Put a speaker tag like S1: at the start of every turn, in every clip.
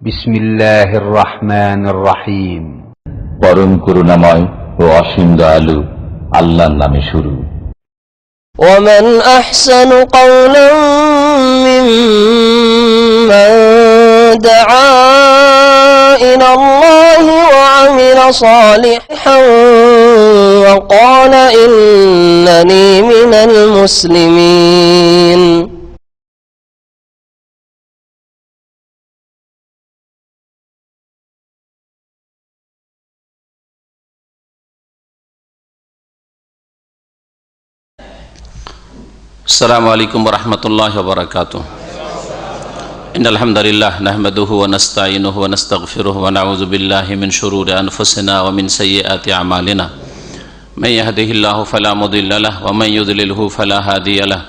S1: বিসমিল্লাহির রহমানির রহিম।
S2: পরম করুণাময় ও অসীম দয়ালু আল্লাহর নামে শুরু।
S3: ومن أحسن قولا ممن دعا إلى الله وعمل صالحا وقال إنني من المسلمين।
S4: السلام عليكم ورحمة الله وبركاته. إن الحمد لله نحمده ونستعينه ونستغفره ونعوذ بالله من شرور أنفسنا ومن سيئات أعمالنا من يهده الله فلا مضل له ومن يضلله فلا هادي له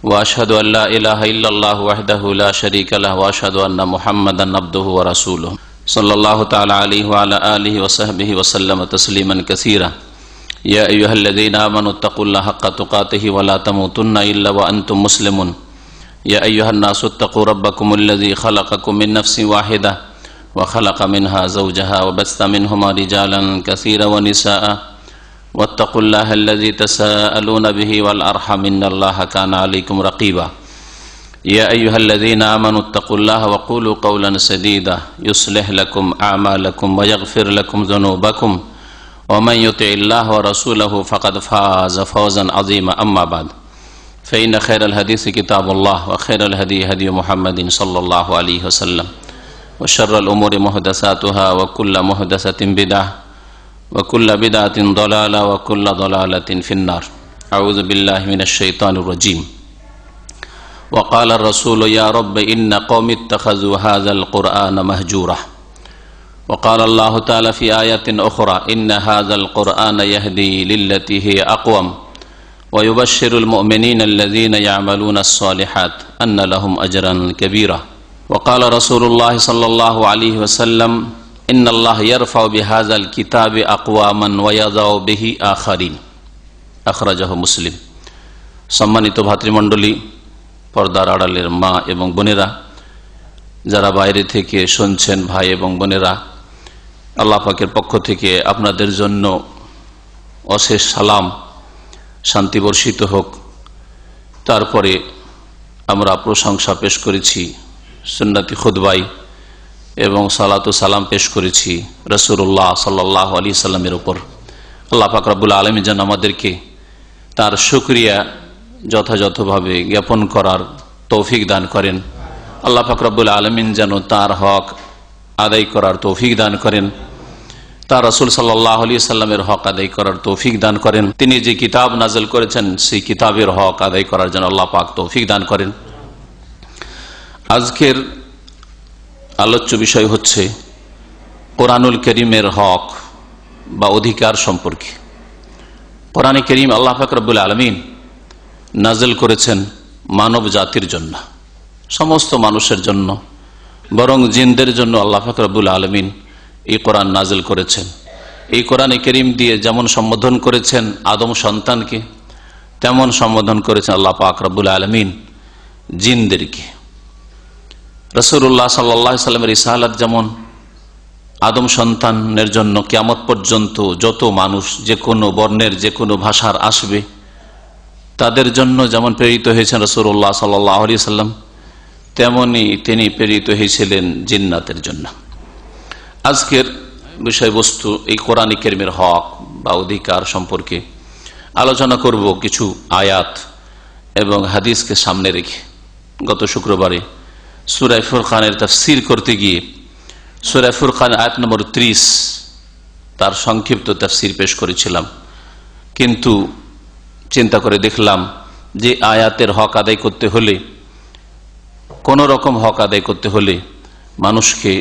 S4: وأشهد أن لا إله إلا الله وحده لا شريك له وأشهد أن محمدا عبده ورسوله صلى الله تعالى عليه وعلى آله وصحبه وسلم تسليما كثيرا. يا أيها الذين آمنوا اتقوا الله حق تقاته ولا تموتن إلا وأنتم مسلمون. يا أيها الناس اتقوا ربكم الذي خلقكم من نفس واحدة وخلق منها زوجها وبث منهما رجالا كثيرا ونساء واتقوا الله الذي تساءلون به والأرحم إن الله كان عليكم رقيبا. يا أيها الذين آمنوا اتقوا الله وقولوا قولا سديدا يصلح لكم أعمالكم ويغفر لكم ذنوبكم ومن يطع الله ورسوله فقد فاز فوزا عظيما. أما بعد فإن خير الحديث كتاب الله وخير الهدي هدي محمد صلى الله عليه وسلم وشر الأمور محدثاتها وكل محدثة بدعة وكل بدعة ضلالة وكل ضلالة في النار. أعوذ بالله من الشيطان الرجيم. وقال الرسول يا رب إن قوم اتخذوا هذا القرآن مهجورا. وقال الله تعالى في آية أخرى إن هذا القرآن يهدي للتي هي أقوم ويبشر المؤمنين الذين يعملون الصالحات أن لهم أجرا كبيرا. وقال رسول الله صلى الله عليه وسلم إن الله يرفع بهذا الكتاب أقواما ويضع به آخرين. أخرجه مسلم. সম্মানিত ভাতৃমণ্ডলী, পর্দার আড়ালের মা এবং বোনেরা, যারা বাইরে থেকে শুনছেন ভাই এবং বোনেরা, আল্লাহ পাকের পক্ষ থেকে আপনাদের জন্য অশেষ সালাম, শান্তি বর্ষিত হোক। তারপরে আমরা প্রশংসা পেশ করেছি সুন্নতি খুতবায় এবং সালাত ও সালাম পেশ করেছি রাসূলুল্লাহ সাল্লাল্লাহু আলাইহি সাল্লামের উপর। আল্লাহ পাক রব্বুল আলামিন যেন আমাদেরকে তার শুকরিয়া যথাযথভাবে জ্ঞাপন করার তৌফিক দান করেন। আল্লাহ পাক রব্বুল আলামিন যেন তার হক আদায় করার তৌফিক দান করেন, তার রাসূল সাল্লাল্লাহু আলাইহি সাল্লামের হক আদায় করার তৌফিক দান করেন। তিনি যে কিতাব নাযিল করেছেন সেই কিতাবের হক আদায় করার জন্য আল্লাহ পাক তৌফিক দান করেন। আজকের আলোচ্য বিষয় হচ্ছে কোরআনুল কারীমের হক বা অধিকার সম্পর্কে। কোরআনে কারীম আল্লাহ পাক রব্বুল আলামিন নাযিল করেছেন মানব জাতির জন্য, সমস্ত মানুষের জন্য, বরং জিনদের জন্য আল্লাহ পাক রব্বুল আলামিন এই কোরআন নাযিল করেছেন। এই কোরআনে কারীম দিয়ে যেমন সম্বোধন করেছেন আদম সন্তানকে, তেমন সম্বোধন করেছেন আল্লাহ পাক রব্বুল আলামিন জিনদেরকে। রাসূলুল্লাহ সাল্লাল্লাহু আলাইহি সাল্লামের রিসালাত যেমন আদম সন্তানের জন্য কিয়ামত পর্যন্ত যত মানুষ যে কোনো বর্ণের যে কোনো ভাষার আসবে তাদের জন্য যেমন প্রেরিত হয়েছেন রাসূলুল্লাহ সাল্লাল্লাহু আলাইহি সাল্লাম, তেমনি তিনি প্রেরিত হয়েছিলেন জিন্নাতের জন্য। আজকের বিষয়বস্তু এই কোরআন কারীমের হক বা অধিকার সম্পর্কে আলোচনা করব কিছু আয়াত এবং হাদিসকে সামনে রেখে। গত শুক্রবারে সূরা ফুরকানের তাফসীর করতে গিয়ে সূরা ফুরকান আয়াত নম্বর 30 তার সংক্ষিপ্ত তাফসীর পেশ করেছিলাম, কিন্তু চিন্তা করে দেখলাম যে আয়াতের হক আদায় করতে হলে, কোন রকম হক আদায় করতে হলে, মানুষকে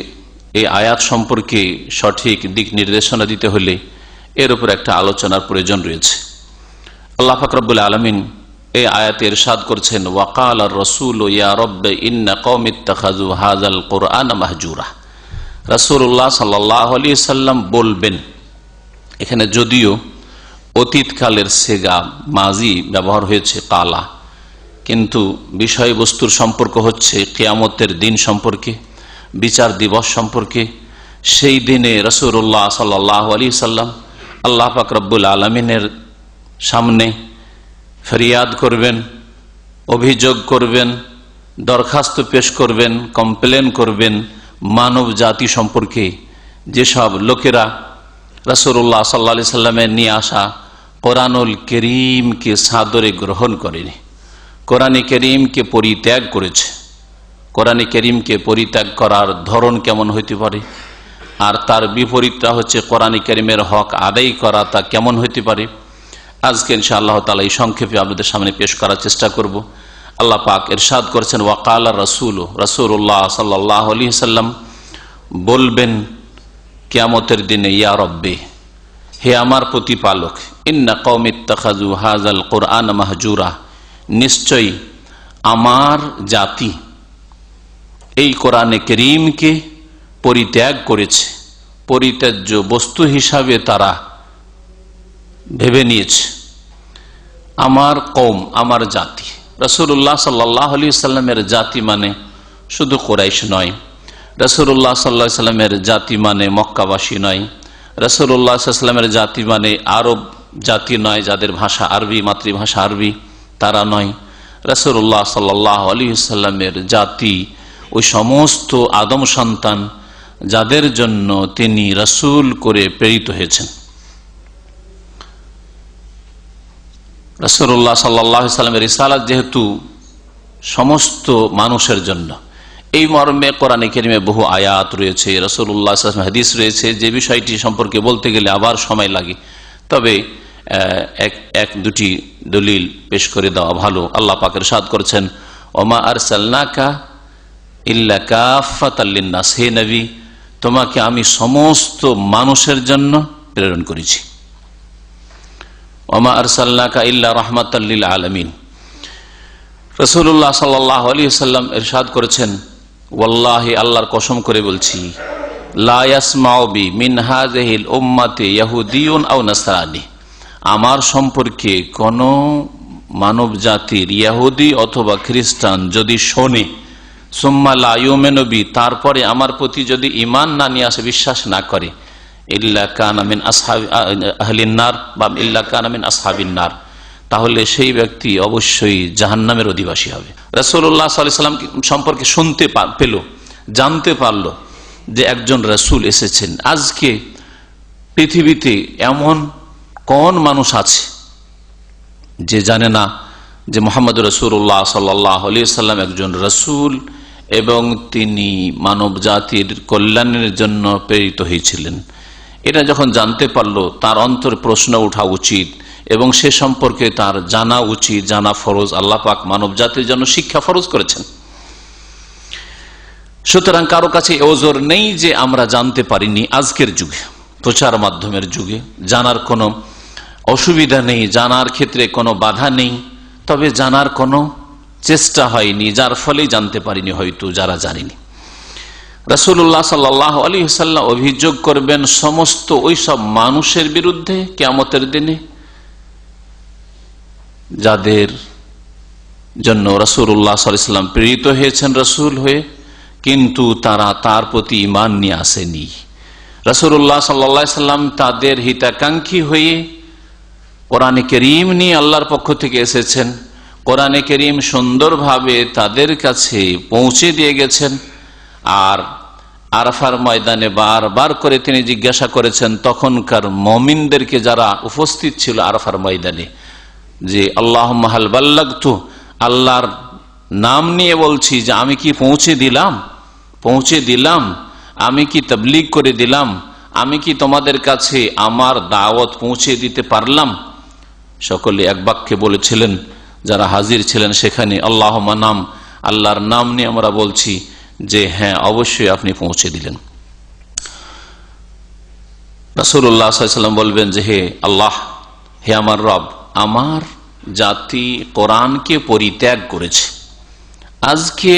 S4: এই আয়াত সম্পর্কে সঠিক দিক নির্দেশনা দিতে হলে এর উপর একটা আলোচনার প্রয়োজন রয়েছে। আল্লাহ পাক রব্বুল আলামিন এই আয়াতে ইরশাদ করছেন ওয়াকাল আর রাসূল ইয়া রাব্বি ইন্না কওমি ইত্তাখাযু হাযাল কুরআনা মাহজুরা। রাসূলুল্লাহ সাল্লাল্লাহু আলাইহি সাল্লাম বলবেন, এখানে যদিও অতীতকালের সেগা মাজি ব্যবহার হয়েছে কালা, কিন্তু বিষয়বস্তুর সম্পর্ক হচ্ছে কিয়ামতের দিন সম্পর্কে বিচার দিবস সম্পর্কে। সেই দিনে রাসূলুল্লাহ সাল্লাল্লাহু আলাইহি সাল্লাম আল্লাহ পাক রব্বুল আলামিনের সামনে ফরিয়াদ করবেন, অভিযোগ করবেন, দরখাস্ত পেশ করবেন, কমপ্লেন করবেন মানব জাতি সম্পর্কে। যেসব লোকেরা রাসূলুল্লাহ সাল্লাল্লাহু আলাইহি সাল্লামের নিয়ে আসা কোরআনুল কারীমকে সাদরে গ্রহণ করেনি, কোরআনে কারীমকে পরিত্যাগ করেছে। কোরআনে কারীমকে পরিত্যাগ করার ধরন কেমন হইতে পারে, আর তার বিপরীতটা হচ্ছে কোরআনে কারীমের হক আদায় করা, তা কেমন হইতে পারে, আজকে ইনশাআল্লাহ তাআলা এই সংক্ষেপে আপনাদের সামনে পেশ করার চেষ্টা করব। আল্লাহ পাক ইরশাদ করেছেন, ওয়াকালা রাসূলুল্লাহ সাল্লাল্লাহু আলাইহি সাল্লাম বলবেন কিয়ামতের দিনে, ইয়া রব্বি, হে আমার প্রতিপালক, ইন্না কওমি ইত্তাখাযু হাযাল কুরআন মাহজুরা, নিশ্চয়ই আমার জাতি এই কোরআনে কারীমকে পরিত্যাগ করেছে, পরিত্যাজ্য বস্তু হিসাবে তারা ভেবে নিয়েছে। আমার কওম, আমার জাতি, রাসূলুল্লাহ সাল্লাল্লাহু আলাইহি সাল্লামের জাতি মানে শুধু কুরাইশ নয়, রাসূলুল্লাহ সাল্লাল্লাহু আলাইহি সাল্লামের জাতি মানে মক্কাবাসী নয়, রাসূলুল্লাহ সাল্লাল্লাহু আলাইহি সাল্লামের জাতি মানে আরব জাতি নয়, যাদের ভাষা আরবি, মাতৃভাষা আরবি, তারা নয়। রাসূলুল্লাহ সাল্লাল্লাহু আলাইহি সাল্লামের জাতি ওই সমস্ত আদম সন্তান যাদের জন্য তিনি রাসূল করে প্রেরিত হয়েছেন। রাসূলুল্লাহ সাল্লাল্লাহু আলাইহি সাল্লামের রিসালাত যেহেতু সমস্ত মানুষের জন্য, এই মর্মে কোরআনে কারীমে বহু আয়াত রয়েছে, রাসূলুল্লাহ সাল্লাল্লাহু আলাইহি ওয়াসাল্লাম হাদিস রয়েছে, যে বিষয়টি সম্পর্কে বলতে গেলে আবার সময় লাগে। তবে এক দুটি দলিল পেশ করে দেওয়া ভালো। আল্লাহ পাক ইরশাদ করেছেন, ওমা আরসালনাকা ইল্লা কাফাতাল লিন্নাস, হে নবী, তোমাকে আমি সমস্ত মানুষের জন্য প্রেরণ করেছি। ওমা আরসালনাকা ইল্লা রাহমাতাল লিল আলামিন। রাসূলুল্লাহ সাল্লাল্লাহু আলাইহি ওয়াসাল্লাম ইরশাদ করেছেন, ওয়াল্লাহি, আল্লাহর কসম করে বলছি, লা ইয়াসমাউ বি মিন হাযিহিল উম্মতি ইয়াহুদিয়ুন আও নাসরানী, আমার সম্পর্কে কোন মানব জাতির ইহুদি অথবা খ্রিস্টান যদি শোনে, সুম্মা লা ইউমিনু বি, তারপরে আমার প্রতি যদি ঈমান না নিয়ে আসে, বিশ্বাস না করে, ইল্লা কানা মিন আসহাবি আহলিন নার বা ইল্লা কানা মিন আসহাবিন নার, তাহলে সেই ব্যক্তি অবশ্যই জাহান্নামের অধিবাসী হবে। রাসূলুল্লাহ সাল্লাল্লাহু আলাইহি ওয়াসাল্লাম সম্পর্কে শুনতে পেল, জানতে পারল যে একজন রাসূল এসেছেন। আজকে পৃথিবীতে এমন কোন মানুষ আছে যে জানে না যে মুহাম্মদ রাসূলুল্লাহ সাল্লাল্লাহু আলাইহি ওয়াসাল্লাম একজন রাসূল এবং তিনি মানব জাতির কল্যাণের জন্য প্রেরিত হয়েছিলেন। এটা যখন জানতে পারলো, তার অন্তর প্রশ্ন ওঠা উচিত এবং সে সম্পর্কে তার জানা উচিত, জানা ফরজ। আল্লাহ পাক মানব জাতির জন্য শিক্ষা ফরজ করেছেন। সুতরাং কারো কাছে ওজর নেই যে আমরা জানতে পারিনি। আজকের যুগে, প্রচার মাধ্যমের যুগে জানার কোনো অসুবিধা নেই, জানার ক্ষেত্রে কোনো বাধা নেই, তবে জানার কোনো চেষ্টা হয়নি, যার ফলে জানতে পারিনি হয়তো যারা জানেনি। রাসূলুল্লাহ সাল্লাল্লাহু আলাইহি ওয়াসাল্লাম অভিযোগ করবেন সমস্ত ওই সব মানুষের বিরুদ্ধে কিয়ামতের দিনে যাদের জন্য রাসূলুল্লাহ সাল্লাল্লাহু আলাইহি ওয়াসাল্লাম প্রেরিত হয়েছেন রাসূল হয়ে, কিন্তু তারা তার প্রতি ঈমান নিয়ে আসেনি। রাসূলুল্লাহ সাল্লাল্লাহু আলাইহি ওয়াসাল্লাম তাদের হিতাকাঙ্ক্ষী হয়ে কোরআনে কারীম নিয়ে আল্লাহর পক্ষ থেকে এসেছেন, কোরআনে কারীম সুন্দরভাবে তাদের কাছে পৌঁছে দিয়ে গেছেন। আর আরাফার ময়দানে বারবার করে তিনি জিজ্ঞাসা করেছেন তখনকার মুমিনদেরকে যারা উপস্থিত ছিল আরাফার ময়দানে, যে আল্লাহুম্মা হাল বাল্লাগতু, আল্লাহর নাম নিয়ে বলছি যে আমি কি পৌঁছে দিলাম, আমি কি তাবলীগ করে দিলাম, আমি কি তোমাদের কাছে আমার দাওয়াত পৌঁছে দিতে পারলাম? সকলে এক বাক্যে বলেছিলেন, যারা হাজির ছিলেন সেখানে, আল্লাহুম্মা নাম, আল্লাহর নাম নিয়ে আমরা বলছি যে হ্যাঁ, অবশ্যই আপনি পৌঁছে দিলেন। রাসূলুল্লাহ সাল্লাল্লাহু আলাইহি ওয়াসাল্লাম বলবেন যে হে আল্লাহ, হে আমার রব, আমার জাতি কোরআনকে পরিত্যাগ করেছে। আজকে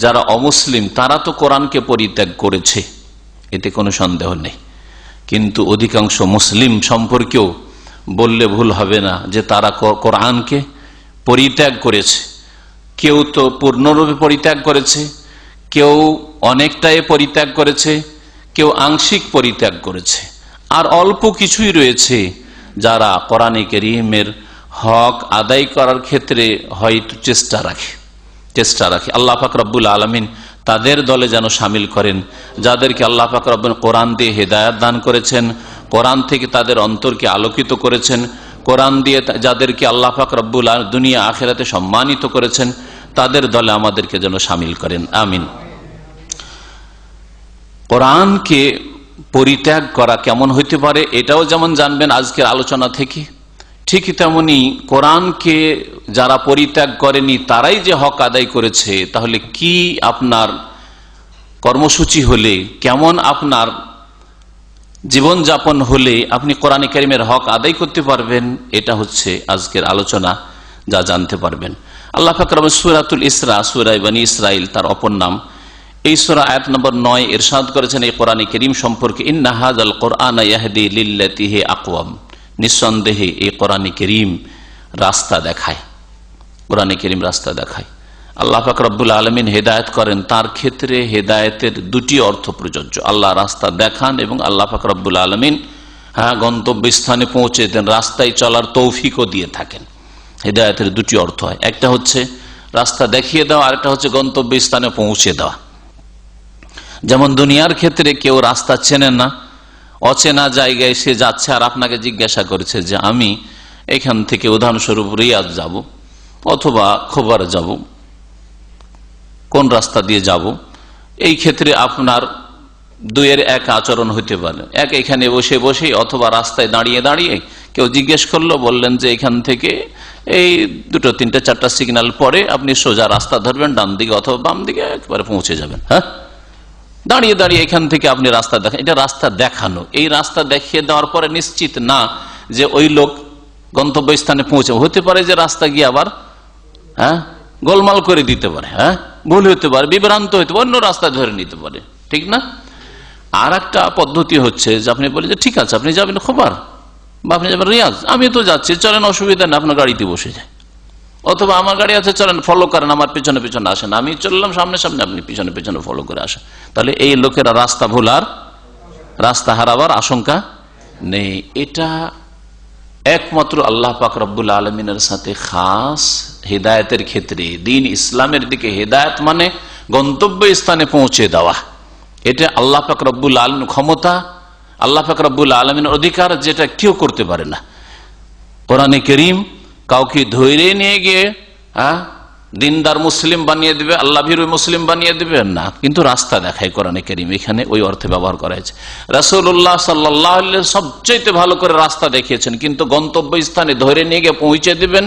S4: যারা অমুসলিম তারা তো কোরআনকে পরিত্যাগ করেছে, এতে কোনো সন্দেহ নেই, কিন্তু অধিকাংশ মুসলিম সম্পর্কেও বললে ভুল হবে না যে তারা কোরআনকে পরিত্যাগ করেছে। কেউ তো পূর্ণরূপে পরিত্যাগ করেছে, কেউ অনেকটাই পরিত্যাগ করেছে, কেউ আংশিক পরিত্যাগ করেছে, আর অল্প কিছুই রয়েছে যারা কোরআনে কারীমের হক আদায় করার ক্ষেত্রে হয়তো চেষ্টা রাখে। আল্লাহ পাক রব্বুল আলামিন তাদের দলে যেন শামিল করেন, যাদেরকে আল্লাহ পাক রব্বুল কোরআন দিয়ে হেদায়েত দান করেছেন, কোরআন থেকে তাদের অন্তরকে আলোকিত করেছেন, কোরআন দিয়ে যাদেরকে আল্লাহ পাক রব্বুল আলামিন দুনিয়া আখিরাতে সম্মানিত করেছেন, তাদের দলে আমাদেরকে যেন শামিল করেন, আমিন। কোরআনকে পরিত্যাগ করা কেমন হইতে পারে এটাও যেমন জানবেন আজকের আলোচনা থেকে, ঠিক তেমনি কোরআনকে যারা পরিত্যাগ করেনি তারাই যে হক আদায় করেছে, তাহলে কি আপনার কর্মসূচি হলে, কেমন আপনার জীবনযাপন হলে আপনি কোরআনে কারীমের হক আদায় করতে পারবেন, এটা হচ্ছে আজকের আলোচনা, যা জানতে পারবেন। আল্লাহ পাক রব্বুল সূরাতুল ইসরা, সূরা বনী ইসরাইল তার অপর নাম, এই সূরা আয়াত নম্বর 9 ইরশাদ করেছেন এই কোরআনে কারীম সম্পর্কে, ইন্না হাযাল কুরআনা ইয়াহদি লিল্লাতী হি আকওয়াম, নিঃসন্দেহে এই কোরআনে কারীম রাস্তা দেখায়, কোরআনে কারীম রাস্তা দেখায়। আল্লাহ পাক রব্বুল আলামিন হেদায়েত করেন, তার ক্ষেত্রে হেদায়েতের দুটি অর্থ প্রযোজ্য, আল্লাহ রাস্তা দেখান এবং আল্লাহ পাক রব্বুল আলামিন গন্তব্যস্থানে পৌঁছে দেন, রাস্তায় চলার তৌফিকও দিয়ে থাকেন। হেদায়েতের দুটি অর্থ হয়, একটা হচ্ছে রাস্তা দেখিয়ে দেওয়া, আরেকটা হচ্ছে গন্তব্যস্থানে পৌঁছে দেওয়া। যেমন দুনিয়ার ক্ষেত্রে কেউ রাস্তা চেনে না, অচেনা জায়গায় সে যাচ্ছে আর আপনাকে জিজ্ঞাসা করেছে যে আমি এখান থেকে উদাহরণস্বরূপ রিয়াদ যাব অথবা খোবার যাব, কোন রাস্তা দিয়ে যাব, এই ক্ষেত্রে আপনার দুইয়ের এক আচরণ হইতে পারে। এক, এখানে বসে বসে অথবা রাস্তায় দাঁড়িয়ে দাঁড়িয়ে কেউ জিজ্ঞেস করলো, বললেন যে এখান থেকে এই 2, 3, 4টা সিগন্যাল পরে আপনি সোজা রাস্তা ধরবেন, ডান দিকে অথবা বাম দিকে একবারে পৌঁছে যাবেন। হ্যাঁ, দাঁড়িয়ে দাঁড়িয়ে এখান থেকে আপনি রাস্তা দেখেন, এটা রাস্তা দেখানো। এই রাস্তা দেখিয়ে দেওয়ার পরে নিশ্চিত না যে ওই লোক গন্তব্যস্থানে পৌঁছে, হতে পারে যে রাস্তা গিয়ে আবার গোলমাল করে দিতে পারে, ভুল হতে পারে, বিভ্রান্ত হতে পারে, অন্য রাস্তা ধরে নিতে পারে, ঠিক না? আর একটা পদ্ধতি হচ্ছে যে আপনি বলে যে ঠিক আছে আপনি যাবেন খোবার বা আপনি যাবেন রিয়াজ, আমি তো যাচ্ছি, চলেন, অসুবিধা নেই, আপনার গাড়িতে বসে যায়, অথবা আমার গাড়ি আছে, চলেন ফলো করেন, আমার পেছনে পেছনে আসেন, আমি চললাম সামনে সামনে, আপনি পিছনে পেছনে ফলো করে আসেন। তাহলে এই লোকেরা রাস্তা ভুলার, রাস্তা হারাবার আশঙ্কা নেই। এটা একমাত্র আল্লাহ পাক রব্বুল আলামিনের সাথে খাস হেদায়েতের ক্ষেত্রে, দ্বীন ইসলামের দিকে হেদায়েত মানে গন্তব্য স্থানে পৌঁছে দেওয়া, এটা আল্লাহ পাক রব্বুল আলামিনের ক্ষমতা, আল্লাহ পাক রব্বুল আলামিনের অধিকার, যেটা কেউ করতে পারে না। কোরআনে কারীম কাউকে ধরে নিয়ে গিয়ে দিনদার মুসলিম বানিয়ে দিবে, আল্লাহ ভীরু মুসলিম বানিয়ে দিবে না, কিন্তু রাস্তা দেখায় কোরআনে কারীম, এখানে ওই অর্থে ব্যবহার করা হয়েছে। রাসূলুল্লাহ সাল্লাল্লাহু আলাইহি ওয়াসাল্লাম সবচেয়ে ভালো করে রাস্তা দেখিয়েছেন, কিন্তু গন্তব্য স্থানে ধরে নিয়ে গিয়ে পৌঁছে দিবেন,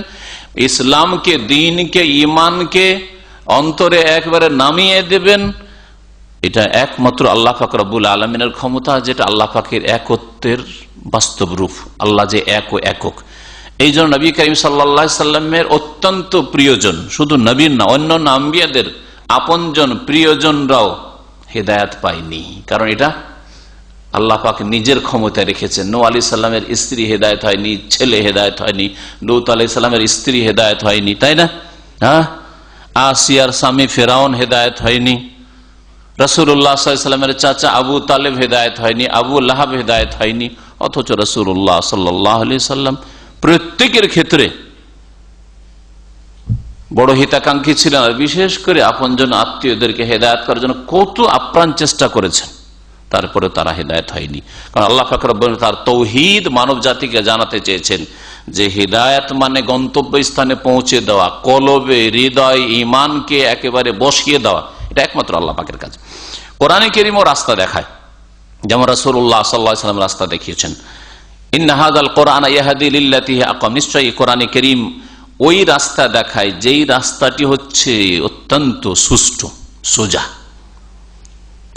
S4: ইসলামকে, দ্বীনকে, ঈমানকে অন্তরে একবারে নামিয়ে দেবেন, এটা একমাত্র আল্লাহ পাক রব্বুল আলামিনের ক্ষমতা, যেটা আল্লাহ পাকের একত্বের বাস্তব রূপ। আল্লাহ যে এক ও একক, এই জন্য নবী করিম সাল্লাল্লাহু আলাইহি সাল্লামের অত্যন্ত প্রিয়জন, শুধু নবীর না, অন্য আম্বিয়াদের আপনজন প্রিয়জনরাও হেদায়েত পায়নি, কারণ এটা আল্লাহ পাক নিজের ক্ষমতায় রেখেছেন। নূহ আলাইহিস সালামের স্ত্রী হেদায়েত হয়নি, ছেলে হেদায়েত হয়নি, লূত আলাইহিস সালামের স্ত্রী হেদায়েত হয়নি, তাই না? আসিয়ার স্বামী ফিরআউন হেদায়েত হয়নি, রাসূলুল্লাহ সাল্লাল্লাহু আলাইহি ওয়াসাল্লামের চাচা আবু তালেব হেদায়েত হয়নি, আবু লাহাব হেদায়েত হয়নি, অথচ রাসূলুল্লাহ সাল্লাল্লাহু আলাইহি ওয়াসাল্লাম প্রত্যেকের ক্ষেত্রে বড় হিতাকাঙ্ক্ষী ছিলেন, আর বিশেষ করে আপনজন আত্মীয়দেরকে হেদায়েত করার জন্য কত আপ্রাণ চেষ্টা করেছেন, তারপরে তারা হেদায়েত হয়নি। কারণ আল্লাহ পাক রব্বুল তার তৌহিদ মানব জাতিকে জানাতে চেয়েছেন যে হেদায়েত মানে গন্তব্য স্থানে পৌঁছে দেওয়া, কলবে হৃদয় ঈমানকে একেবারে বসিয়ে দেওয়া, এটা একমাত্র আল্লাহ পাকের কাজ। কোরআনে কারীমও রাস্তা দেখায়, যেমন রাসূলুল্লাহ সাল্লাল্লাহু আলাইহি ওয়াসাল্লাম রাস্তা দেখিয়েছেন, ইন্না হাযাল কুরআনা ইয়াহদি লিল্লাতী হিয়া আকওয়াম, নিশ্চয়ই কোরআনে কারীম ওই রাস্তা দেখায় যেই রাস্তাটি হচ্ছে অত্যন্ত সুষ্ঠু, সোজা,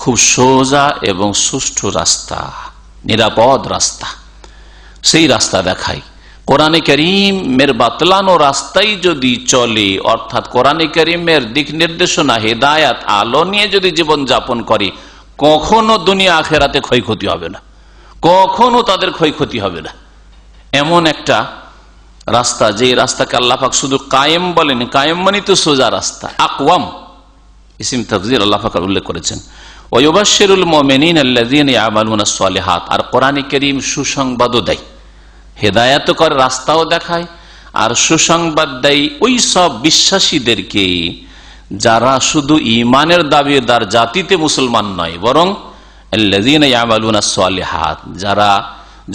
S4: খুব সোজা এবং সুষ্ঠু রাস্তা, নিরাপদ রাস্তা, সেই রাস্তা দেখায়। কোরআনে কারীমের বাতলানো রাস্তায় যদি চলে, অর্থাৎ কোরআনে কারীমের দিক নির্দেশনা, হেদায়াত, আলো নিয়ে যদি জীবন যাপন করে, কখনো দুনিয়া আখেরাতে ক্ষয়ক্ষতি হবে না, কখনো তাদের ক্ষয়ক্ষতি হবে না। এমন একটা রাস্তা, যে রাস্তাকে আল্লাহ পাক শুধু কায়েম বলেন, কায়েম মানে তো সোজা রাস্তা, আকওয়াম, ইসিম তাফজির আল্লাহ পাক উল্লেখ করেছেন। ওয়ায়ুবাশশিরুল মুমিনিনা আল্লাযীনা ইয়ামালুনাস সালিহাত, আর কোরআনে কারীম সুসংবাদও দেয়, হেদায়েত করে, রাস্তাও দেখায়, আর সুসংবাদ দেয় ওই সব বিশ্বাসীদেরকে যারা শুধু ঈমানের দাবিদার জাতিতে মুসলমান নয়, বরং আল্লাযীনা ইয়ামালুনাস সালিহাত, যারা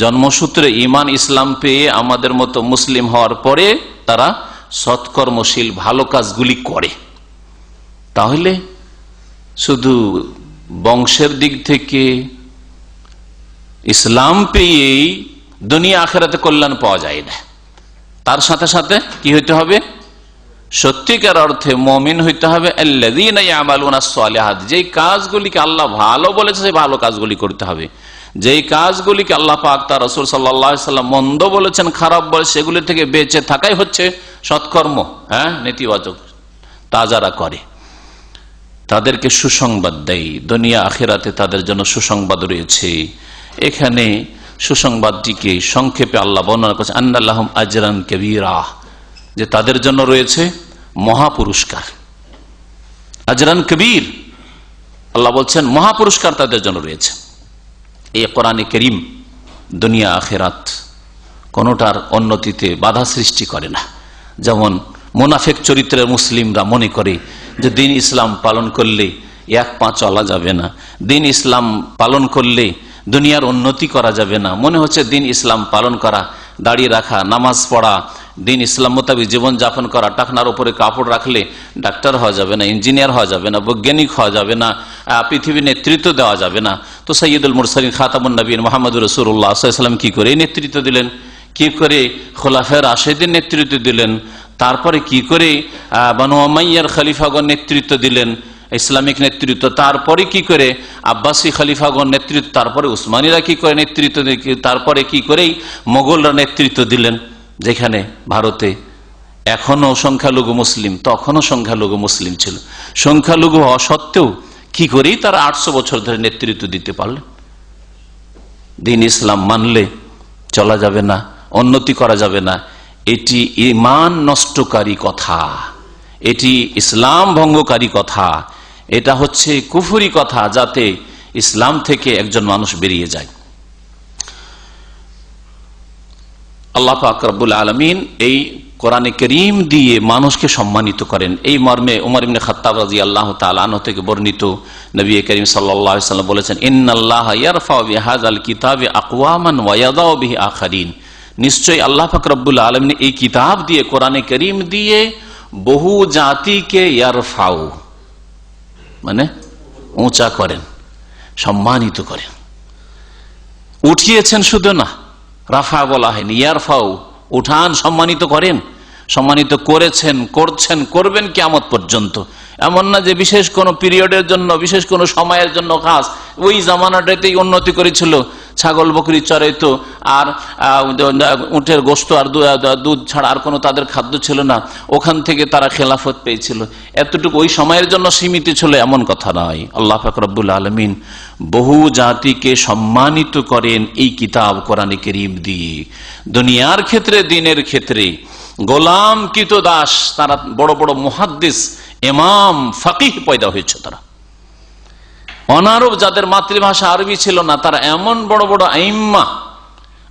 S4: জন্মসূত্রে ঈমান ইসলাম পেয়ে আমাদের মতো মুসলিম হওয়ার পরে তারা সৎকর্মশীল ভালো কাজগুলি করে। তাহলে শুধু বংশের দিক থেকে ইসলাম পেয়েই দুনিয়া আখিরাতে কল্যাণ পাওয়া যায় না, তার সাথে সাথে কি হইতে হবে? সত্যিকার অর্থে মুমিন হইতে হবে আল্লাযীনা ইয়ামালুনাস সালিহাত, যেই কাজগুলিকে আল্লাহ ভালো বলেছে সেই ভালো কাজগুলি করতে হবে, যেই কাজগুলিকে আল্লাহ পাক তার রাসূল সাল্লাল্লাহু আলাইহি ওয়াসাল্লাম মন্দ বলেছেন, খারাপ বলে, সেগুলি থেকে বেঁচে থাকাই হচ্ছে সৎকর্ম। নেতিবাচক তা যারা করে তাদেরকে সুসংবাদ দেয়, দুনিয়া আখিরাতে তাদের জন্য সুসংবাদ রয়েছে। এখানে সুসংবাদটিকে সংক্ষেপে আল্লাহ বর্ণনা করেছেন আন্না লাহুম আজরান কাবীরা, যে তাদের জন্য রয়েছে মহাপুরস্কার। আজরান কবীর, আল্লাহ বলছেন মহাপুরস্কার তাদের জন্য রয়েছে। এই কোরআনে কারীম দুনিয়া আখিরাত কোনটার উন্নতিতে বাধা সৃষ্টি করে না। যেমন মুনাফিক চরিত্রের মুসলিমরা মনে করে যে দিন ইসলাম পালন করলে এক পা চলা যাবে না, দিন ইসলাম পালন করলে দুনিয়ার উন্নতি করা যাবে না। মনে হচ্ছে দিন ইসলাম পালন করা, দাড়ি রাখা, নামাজ পড়া, দিন ইসলাম মোতাবেক জীবন যাপন করা, টাকনার উপরে কাপড় রাখলে ডাক্তার হওয়া যাবে না, ইঞ্জিনিয়ার হওয়া যাবে না, বৈজ্ঞানিক হওয়া যাবে না, পৃথিবীর নেতৃত্ব দেওয়া যাবে না। তো সাইয়্যিদুল মুরসালিন খাতামুন নবীন মুহাম্মদুর রাসূলুল্লাহ সাল্লাল্লাহু আলাইহি ওয়াসাল্লাম কি করে নেতৃত্ব দিলেন, কি করে খোলাফায়ে রাশিদিন নেতৃত্ব দিলেন, তারপরে কি করে বানু উমাইয়ার খলিফাগণ নেতৃত্ব দিলেন, ইসলামিক নেতৃত্ব, তারপরে কি করে আব্বাসী খলিফাগণ নেতৃত্ব, তারপরে উসমানীরা কি করে নেতৃত্ব, তারপরে কি করেই মোগলরা নেতৃত্ব দিলেন। যেখানে ভারতে এখনো সংখ্যালঘু মুসলিম, তখনও সংখ্যালঘু মুসলিম ছিল, সংখ্যালঘু হওয়া সত্ত্বেও কি করেই তারা 800 বছর ধরে নেতৃত্ব দিতে পারলেন। দিন ইসলাম মানলে চলা যাবে না, উন্নতি করা যাবে না, এটি ঈমান নষ্টকারী কথা, এটি ইসলাম ভঙ্গকারী কথা, এটা হচ্ছে কুফরি কথা, যাতে ইসলাম থেকে একজন মানুষ বেরিয়ে যায়। আল্লাহ পাক রব্বুল আলামিন এই কোরআনে কারীম দিয়ে মানুষকে সম্মানিত করেন। এই মর্মে উমর ইবনে খাত্তাব রাদিয়াল্লাহু তাআলা আনহু থেকে বর্ণিত, নবী করিম সাল্লাল্লাহু আলাইহি ওয়াসাল্লাম বলেছেন ইন্নাল্লাহা ইয়ারফাউ বিহাযাল কিতাবি আকওয়ামান ওয়া ইয়াদাউ বিহি আখারিন, নিশ্চয়ই আল্লাহ পাক রব্বুল আলামিন এই কিতাব দিয়ে, কোরআনে কারীম দিয়ে বহু জাতিকে ইয়ারফাউ মানে উঁচা করেন, সম্মানিত করেন। উঠিয়েছেন শুধু না, রাফা বলা হয়নি, ইয়ারফাউ উঠান, সম্মানিত করেন, সম্মানিত করেছেন, করছেন, করবেন কিয়ামত পর্যন্ত। এমন না যে বিশেষ কোন পিরিয়ডের জন্য, বিশেষ কোন সময়ের জন্য খাস, ওই জামানাটাতেই উন্নতি করেছিল, ছাগল বকরি চড়াইতো, আর উটের গোশত আর দুধ ছাড়া আর কোনো তাদের খাদ্য ছিল না, ওখান থেকে তারা খেলাফত পেয়েছিল, এতটুকু ওই সময়ের জন্য সীমিত ছিল, এমন কথা নয়। আল্লাহ পাক রব্বুল আলামিন বহু জাতিকে সম্মানিত করেন এই কিতাব কোরআনে কারীম দিয়ে। দুনিয়ার ক্ষেত্রে, দিনের ক্ষেত্রে গোলাম কৃতদাস, তারা বড় বড় মুহাদ্দিস, ইমাম, ফাকিহ পয়দা হয়েছে। তারা অনারব, যাদের মাতৃভাষা আরবি ছিল না, তারা এমন বড় বড় আইম্মা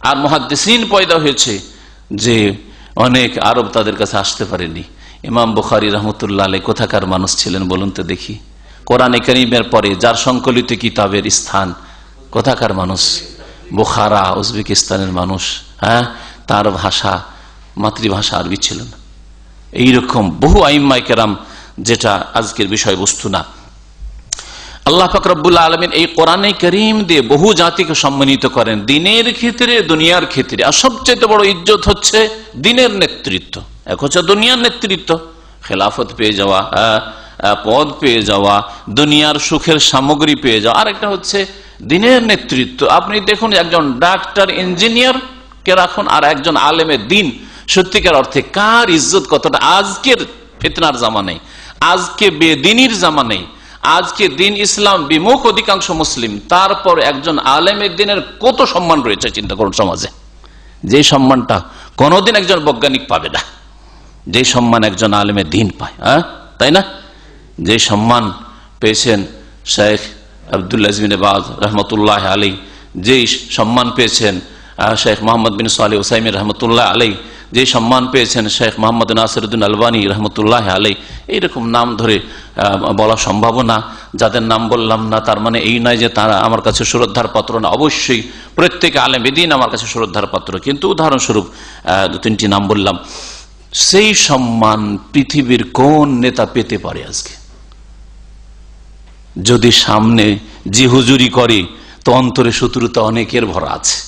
S4: আর মুহাদ্দিসিন পয়দা হয়েছে যে অনেক আরব তাদের কাছে আসতে পারেনি। ইমাম বুখারী রাহমাতুল্লাহ আলাইহি কোথাকার মানুষ ছিলেন বলুন তো দেখি? কোরআনে কারীমের পরে যার সংকলিত কিতাবের স্থান কোথাকার মানুষ? বুখারা, উজবেকিস্তানের মানুষ। তার ভাষা, মাতৃভাষা আরবি ছিল না। এইরকম বহু আইম্মায়ে কেরাম, যেটা আজকের বিষয়বস্তু না। আল্লাহ পাক রব্বুল আলামিন এই কোরআনে কারীম দিয়ে বহু জাতিকে সম্মানিত করেন, দিনের ক্ষেত্রে, দুনিয়ার ক্ষেত্রে। আর সবচেয়ে বড় ইজ্জত হচ্ছে দিনের নেতৃত্ব। এক হচ্ছে দুনিয়ার নেতৃত্ব, খেলাফত পেয়ে যাওয়া, পদ পেয়ে যাওয়া, দুনিয়ার সুখের সামগ্রী পেয়ে যাওয়া। আর একটা হচ্ছে দিনের নেতৃত্ব। আপনি দেখুন, একজন ডাক্তার, ইঞ্জিনিয়ার কে রাখুন, আর একজন আলেমের দিন, সত্যিকার অর্থে কার ইজ্জত কতটা। আজকের ফিতনার জামানায়, আজকে বেদিনীর জামানায়, আজকে দিন ইসলাম বিমুখ অধিকাংশ মুসলিম, তারপর একজন আলেমের দিনের কত সম্মান রয়েছে চিন্তা করুন সমাজে। যে সম্মানটা কোনদিন একজন বৈজ্ঞানিক পাবে না, যে সম্মান একজন আলেমের দিন পায়, তাই না? যে সম্মান পেয়েছেন শেখ আব্দুল আজিজ বিন বাজ রহমতুল্লাহ আলী, যেই সম্মান পেয়েছেন শেখ মোহাম্মদ বিন সালেহ উসাইমিন রহমতুল্লাহ আলী, যে সম্মান পেয়েছেন শেখ মোহাম্মদ নাসিরউদ্দিন আলবানী রহমতুল্লাহ আলী, এইরকম নাম ধরে বলা সম্ভব না। যাদের নাম বললাম না তার মানে এই নয় যে তারা আমার কাছে শ্রদ্ধার পাত্র না, অবশ্যই প্রত্যেক আলেম দ্বীন আমার কাছে শ্রদ্ধার পাত্র, কিন্তু উদাহরণস্বরূপ 2-3টি নাম বললাম। সেই সম্মান পৃথিবীর কোন নেতা পেতে পারে আজকে? যদি সামনে জি হুজুরি করে তো অন্তরে শত্রুতা অনেকের ভরা আছে,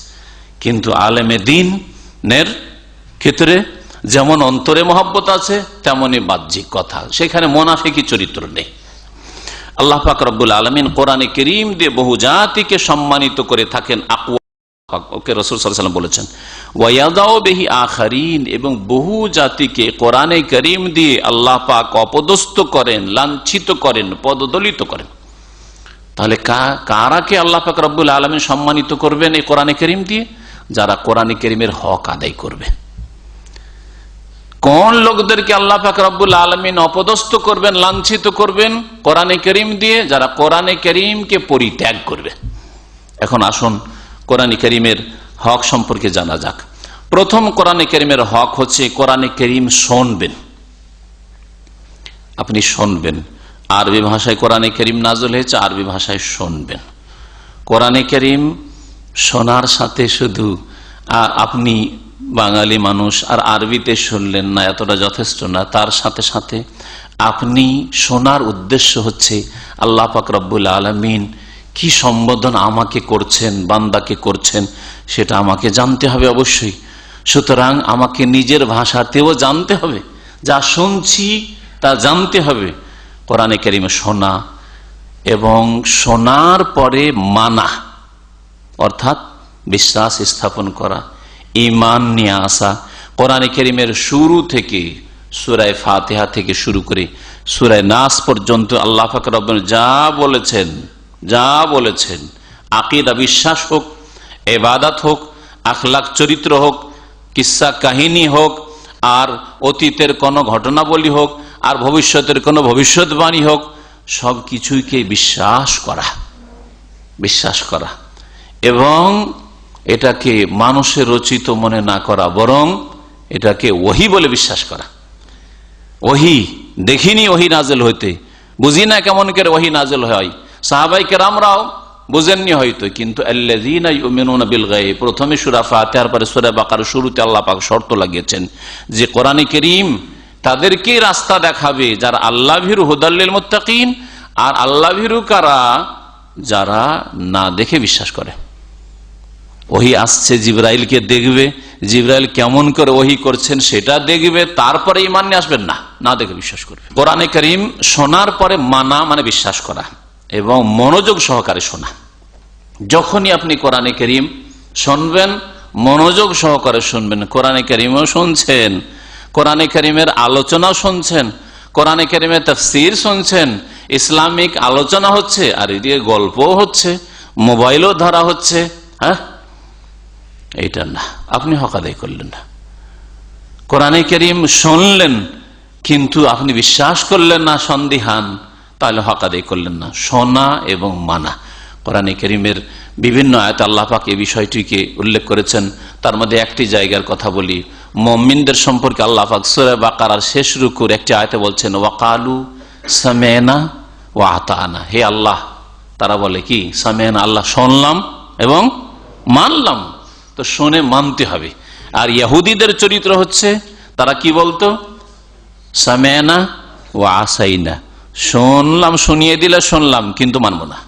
S4: কিন্তু আলেমে দ্বীনের ক্ষেত্রে যেমন অন্তরে মহব্বত আছে তেমনি বাহ্যিক কথা, সেখানে মুনাফিকি চরিত্র নেই। আল্লাহ পাক রব্বুল আলামিন কোরআনে কারীম দিয়ে বহু জাতিকে সম্মানিত করে থাকেন। ওকে রাসূল সাল্লাল্লাহু আলাইহি ওয়াসাল্লাম বলেছেন ওয়ায়াদাউ বিহি আখারিন, এবং বহু জাতিকে কোরআনে কারীম দিয়ে আল্লাহ পাক অপদস্থ করেন, লাঞ্ছিত করেন, পদদলিত করেন। তাহলে কারাকে আল্লাহ পাক রব্বুল আলামিন সম্মানিত করবেন এই কোরআনে কারীম দিয়ে? যারা কোরআনে কারীমের হক আদায় করবে। কোন লোকদেরকে আল্লাহ পাক রব্বুল আলামিন অপদস্থ করবেন, লাঞ্ছিত করবেন কোরআনে কারীম দিয়ে? যারা কোরআনে কারীমকে পরিত্যাগ করবে। এখন আসুন কোরআনে কারীমের হক সম্পর্কে জানা যাক। প্রথম কোরআনে কারীমের হক হচ্ছে কোরআনে কারীম শুনবেন। আপনি শুনবেন, আরবি ভাষায় কোরআনে কারীম নাযিল হয়েছে, আরবি ভাষায় শুনবেন। কোরআনে কারীম শোনার সাথে শুধু আপনি বাঙালি মানুষ আর আরবিতে শুনলেন না, এতটা যথেষ্ট না। তার সাথে সাথে আপনি শোনার উদ্দেশ্য হচ্ছে আল্লাহ পাক রব্বুল আলামিন কি সম্বোধন আমাকে করছেন, বান্দাকে করছেন, সেটা আমাকে জানতে হবে অবশ্যই। সুতরাং আমাকে নিজের ভাষাতেও জানতে হবে, যা শুনছি তা জানতে হবে। কোরআনে কারীমে শোনা এবং শোনার পরে মানা, অর্থাৎ বিশ্বাস স্থাপন করা, ঈমান নিয়ে আসা। কোরআনে কারীমের শুরু থেকে সূরা ফাতিহা থেকে শুরু করে সূরা নাস পর্যন্ত আল্লাহ পাক রব্বুল যা বলেছেন, আকীদা বিশ্বাস হোক, ইবাদত হোক, আখলাক চরিত্র হোক, কিসসা কাহিনী হোক, আর অতীতের কোনো ঘটনাবলী হোক, আর ভবিষ্যতের কোনো ভবিষ্যৎবাণী হোক, সব কিছুকে বিশ্বাস করা এবং এটাকে মানুষের রচিত মনে না করা, বরং এটাকে ওহী বলে বিশ্বাস করা। ওহী দেখিনি ওহী নাযিল হইতে, বুঝি না কেমন করে ওহী নাযিল হয়। সাহাবায়ে কেরামরাও বুঝেননি হয়তো, কিন্তু আল্লাযীনা ইউমিনুনা বিল গায়ব, প্রথমে সূরা ফাতিহার পরে সূরা বাকারার শুরুতে আল্লাহ পাক শর্ত লাগিয়েছেন যে কোরআনে কারীম তাদেরকে রাস্তা দেখাবে যারা আল্লাহ ভীরু, হুদাল লিল মুত্তাকিন। আর আল্লাহ ভীরু কারা? যারা না দেখে বিশ্বাস করে। ওহী আসছে, জিবরাইলকে দেখবে, জিবরাইল কেমন করে ওহী করছেন সেটা দেখবে, তারপরে ঈমান নিয়ে আসবেন না দেখে বিশ্বাস করবে। কোরআনে কারীম শোনার পরে মানা মানে বিশ্বাস করা এবং মনোযোগ সহকারে শোনা। যখনই আপনি কোরআনে কারীম শুনবেন, মনোযোগ সহকারে শুনবেন। কোরআনে কারীমও শুনছেন, কোরআনে কারীমের আলোচনা শুনছেন, কোরআনে কারীমের তাফসীর শুনছেন, ইসলামিক আলোচনা হচ্ছে, আর এদিকে গল্পও হচ্ছে, মোবাইলও ধরা হচ্ছে। হ্যাঁ, এইটা না, আপনি হক আদায় করলেন না। কোরআনে কারীম শুনলেন কিন্তু আপনি বিশ্বাস করলেন না, সন্দিহান, তাহলে হক আদায় করলেন না। শোনা এবং মানা। কোরআনে কারীমের বিভিন্ন আয়াতে আল্লাহ পাক এই বিষয়টিকে উল্লেখ করেছেন। তার মধ্যে একটি জায়গার কথা বলি, মুমিনদের সম্পর্কে আল্লাহ পাক সূরা বাকারার শেষ রুকুর একটি আয়াতে বলছেন ওয়াকালু সামি'না ওয়া আতা'না। হে আল্লাহ, তারা বলে কি? সামি'না, আল্লাহ শুনলাম এবং মানলাম। তো শুনে মানতে হবে। আর ইহুদিদের চরিত্র হচ্ছে তারা কি বলতো? সামি'না ওয়া আসাইনা, শুনলাম, শুনিয়ে দিলে শুনলাম কিন্তু মানবো না,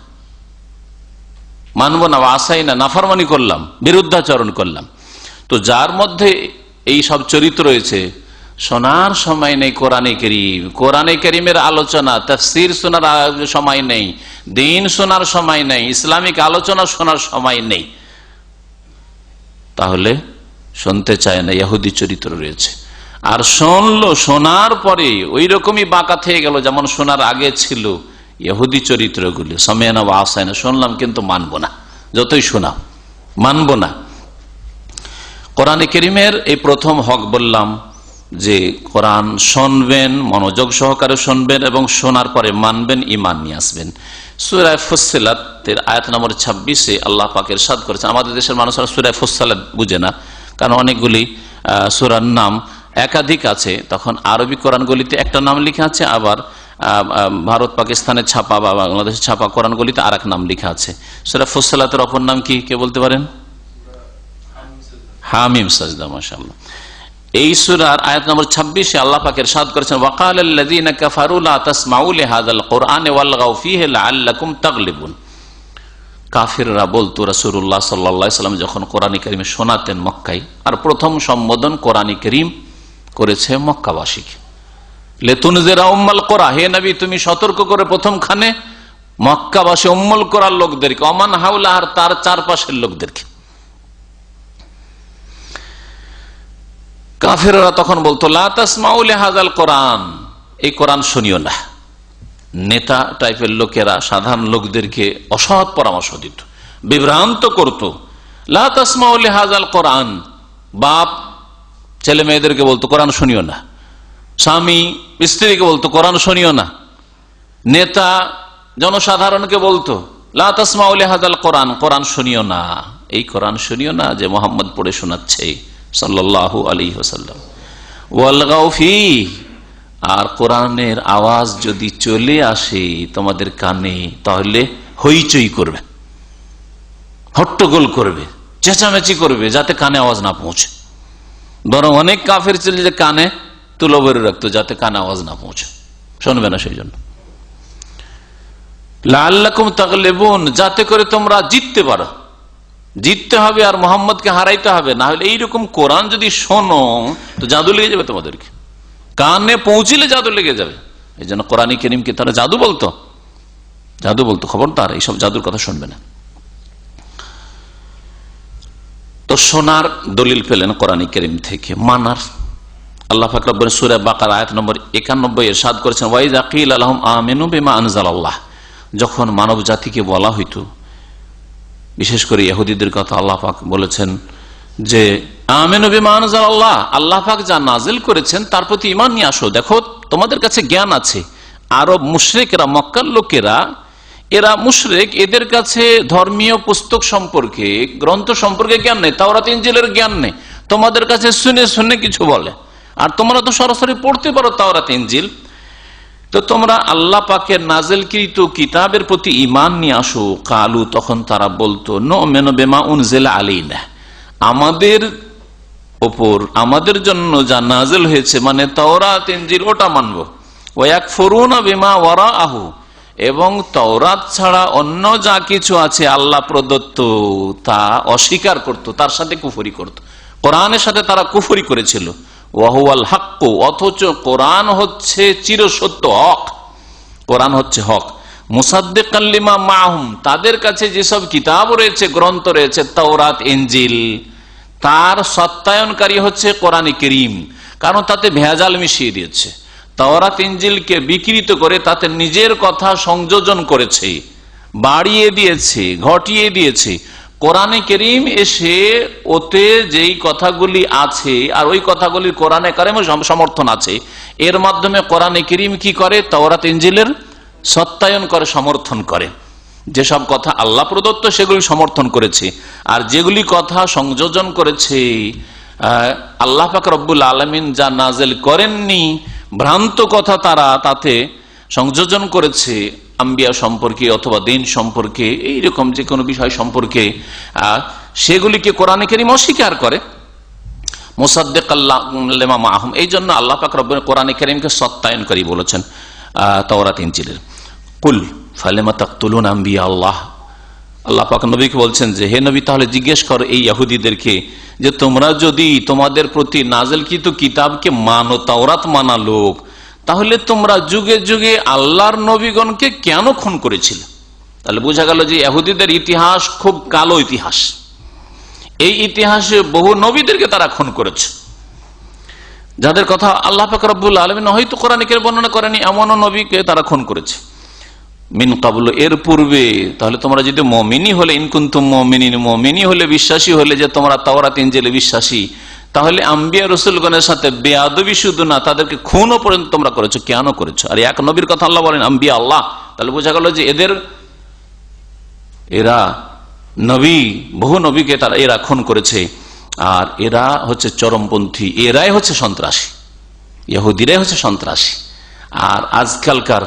S4: আসাইনা, নাফরমানি করলাম, বিরুদ্ধাচরণ করলাম। তো যার মধ্যে এই সব চরিত্র রয়েছে, শোনার সময় নেই কোরআনে কারীমের আলোচনা, তাফসীর শোনার সময় নেই, দ্বীন শোনার সময় নেই, ইসলামিক আলোচনা শোনার সময় নেই, তাহলে শুনতে চায় না, ইহুদি চরিত্র রয়েছে। আর শুনলো, শোনার পরে ওই রকমই বাঁকা থেকে গেল যেমন শোনার আগে ছিল। ইহুদি চরিত্রগুলি সামি'না ওয়া আসাইনা, শুনলাম কিন্তু মানবো না, যতই শোনাও মানবো না। কোরআনে কারীমের এই প্রথম হক বললাম যে কোরআন শুনবেন, মনোযোগ সহকারে শুনবেন এবং শোনার পরে মানবেন, ঈমান নিয়ে আসবেন। সূরা ফুসসিলাতের আয়াত নম্বর 26-এ আল্লাহ পাক ইরশাদ করেছেন, আমাদের দেশের মানুষরা সূরা ফুসসিলাত বুঝে না, কারণ অনেকগুলি সূরার নাম একাধিক আছে। তখন আরবি কোরআনগুলিতে একটা নাম লেখা আছে, আবার ভারত পাকিস্তানের ছাপা বা বাংলাদেশের ছাপা কোরআনগুলিতে আর এক নাম লেখা আছে। সূরা ফুসসিলাতের অপর নাম কি, কে বলতে পারেন? হামিম সাজদা। মাশাআল্লাহ। এই সূরার আয়াত নম্বর 26-এ আল্লাহ পাক ইরশাদ করেছেন, ওয়াকালাল্লাযীনা কাফারু লা তাসমাউ লিহাযাল কুরআনি ওয়ালগাউ ফীহি লাআল্লাকুম তাগলিবুন। কাফিররা বলতো রাসূলুল্লাহ সাল্লাল্লাহু আলাইহি ওয়াসাল্লাম যখন কোরআন কারীম শোনাতেন মক্কায়, আর প্রথম সম্বোধন কোরআন কারীম করেছে মক্কাবাসীকে, লিতুনজিরা উম্মাল কুরা, হে নবী তুমি সতর্ক করে প্রথমখানে মক্কাবাসী উম্মুল কুরার লোকদেরকে, ওমান হাওলাহার তার চারপাশের লোকদেরকে। কাফেররা তখন বলতো লা তাসমাউ লিহাযাল কোরআন, এই কোরআন শুনিও না। নেতা টাইপের লোকেরা সাধারণ লোকদেরকে অসৎ পরামর্শ দিত, বিভ্রান্ত করত। লা তাসমাউ লিহাযাল কোরআন, বাপ ছেলে মেয়েদেরকে বলতো কোরআন শুনিও না, স্বামী স্ত্রীকে বলতো কোরআন শুনিও না, নেতা জনসাধারণকে বলতো লা তাসমাউ লিহাযাল কোরআন, কোরআন শুনিও না, এই কোরআন শুনিও না যে মুহাম্মদ পড়ে শোনাচ্ছে সাল্লাল্লাহু আলাইহি ওয়াসাল্লাম। ওয়ালগাউ ফীহি, আর কোরআনের আওয়াজ যদি চলে আসে তোমাদের কানে তাহলে হইচই করবে, হট্টগোল করবে, চেঁচামেচি করবে, যাতে কানে আওয়াজ না পৌঁছে। বরং অনেক কাফের ছিল যে কানে তুলো ভরে রাখতো যাতে কানে আওয়াজ না পৌঁছে, শুনবে না। সেই জন্য লাআল্লাকুম তাগলিবুন, যাতে করে তোমরা জিততে পারো, জিততে হবে আর মুহাম্মদকে হারাইতে হবে, না হলে এইরকম কোরআন যদি শোনো তো জাদু লেগে যাবে তোমাদেরকে, কানে পৌঁছিলে জাদু লেগে যাবে। এই জন্য কোরআন কারীমকে তারা জাদু বলতো, খবরদার এইসব জাদুর কথা শুনবে না। তো শোনার দলিল পেলেন কোরআন কারীম থেকে, মানার। আল্লাহ পাক রব্বুল সূরা বাকারা আয়াত নম্বর 91 ইরশাদ করেছেন, ওয়াইযা কিলা লাহুম আমিনু বিমা আনজালাল্লাহ, যখন মানব জাতিকে বলা হইতো, বিশেষ করে ইহুদিদের কথা আল্লাহ পাক বলেছেন যে আমিনু বিমা আনজালাল্লাহ, আল্লাহ পাক যা নাজিল করেছেন তার প্রতি ঈমান নিয়ে আসো। দেখো তোমাদের কাছে জ্ঞান আছে। আরব মুশরিকরা, মক্কার লোকেরা, এরা মুশরিক, এদের কাছে ধর্মীয় পুস্তক সম্পর্কে, গ্রন্থ সম্পর্কে জ্ঞান নেই, তাওরাত ইনজিলের জ্ঞান নেই। তোমাদের কাছে শুনে শুনে কিছু বলে, আর তোমরা তো সরাসরি পড়তে পারো তাওরাত ইনজিল। তো তোমরা আল্লাহ পাকের নাজিলকৃত কিতাবের প্রতি ঈমান নিয়ে আসো। কালু, তখন তারা বলতো, নুমিনু বিমা উনজিলা আলাইনা, আমাদের উপর, আমাদের জন্য যা নাজিল হয়েছে মানে তাওরাত ইনজিল, ওটা মানবো। ওয়াকফুরুনা বিমা ওয়ারাআহু, এবং তাওরাত ছাড়া অন্য যা কিছু আছে আল্লাহ প্রদত্ত তা অস্বীকার করত, তার সাথে কুফরি করত। কোরআনের সাথে তারা কুফরি করেছিল। ওয়াহুয়াল হক, অথচ কোরআন হচ্ছে চিরসত্য হক, কোরআন হচ্ছে হক। মুসাদ্দিকাল লিমা মাহুম, তাদের কাছে যেসব কিতাব রয়েছে, গ্রন্থ রয়েছে, তাওরাত ইনজিল, তার সত্যায়নকারী হচ্ছে কোরআন কারীম, কারণ তাতে ভেজাল মিশিয়ে দিয়েছে। তাওরাত ইনজিলকে বিকৃত করে তাতে নিজের কথা সংযোজন করেছে, বাড়িয়ে দিয়েছে, ঘটিয়ে দিয়েছে। কোরআনে কারীম এসে ওতে যেই কথাগুলি আছে আর ওই কথাগুলির কোরআনে কারীমে সমর্থন আছে, এর মাধ্যমে কোরআনে কারীম কি করে, তাওরাত ইনজিলের সত্যায়ন করে, সমর্থন করে। যেসব কথা আল্লাহ প্রদত্ত সেগুলি সমর্থন করেছে, আর যেগুলি কথা সংযোজন করেছে আল্লাহ পাক রব্বুল আলামিন যা নাজিল করেননি, ভ্রান্ত কথা তারা তাতে সংযোজন করেছে, আম্বিয়া সম্পর্কে অথবা দিন সম্পর্কে, এইরকম যে কোনো বিষয় সম্পর্কে, সেগুলিকে কোরআনে কারীম অস্বীকার করে। মুসাদ্দিকাল লিমা মাহুম, এই জন্য আল্লাহ পাক রব্বুল কোরআনে কারীমকে সত্যায়নকারী বলেছেন তাওরাত ইনজিলের। কুল ফালিমা তাকতুলুনা আম্বিয়া আল্লাহ, আল্লাহ পাক নবীকে বলছেন যে হে নবী, তাহলে জিজ্ঞেস করো এই ইহুদিদেরকে যে তোমরা যদি তোমাদের প্রতি নাজিলকৃত কিতাবকে মানো, তাওরাত মানা লোক, তাহলে তোমরা যুগে যুগে আল্লাহর নবীগণকে কেন খুন করেছিলে? তাহলে বোঝা গেল যে ইহুদিদের ইতিহাস খুব কালো ইতিহাস। এই ইতিহাসে বহু নবীদেরকে তারা খুন করেছে, যাদের কথা আল্লাহ পাক রব্বুল আলামিন হয়তো কোরআনে কারীমে বর্ণনা করেনি, এমনও নবীকে তারা খুন করেছে মিন কাবলু, এর পূর্বে। তাহলে তোমরা যদি মুমিনী হলে, ইন কুনতুম মুমিনিন, মুমিনী হলে, বিশ্বাসী হলে, যে তোমরা তাওরাত ইনজিলে বিশ্বাসী, তাহলে আম্বিয়া রসুলগণের সাথে বেয়াদবি শুধু না, তাদেরকে খুনও পর্যন্ত তোমরা করেছো। কেন করেছো? আর এক নবীর কথা আল্লাহ বলেন আম্বিয়া আল্লাহ, তাহলে বোঝা গেল যে এরা নবী, বহু নবীকে এরা খুন করেছে। আর এরা হচ্ছে চরমপন্থী, এরাই হচ্ছে সন্ত্রাসী, ইহুদিরাই হচ্ছে সন্ত্রাসী। আর আজকালকার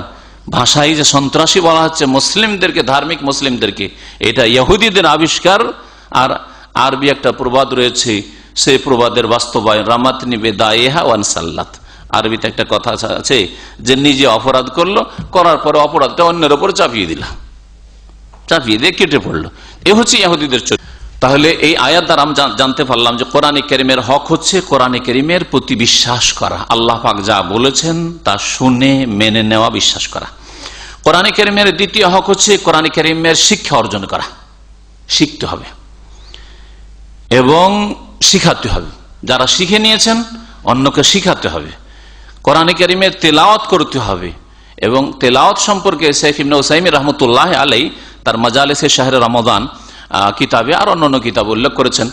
S4: ভাষায় যে সন্ত্রাসী বলা হচ্ছে মুসলিমদেরকে, ধার্মিক মুসলিমদেরকে, এটা ইহুদিদের আবিষ্কার। আর আরবি একটা প্রবাদ রয়েছে, সেই প্রবাদের বাস্তবায়ন রামাতনি বেদায়েহা ওয়ান সাল্লাত। আরবিতে একটা কথা আছে যে নিজে অপরাধ করলো, করার পরে অপরাধটা অন্যের উপর চাপিয়ে দিয়ে কেটে পড়লো। এ হচ্ছে ইহুদিদের চরিত্র। তাহলে এই আয়াত দ্বারা আমরা জানতে পারলাম যে কোরআনে কারীমের হক হচ্ছে কোরআনে কারীমের প্রতি বিশ্বাস করা, আল্লাহ পাক যা বলেছেন তা শুনে মেনে নেওয়া, বিশ্বাস করা। কোরআনে কারীমের দ্বিতীয় হক হচ্ছে কোরআনে কারীমের শিক্ষা অর্জন করা, শিখতে হবে এবং শিখাতে হবে। যারা শিখে নিয়েছেন অন্যকে শিখাতে হবে। কোরআনে কারীমের তেলাওয়াত করতে হবে এবং তেলাওয়াত সম্পর্কে শেখ ইবনে উসাইমিন রাহমাতুল্লাহ আলাইহি তার মাজালিসে শাহরে রমাদান কিতাবে আর অন্যান্য কিতাব উল্লেখ করেছেন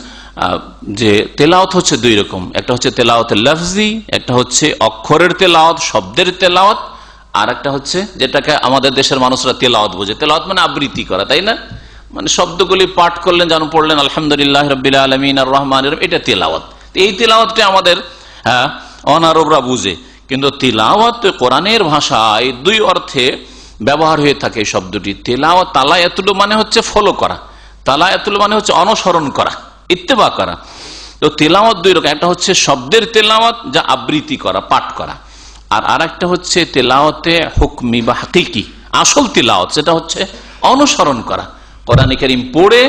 S4: যে তেলাওয়াত হচ্ছে দুই রকম। একটা হচ্ছে তেলাওয়াত লফজি, একটা হচ্ছে অক্ষরের তেলাওয়াত, শব্দের তেলাওয়াত, আর একটা হচ্ছে যেটাকে আমাদের দেশের মানুষরা তেলাওয়াত বোঝে। তেলাওয়াত মানে আবৃত্তি করা, তাই না? মানে শব্দগুলি পাঠ করলেন, যেন পড়লেন আলহামদুলিল্লাহ রাব্বিল আলামিন আর রহমানির রহিম, এটা তেলাওয়াত। এই তেলাওয়াতটা আমাদের অনারবরা বুঝে, কিন্তু তেলাওয়াত কোরআনের ভাষায় দুই অর্থে ব্যবহার হয়ে থাকে শব্দটি। তেলাওয়াত তালায়াতুল মানে হচ্ছে ফলো করা, তালায়াতুল মানে হচ্ছে অনুসরণ করা, ইত্তেবা করা। তো তেলাওয়াত দুই রকম, একটা হচ্ছে শব্দের তেলাওয়াত যা আবৃত্তি করা, পাঠ করা, আর আরেকটা হচ্ছে তেলাওয়াতে হুকমি বা হাকিকি, আসল তেলাওয়াত, সেটা হচ্ছে অনুসরণ করা। কোরআন কারীম পড়ে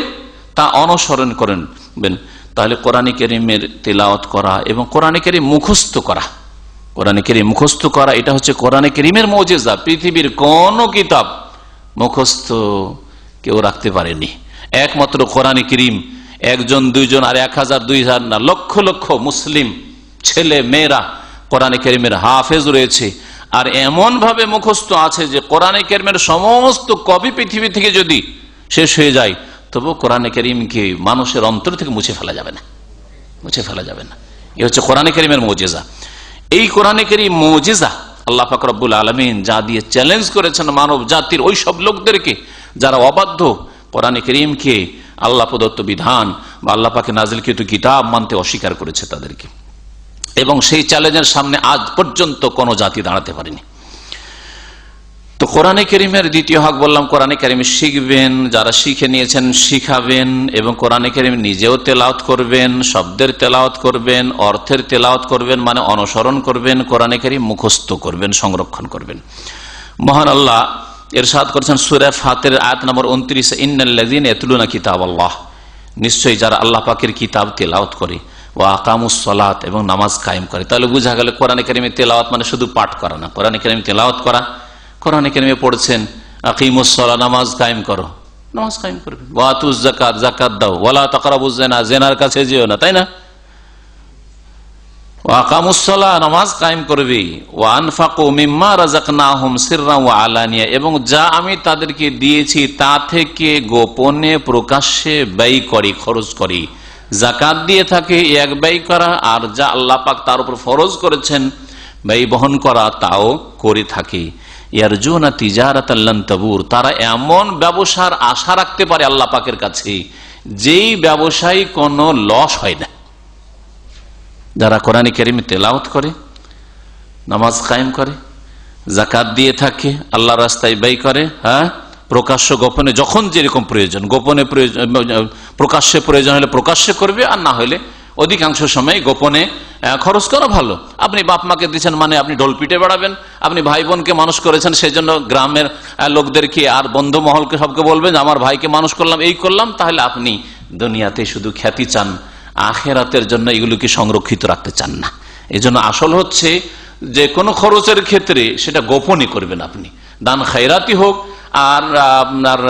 S4: তা অনুসরণ করবেন। তাহলে কোরআন কারীমের তেলাওয়াত করা এবং কোরআন কারীম মুখস্থ করা, কোরআন কারীম মুখস্থ করা, এটা হচ্ছে কোরআন কারীমের মুজিজা। পৃথিবীর কোন কিতাব মুখস্থ কেউ রাখতে পারেনি, একমাত্র কোরআন কারীম। একজন দুইজন আর 1000 2000 না, লক্ষ লক্ষ মুসলিম ছেলে মেয়েরা কোরআন কারীমের হাফেজ রয়েছে। আর এমন ভাবে মুখস্থ আছে যে কোরআন কারীমের সমস্ত কপি পৃথিবী থেকে যদি শেষ হয়ে যায়, তবু কোরআন কারীমকে মানুষের অন্তর থেকে মুছে ফেলা যাবে না, মুছে ফেলা যাবে না। এই হচ্ছে কোরআন কারীমের মুজিজা। এই কোরআন কারীম মুজিজা আল্লাহ পাক রব্বুল আলামিন যা দিয়ে চ্যালেঞ্জ করেছেন মানব জাতির ওই সব লোকদেরকে যারা অবাধ্য, কোরআন কারীমকে আল্লাহ প্রদত্ত বিধান বা আল্লাহ পাকের নাজিলকৃত কিতাব মানতে অস্বীকার করেছে তাদেরকে। এবং সেই চ্যালেঞ্জের সামনে আজ পর্যন্ত কোনো জাতি দাঁড়াতে পারেনি। তো কোরআনে কারীমের দ্বিতীয় হক বললাম, কোরআনে কারীম শিখবেন, যারা শিখে নিয়েছেন শিখাবেন, এবং কোরআনে কারীম নিজেও তেলাওয়াত করবেন, শব্দের তেলাওয়াত করবেন, অর্থের তেলাওয়াত করবেন, মানে অনুসরণ করবেন, কোরআনে কারীম মুখস্থ করবেন, সংরক্ষণ করবেন। মহান আল্লাহ ইরশাদ করেছেন সূরা ফাতির আয়াত নম্বর 29, ইন্নাল্লাযীনা ইয়াতলুনা কিতাবাল্লাহ, নিশ্চয়ই যারা আল্লাহ পাকের কিতাব তেলাওয়াত করে, ওয়া আকামুস সালাত, এবং নামাজ কায়েম করে। তাহলে বোঝা গেল কোরআনে কারীমের তেলাওয়াত মানে শুধু পাঠ করা না, কোরআনে কারীম তেলাওয়াত করা। কোরআনে কারীমে পড়ছেন আকিমুস সালাহ, নামাজ কায়েম করো, নামাজ কায়েম করবে। ওয়া আতুজ যাকাত, যাকাত দাও। ওয়ালা তাকরাবুজ জিনা, জিনার কাছে যেও না, তাই না? ওয়া আকামুস সালাহ, নামাজ কায়েম করবে। ওয়া আনফাকু মিম্মা রাযাকনাহুম সিররান ওয়া আলানিয়া, এবং যা আমি তাদেরকে দিয়েছি তা থেকে গোপনে প্রকাশ্যে ব্যয় করি, খরচ করি। যাকাত দিয়ে থাকে এক ব্যয় করা, আর যা আল্লাহ পাক তার উপর ফরজ করেছেন ব্যয় বহন করা, তাও করে থাকে। ইয়ারজুনা তিজারাতান লান তাবুর, তারা এমন ব্যবসার আশা রাখতে পারে আল্লাহ পাকের কাছে যেই ব্যবসায় কোনো লস হয় না। যারা কোরআন কারীম তেলাওয়াত করে, নামাজ কায়েম করে, যাকাত দিয়ে থাকে, আল্লাহর রাস্তায় ব্যয় করে, প্রকাশ্য গোপনে যখন যেরকম প্রয়োজন, গোপনে প্রকাশ্যে প্রয়োজন হলে প্রকাশ্যে করবে, আর না হলে অধিকাংশ সময় গোপনে খরচ করা ভালো। আপনি বাপ মাকে দিচ্ছেন মানে আপনি ঢোল পিটে বেড়াবেন, আপনি ভাই বোনকে মানুষ করেছেন সেই জন্য গ্রামের লোকদেরকে আর বন্ধু মহলকে সবকে বলবেন আমার ভাইকে মানুষ করলাম, এই করলাম, তাহলে আপনি দুনিয়াতে শুধু খ্যাতি চান, আখেরাতের জন্য এগুলোকে সংরক্ষিত রাখতে চান না। এই জন্য আসল হচ্ছে যে কোনো খরচের ক্ষেত্রে সেটা গোপনে করবেন আপনি, দান খায়রাতি হোক আর আপনার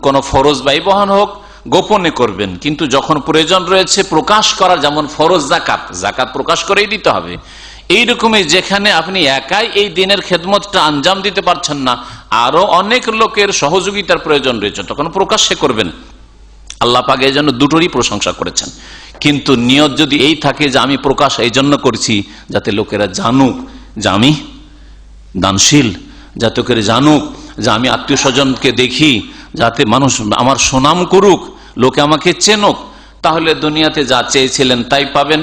S4: কোন ফরজ ব্যয় বহন হোক, গোপনে করবেন। কিন্তু যখন প্রয়োজন রয়েছে প্রকাশ করার, যেমন ফরজ যাকাত, যাকাত প্রকাশ করেই দিতে হবে। এইরকমই যেখানে আপনি একাই এই দিনের খেদমতটা আঞ্জাম দিতে পারছেন না, আরো অনেক লোকের সহযোগিতার প্রয়োজন রয়েছে, তখন প্রকাশ্যে করবেন। আল্লাহ পাক এই জন্য দুটোরই প্রশংসা করেছেন। কিন্তু নিয়ত যদি এই থাকে যে আমি প্রকাশ এই জন্য করছি যাতে লোকেরা জানুক যে আমি দানশীল, যাতে করে জানুক যে আমি আত্মীয় স্বজনকে দেখি, যাতে মানুষ আমার সুনাম করুক, লোকে আমাকে চেনুক, তাহলে দুনিয়াতে যা চেয়েছিলেন তাই পাবেন,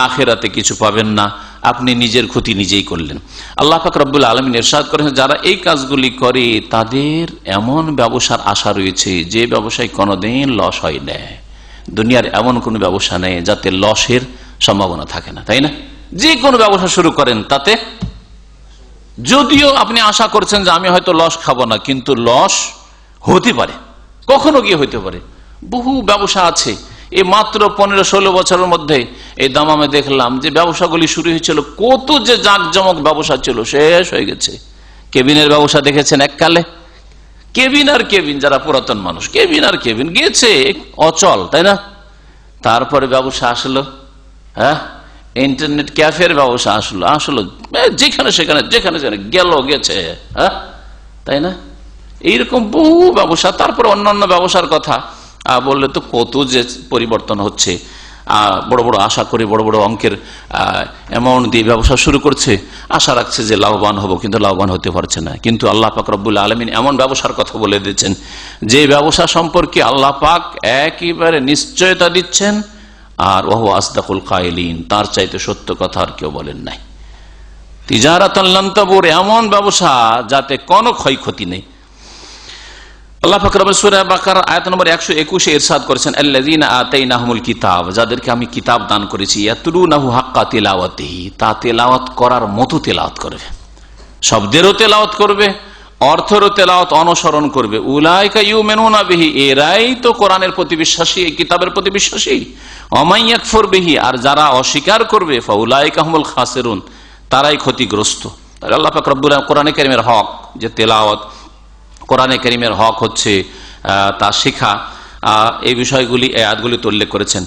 S4: আখেরাতে কিছু পাবেন না। আপনি নিজের ক্ষতি নিজেই করলেন। আল্লাহ পাক রব্বুল আলামিন ইরশাদ করেছেন, যারা এই কাজগুলি করে তাদের এমন ব্যবসার আশা রয়েছে যে ব্যবসায় কোনোদিন লস হয় না। দুনিয়ার এমন কোন ব্যবসা নেই যাতে লসের সম্ভাবনা থাকে না, তাই না? যে কোনো ব্যবসা শুরু করেন তাতে যদিও আপনি আশা করছেন যে আমি হয়তো লস খাবো না, কিন্তু লস হতে পারে, কখনো গিয়ে হতে পারে। বহু ব্যবসা আছে, এই মাত্র 15-16 বছরের মধ্যে এই দামামে দেখলাম যে ব্যবসাগুলি শুরু হয়েছিল, কত যে জাঁকজমক ব্যবসা ছিল, শেষ হয়ে গেছে। কেবিনের ব্যবসা দেখেছেন এককালে, কেবিন আর কেবিন, যারা পুরাতন মানুষ কেবিন আর কেবিন গেছে অচল, তাই না? তারপরে ব্যবসা আসলো, হ্যাঁ, ইন্টারনেট ক্যাফের ব্যবসা আসলো যেখানে সেখানে যেখানে গেছে, হ্যাঁ, তাই না? এইরকম বহু ব্যবসা। তারপর অন্যান্য ব্যবসার কথা বললে তো কত যে পরিবর্তন হচ্ছে। বড় বড় আশা করে বড় বড় অঙ্কের অ্যামাউন্ট দিয়ে ব্যবসা শুরু করছে, আশা রাখছে যে লাভবান হব, কিন্তু লাভবান হতে পারছে না। কিন্তু আল্লাহ পাক রব্বুল আলামিন এমন ব্যবসার কথা বলে দিচ্ছেন যে ব্যবসা সম্পর্কে আল্লাহ পাক একেবারে নিশ্চয়তা দিচ্ছেন, আর ওহু আসদাকুল কাইলিন, তার চাইতে সত্য কথা আর কেউ বলেন নাই। তিজারাতান লান তাবুর, এমন ব্যবসা যাতে কোনো ক্ষয়ক্ষতি নেই। আল্লাহ পাক রব্বুল সূরা বাকারা আয়াত নম্বর 121 এ ইরশাদ করেছেন, আল্লাযীনা আতাইনাহুমুল কিতাব, যাদেরকে আমি কিতাব দান করেছি, ইয়াতলুনাহু হাক্কা তিলাওয়াতিহি, তা তেলাওয়াত করার মতো তেলাওয়াত করবে, শব্দেরও তেলাওয়াত করবে, অর্থেরও তেলাওয়াত অনুসরণ করবে। উলাইকা ইউমিনুনা বিহি, এরাই তো কোরআনের প্রতি বিশ্বাসী, এই কিতাবের প্রতি বিশ্বাসী। ওমাই ইয়াকফুর বিহি, আর যারা অস্বীকার করবে, ফাউলাইকা হুমুল খাসিরুন, তারাই ক্ষতিগ্রস্ত। তাহলে আল্লাহ পাক রব্বুল আলামিন কোরআনে কারীমের হক যে তেলাওয়াত, কোরআনে কারীমের হক হচ্ছে তা শিখা, এই বিষয়গুলি এই আয়াতগুলিতে উল্লেখ করেছেন।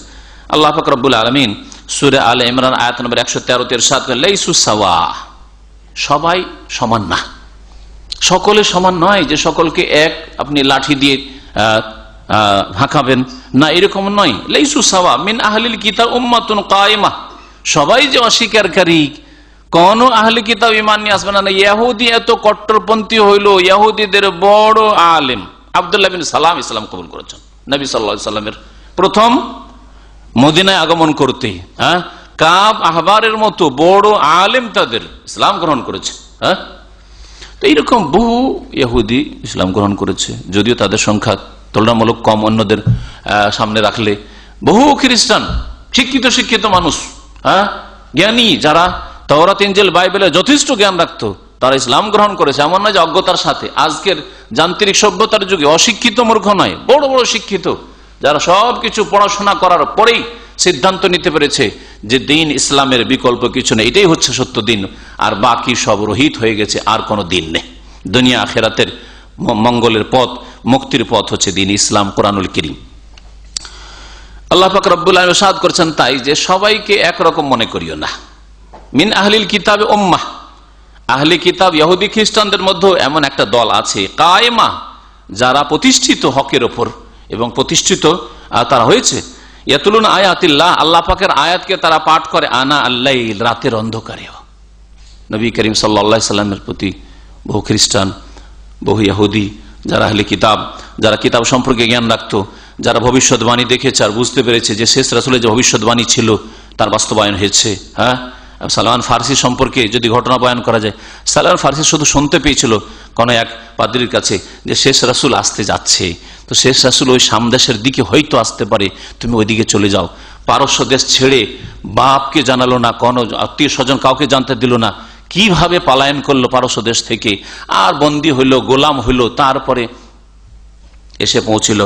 S4: আল্লাহ পাক রব্বুল আলামিন সূরা আলে ইমরান আয়াত নম্বর 113 তে ইরশাদ করেন, লাইসু সাওয়া, সবাই সমান না, সকলে সমান নয় যে সকলকে এক আপনি লাঠি দিয়ে হাঁকাবেন না, এরকম নয়। লাইসু সাওয়া মিন আহলিল কিতাব উম্মাতুন কায়িমা, সবাই যে অস্বীকারী, কোন আহলে কিতাব ঈমান নিয়ে আসবে না। ইহুদি এত কট্টরপন্থী হইল, ইহুদিদের বড় আলেম আব্দুল্লাহ বিন সালাম ইসলাম কবুল করেছেন নবী সাল্লাল্লাহু আলাইহি সাল্লামের প্রথম মদিনায় আগমন করতে। হ্যাঁ, কাব আহবারের মতো বড় আলেম তাদের ইসলাম গ্রহণ করেছে। হ্যাঁ, তো এইরকম বহু ইহুদি ইসলাম গ্রহণ করেছে, যদিও তাদের সংখ্যা তুলনামূলক কম অন্যদের সামনে রাখলে। বহু খ্রিস্টান শিক্ষিত মানুষ, হ্যাঁ, জ্ঞানী, যারা তাওরাত ইনজিল বাইবেলে যথেষ্ট জ্ঞান রাখতো, তারা ইসলাম গ্রহণ করেছে। এমন নয় যে অজ্ঞতার সাথে। আজকের যান্ত্রিক সভ্যতার যুগে অশিক্ষিত মূর্খ নয়, বড় বড় শিক্ষিত, যারা সবকিছু পড়াশোনা করার পরেই সিদ্ধান্ত নিতে পেরেছে যে দিন ইসলামের বিকল্প কিছু নেই, এটাই হচ্ছে সত্য দিন, আর বাকি সব রহিত হয়ে গেছে, আর কোনো দিন নেই। দুনিয়া আখিরাতের মঙ্গলের পথ, মুক্তির পথ হচ্ছে দিন ইসলাম, কোরআনুল কারীম। আল্লাহ পাক রব্বুল আলামিন ইরশাদ করেছেন তাই যে সবাইকে একরকম মনে করিও না। মিন আহলিল কিতাবে উম্মাহ, আহলি কিতাব ইহুদি খ্রিস্টানদের মধ্যে এমন একটা দল আছে, কায়েমা, যারা প্রতিষ্ঠিত হকের ওপর, এবং প্রতিষ্ঠিত তারা হয়েছে। ইয়াতুলুনা আয়াতিল্লাহ, আল্লাহ পাকের আয়াতকে তারা পাঠ করে, আনা আল্লাইল, রাতের অন্ধকারেও। নবী করিম সাল্লাল্লাহু আলাইহি সাল্লামের প্রতি বহু খ্রিস্টান, বহু ইহুদি, যারা আহলি কিতাব, যারা কিতাব সম্পর্কে জ্ঞান রাখতো, যারা ভবিষ্যৎবাণী দেখেছে আর বুঝতে পেরেছে যে শেষ রাসূলের যে ভবিষ্যৎবাণী ছিল তার বাস্তবায়ন হয়েছে। হ্যাঁ, সালমান ফার্সি সম্পর্কে যদি ঘটনা বয়ান করা যায়, সালমান ফার্সি শুধু শুনতে পেয়েছিল কোন এক পাদ্রীর কাছে যে শেষ রাসূল আসতে যাচ্ছে, তো শেষ রাসূল ওই সামদেশের দিকে হয়তো আসতে পারে, তুমি ওইদিকে চলে যাও। পারস্য দেশ ছেড়ে বাপকে জানালো না, কোন আত্মীয় স্বজন কাউকে জানতে দিল না, কিভাবে পলায়ন করলো পারস্য দেশ থেকে, আর বন্দী হইল, গোলাম হইল, তারপরে এসে পৌঁছিল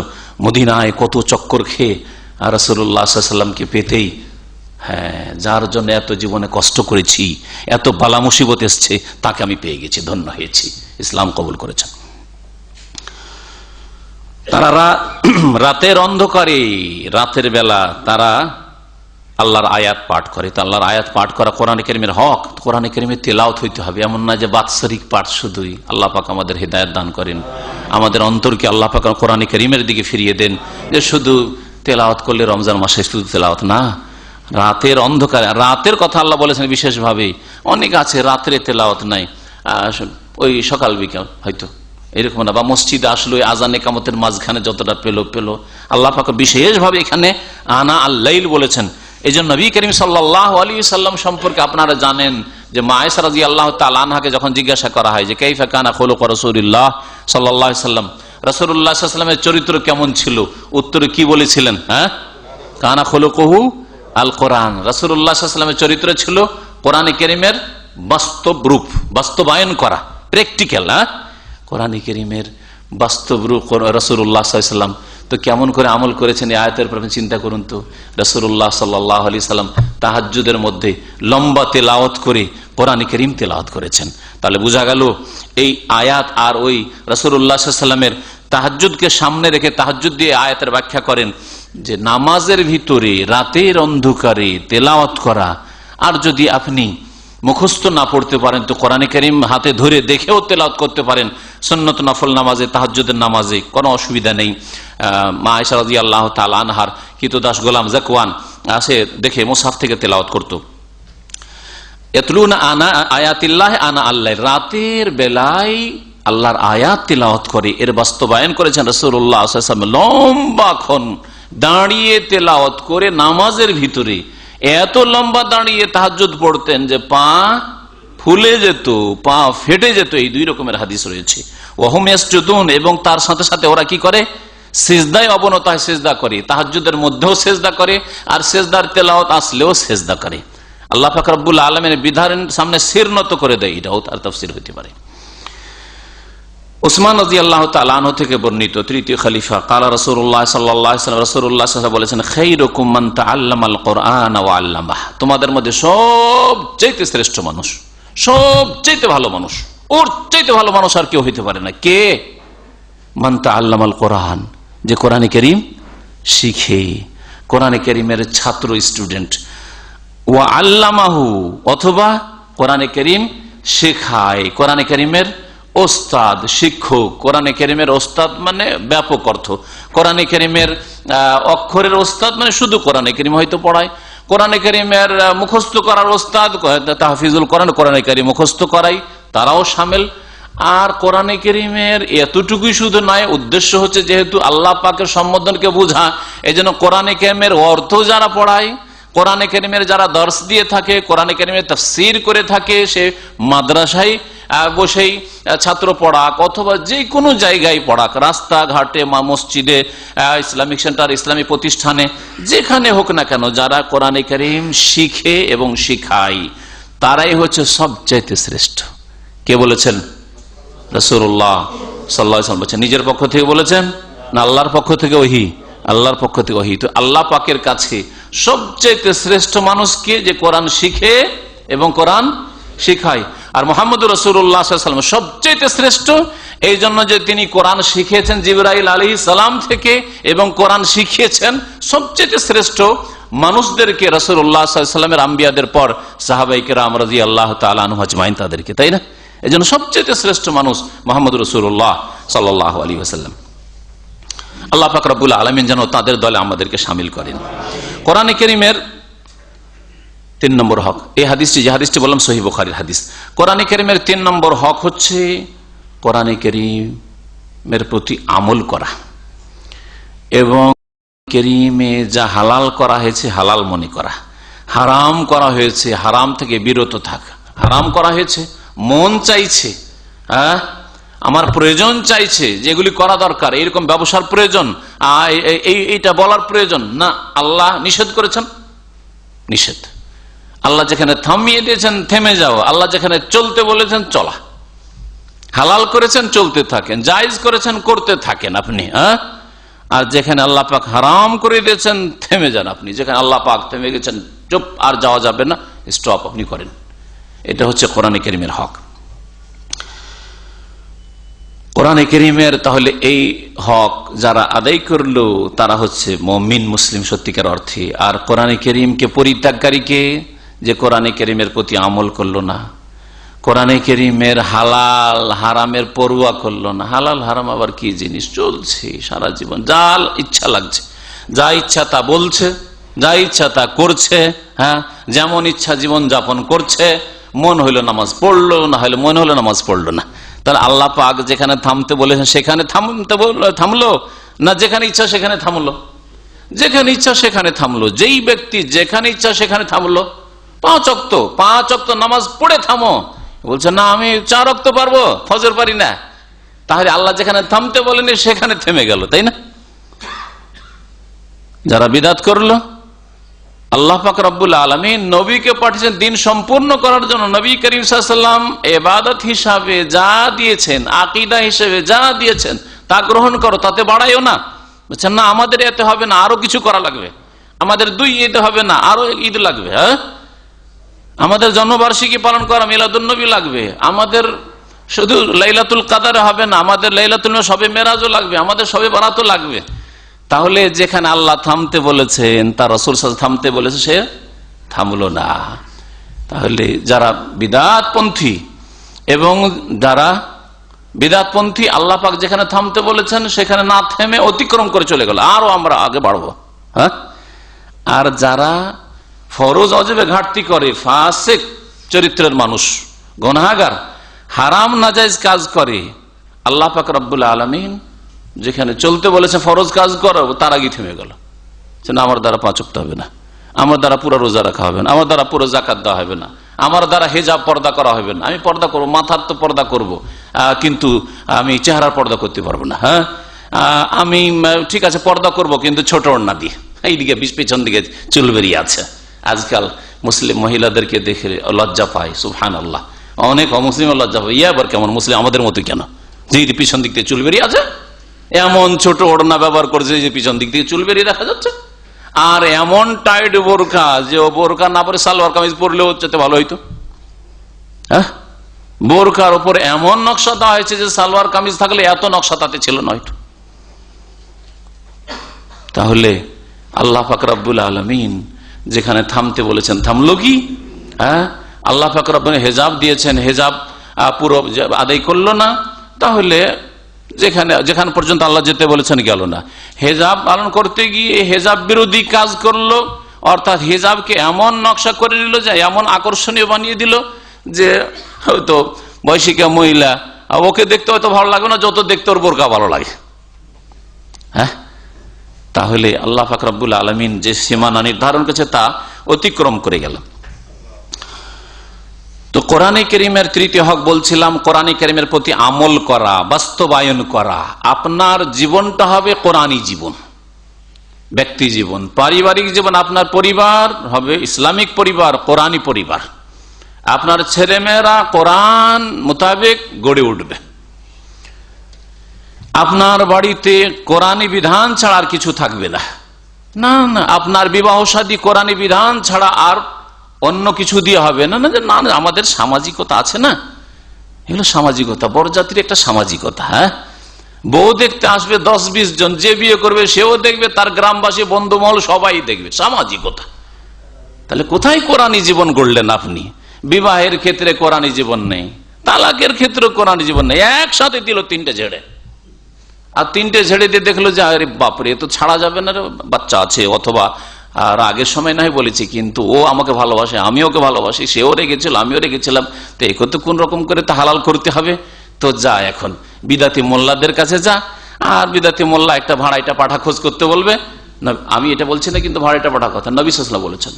S4: মদিনায়, কত চক্কর খেয়ে আর রাসূলুল্লাহ সাল্লাল্লাহু আলাইহি ওয়াসাল্লামকে পেতেই। হ্যাঁ, যার জন্য এত জীবনে কষ্ট করেছি, এত বালা মুসিবত এসছে, তাকে আমি পেয়ে গেছি, ধন্য হয়েছি, ইসলাম কবুল করেছেন। তারা রাতের অন্ধকারে, রাতের বেলা তারা আল্লাহর আয়াত পাঠ করে। তো আল্লাহর আয়াত পাঠ করা কোরআন কারীমের হক, কোরআন কারীমের তেলাওয়াত হইতে হবে। এমন না যে বাৎসরিক পাঠ শুধুই। আল্লাহ পাক আমাদের হিদায়াত দান করেন, আমাদের অন্তরকে আল্লাহ পাক কোরআন কারীমের দিকে ফিরিয়ে দেন, যে শুধু তেলাওয়াত করলে রমজান মাসে শুধু তেলাওয়াত না, রাতের অন্ধকারে, রাতের কথা আল্লাহ বলেছেন বিশেষভাবে। অনেক আছে রাত্রে তেলাওয়াত নাই, ওই সকাল বিকাল হয়তো এরকম না, বা মসজিদে আসলো আজান একামতের মাঝখানে যতটা পেলো আল্লাহ পাক বিশেষভাবে এখানে আনা আল-লাইল বলেছেন। এই জন্য নবী করিম সাল্লাল্লাহু আলাইহি সাল্লাম সম্পর্কে আপনারা জানেন যে মা আয়েশা রাদিয়াল্লাহু তাআলা আনহাকে যখন জিজ্ঞাসা করা হয় যে কাইফা কানা খুলুক রাসূলুল্লাহ সাল্লাল্লাহু আলাইহি সাল্লাম, রাসূলুল্লাহ সাল্লাল্লাহু আলাইহি সাল্লামের চরিত্র কেমন ছিল, উত্তরে কি বলেছিলেন? কানা খুলুকুহু আল কোরআন। রাসূলুল্লাহ সাল্লাল্লাহু আলাইহি সাল্লামের চরিত্র ছিল কোরআন কারীমের বাস্তব রূপ, বাস্তবায়ন করা, প্র্যাকটিক্যাল। কোরআন কারীমের বাস্তব রূপ রাসূলুল্লাহ সাল্লাল্লাহু আলাইহি সাল্লাম তো কেমন করে আমল করেছেন এই আয়াতের উপর চিন্তা করুন তো। রাসূলুল্লাহ সাল্লাল্লাহু আলাইহি সাল্লাম তাহাজ্জুদের মধ্যে লম্বা তেলাওয়াত করে কোরআন কারীম তেলাওয়াত করেছেন। তাহলে বোঝা গেল এই আয়াত আর ওই রাসূলুল্লাহ সাল্লাল্লাহু আলাইহি সাল্লামের তাহাজ্জুদকে সামনে রেখে তাহাজ্জুদ দিয়ে আয়াতের ব্যাখ্যা করেন যে নামাজের ভিতরে রাতের অন্ধকারে তেলাওয়াত করা, আর যদি আপনি মুখস্থ না পড়তে পারেন তো কোরআন কারীম হাতে ধরে দেখেও তেলাওয়াত করতে পারেন সুন্নত নফল নামাজে, তাহাজ্জুদের নামাজে, কোনো অসুবিধা নেই। মা আয়েশা রাদিয়াল্লাহু তাআলা আনহার কিতদাস গোলাম জাকওয়ান আসে দেখে মুসহাফ থেকে তেলাওয়াত করত। ইয়াতলুনা আনা আয়াতিল্লাহ আনা আল্লাহ, রাতের বেলায় আল্লাহর আয়াত তেলাওয়াত করে। এর বাস্তবায়ন করেছেন রাসূলুল্লাহ সাল্লাল্লাহু আলাইহি ওয়াসাল্লাম। লম্বাক্ষণ দাঁড়িয়ে তেলাওয়াত করে নামাজের ভিতরে এত লম্বা দাঁড়িয়ে তাহাজ্জুদ পড়তেন যে পা ফুলে যেত, পা ফেটে যেত। এই দুই রকমের হাদিস রয়েছে। ওয়াহুম ইয়াসজুদুন, এবং তার সাথে সাথে ওরা কি করে? সিজদায় অবনত হয়, সিজদা করে। তাহাজ্জুদের মধ্যেও সিজদা করে, আর সিজদার তেলাওয়াত আসলেও সিজদা করে। আল্লাহ পাক রব্বুল আলামিনের বিধানের সামনে শির নত করে দেয়, এটাও তার তাফসীর হতে পারে। উসমান রাদিয়াল্লাহু তাআলা আনহু থেকে বর্ণিত, তৃতীয় খলিফা, ক্বালা রাসূলুল্লাহ সাল্লাল্লাহু আলাইহি ওয়াসাল্লাম, রাসূলুল্লাহ সাল্লাল্লাহু আলাইহি ওয়াসাল্লাম বলেছেন খায়রুকুম মান তাআল্লামাল কুরআন ওয়া আল্লামাহ, তোমাদের মধ্যে সবচেয়ে শ্রেষ্ঠ মানুষ, সবচেয়ে ভালো মানুষ, ওর চাইতে ভালো মানুষ আর কেউ হইতে পারে না। কে? মান তাআল্লামাল কুরআন, যে কোরআন কারীম শিখে, কোরআন কারীমের ছাত্র, স্টুডেন্ট। ওয়া আল্লামাহু, অথবা কোরআন কারীম শেখায়, কোরআন কারীমের ওস্তাদ, শিক্ষক। কোরআন কারীমের ওস্তাদ মানে ব্যাপক অর্থ। কোরআন কারীমের অক্ষরের ওস্তাদ মানে শুধু কোরআন কারীম হয়তো পড়ায়। কোরআন কারীমের মুখস্থ করার ওস্তাদ, তাহফিজুল কোরআন, কোরআন কারীম মুখস্থ করাই, তারাও শামিল। আর কোরআন কারীমের এতটুকুই শুধু নয়, উদ্দেশ্য হচ্ছে যেহেতু আল্লাহ পাকের সম্বোধনকে বোঝা, এই জন্য কোরআন কারীমের অর্থ যারা পড়ায়, কোরআন কারীমের যারা দর্শ দিয়ে থাকে, কোরআন কারীমের তাফসীর করে থাকে, সে মাদ্রাসায় বসেই ছাত্র পড়াক অথবা যে কোনো জায়গায় পড়াক, রাস্তাঘাটে, মসজিদে, ইসলামিক সেন্টার, ইসলামী প্রতিষ্ঠানে, যেখানে হোক না কেন, যারা কোরআন কারীম শিখে এবং শিখায় তারাই হচ্ছে সবচাইতে শ্রেষ্ঠ। কে বলেছেন? রাসূলুল্লাহ সাল্লাল্লাহু আলাইহি ওয়াসাল্লাম বলেছেন। নিজের পক্ষ থেকে বলেছেন না আল্লাহর পক্ষ থেকে ওহী? আল্লাহর পক্ষ থেকে ওহী। তো আল্লাহ পাকের কাছে সবচাইতে শ্রেষ্ঠ মানুষকে যে কোরআন শিখে এবং কোরআন শিখায়। আর মুহাম্মদুর রাসূলুল্লাহ সাল্লাল্লাহু আলাইহি ওয়াসাল্লাম সবচাইতে শ্রেষ্ঠ এই জন্য যে তিনি কোরআন শিখিয়েছেন জিবরাইল আলাইহিস সালাম থেকে, এবং কোরআন শিখিয়েছেন সবচাইতে শ্রেষ্ঠ মানুষদেরকে, রাসূলুল্লাহ সাল্লাল্লাহু আলাইহি ওয়াসাল্লামের আম্বিয়াদের পর সাহাবায়ে কেরাম রাদিয়াল্লাহু তাআলা আনহুম আজমাইন, তাদেরকে, তাই না? এই জন্য সবচাইতে শ্রেষ্ঠ মানুষ মুহাম্মদুর রাসূলুল্লাহ সাল্লাল্লাহু আলাইহি ওয়াসাল্লাম। আল্লাহ পাক রব্বুল আলামিন যেন তাদের দলে আমাদেরকে শামিল করেন। কোরআন কারীমের 3 নম্বর হক, এই হাদিসটি, যে হাদিসটি বললাম সহিহ বুখারীর হাদিস। কোরআন কারীমের 3 নম্বর হক হচ্ছে কোরআন কারীমের প্রতি আমল করা, এবং কারীমে যা হালাল করা হয়েছে হালাল মনে করা, হারাম করা হয়েছে হারাম থেকে বিরত থাকা। হারাম করা হয়েছে, মন চাইছে, আমার প্রয়োজন চাইছে যেগুলি করা দরকার, এরকম ব্যবসার প্রয়োজন, এইটা বলার প্রয়োজন না, আল্লাহ নিষেধ করেছেন, নিষেধ। আল্লাহ যেখানে থামিয়ে দিয়েছেন থেমে যাও, আল্লাহ যেখানে চলতে বলেছেন চলা, হালাল করেছেন চলতে থাকেন, জায়েজ করেছেন করতে থাকেন আপনি। আর যেখানে আল্লাহ পাক হারাম করে দিয়েছেন থেমে যান আপনি। যেখানে আল্লাহ পাক থেমে গেছেন, চুপ, আর যাওয়া যাবে না, স্টপ আপনি করেন। এটা হচ্ছে কোরআন কারীমের হক। কোরআনে কারীমের তাহলে এই হক যারা আদায় করলো তারা হচ্ছে মুমিন মুসলিম সত্যিকার অর্থে। আর কোরআনে কারীমকে পরিত্যাগকারীকে, যে কোরআনে কারীমের প্রতি আমল করলো না, কোরআনে কারীমের হালাল হারামের পরোয়া করলো না। হালাল হারাম আবার কি জিনিস, চলছে সারা জীবন, যা ইচ্ছা লাগছে, যা ইচ্ছা তা বলছে, যা ইচ্ছা তা করছে, হ্যাঁ, যেমন ইচ্ছা জীবন যাপন করছে। মন হইলো নামাজ পড়লো, না হইলো মন হলো নামাজ পড়লো না। তাহলে আল্লাহ পাক যেখানে থামতে বলেছেন সেখানে থামলো না, যেখানে ইচ্ছা সেখানে থামলো? যেখানে ইচ্ছা সেখানে থামলো। যেই ব্যক্তি যেখানে ইচ্ছা সেখানে থামলো, 5 ওয়াক্ত নামাজ পড়ে থামো, বলছে না আমি 4 ওয়াক্ত পারবো, ফজর পারি না। তাহলে আল্লাহ যেখানে থামতে বলেনি সেখানে থেমে গেল, তাই না? যারা বিদআত করলো, আল্লাহ পাক রব্বুল আলামিন নবীকে পাঠিয়েছেন দিন সম্পূর্ণ করার জন্য। নবী করিম সাল্লাল্লাহু আলাইহি ওয়াসাল্লাম ইবাদত হিসাবে যা দিয়েছেন, আকীদা হিসেবে যা দিয়েছেন তা গ্রহণ করো, তাতে বাড়াইও না। বলছেন না আমাদের এতে হবে না, আরো কিছু করা লাগবে, আমাদের 2 ঈদ হবে না, আরো ঈদ লাগবে, হ্যাঁ, আমাদের জন্মবার্ষিকী পালন করা মিলাদুন নবী লাগবে, আমাদের শুধু লাইলাতুল কদর হবে না, আমাদের লাইলাতুল শবে মেরাজও লাগবে, আমাদের শবে বরাতও লাগবে। তাহলে যেখানে আল্লাহ থামতে বলেছেন, তার রাসূল সাল্লাল্লাহু আলাইহি ওয়াসাল্লাম থামতে বলেছে, সে থামলো না। তাহলে যারা বিদআতপন্থী এবং যারা বিদআতপন্থী, আল্লাহ পাক যেখানে থামতে বলেছেন সেখানে না থেমে অতিক্রম করে চলে গেল, আরো আমরা আগে বাড়বো, হ্যাঁ। আর যারা ফরজ ওয়াজিবে ঘাটতি করে, ফাসিক চরিত্রের মানুষ, গুনাহগার, হারাম নাজায়েজ কাজ করে, আল্লাহ পাক রব্বুল আলামিন যেখানে চলতে বলেছে ফরজ কাজ করো, তার আগে থেমে গেল। আমার দ্বারা 5 ওয়াক্ত হবে না, আমার দ্বারা পুরো রোজা রাখা হবে না, আমার দ্বারা পুরো যাকাত দেওয়া হবে না, আমার দ্বারা হিজাব পর্দা করা হবে না। আমি পর্দা করবো, মাথার তো পর্দা করব, কিন্তু আমি চেহারার পর্দা করতে পারবো না। হ্যাঁ, আমি ঠিক আছে পর্দা করব, কিন্তু ছোট ওড়না দিয়ে, এইদিকে পিছন দিকে চুল বেরিয়ে আছে। আজকাল মুসলিম মহিলাদেরকে দেখে লজ্জা পায়, সুবহানাল্লাহ। অনেক অমুসলিম লজ্জা পায়, আবার কেমন মুসলিম আমাদের মতো কেন, যে পিছন দিক থেকে চুল বেরিয়ে আছে, এমন ছোট ওড়না ব্যবহার করছে যে পিছন দিক থেকে চুল বেরিয়ে দেখা যাচ্ছে। আর এমন টাইট বোরকা, যে বোরকা না পরে সালোয়ার কামিজ পরলেও হচ্ছে ভালো হইতো। হ্যাঁ, বোরকার উপর এমন নকশা দেওয়া হয়েছে যে সালোয়ার কামিজ থাকলে এত নকশা তাতে ছিল না হয়তো। তাহলে আল্লাহ পাক রব্বুল আলামিন যেখানে থামতে বলেছেন থামলো কি? হ্যাঁ, আল্লাহ পাক রব্বুল হেজাব দিয়েছেন, হেজাব পুরো আদায় করলো না। তাহলে যেখানে পর্যন্ত আল্লাহ যেতে বলেছেন গেল না। হেজাব পালন করতে গিয়ে হেজাব বিরোধী কাজ করলো, অর্থাৎ হেজাবকে এমন নকশা করে নিল, যে এমন আকর্ষণীয় বানিয়ে দিল যে হয়তো বয়সিকা মহিলা, ওকে দেখতে হয়তো ভালো লাগে না যত দেখতে ওর বোরকা ভালো লাগে। হ্যাঁ, তাহলে আল্লাহ পাক রব্বুল আলামিন যে সীমানা নির্ধারণ করেছে তা অতিক্রম করে গেল। তো কোরআনে কারীমের তৃতীয় হক বলছিলাম, কোরআনে কারীমের প্রতি আমল করা, বাস্তবায়ন করা। আপনার জীবনটা হবে কোরআনী জীবন, ব্যক্তি জীবন, পারিবারিক জীবন। আপনার পরিবার হবে ইসলামিক পরিবার, কোরআনী পরিবার। আপনার ছেলেমেয়েরা কোরআন মোতাবেক গড়ে উঠবে। আপনার বাড়িতে কোরআনী বিধান ছাড়া আর কিছু থাকবে না। না না, আপনার বিবাহ শাদী কোরআনী বিধান ছাড়া আর অন্য কিছু দিয়ে হবে না। না না, আমাদের সামাজিকতা আছে না, এগুলো সামাজিকতা, বরযাত্রী একটা সামাজিকতা। হ্যাঁ, বউ দেখতে আসবে 10-20 জন, যে বিয়ে করবে সেও দেখবে, তার গ্রামবাসী বন্ধুমহল সবাই দেখবে, সামাজিকতা। তাহলে কোথায় কোরআনী জীবন গড়লেন আপনি? বিবাহের ক্ষেত্রে কোরআনী জীবন নেই, তালাকের ক্ষেত্রে কোরআনী জীবন নেই। একসাথে দিল 3টে ঝেড়ে, আর 3টে ঝেড়ে দিয়ে দেখলো যে আরে বাপরে, এ তো ছাড়া যাবে না, বাচ্চা আছে, অথবা আর আগের সময় নাই বলেছি কিন্তু ও আমাকে ভালোবাসে, আমি ওকে ভালোবাসি, সেও রেগেছিল, আমিও রেগেছিলাম, তো একে তো কোন রকম করে তো হালাল করতে হবে। তো যা, এখন বিদাতি মোল্লাদের কাছে যা, আর বিদাতি মোল্লা একটা ভাড়াইটা পাঠা খোঁজ করতে বলবে। আমি এটা বলছি না, কিন্তু ভাড়াইটা পাঠা কথা নবী সাল্লাল্লাহু আলাইহি ওয়াসাল্লাম বলেছেন,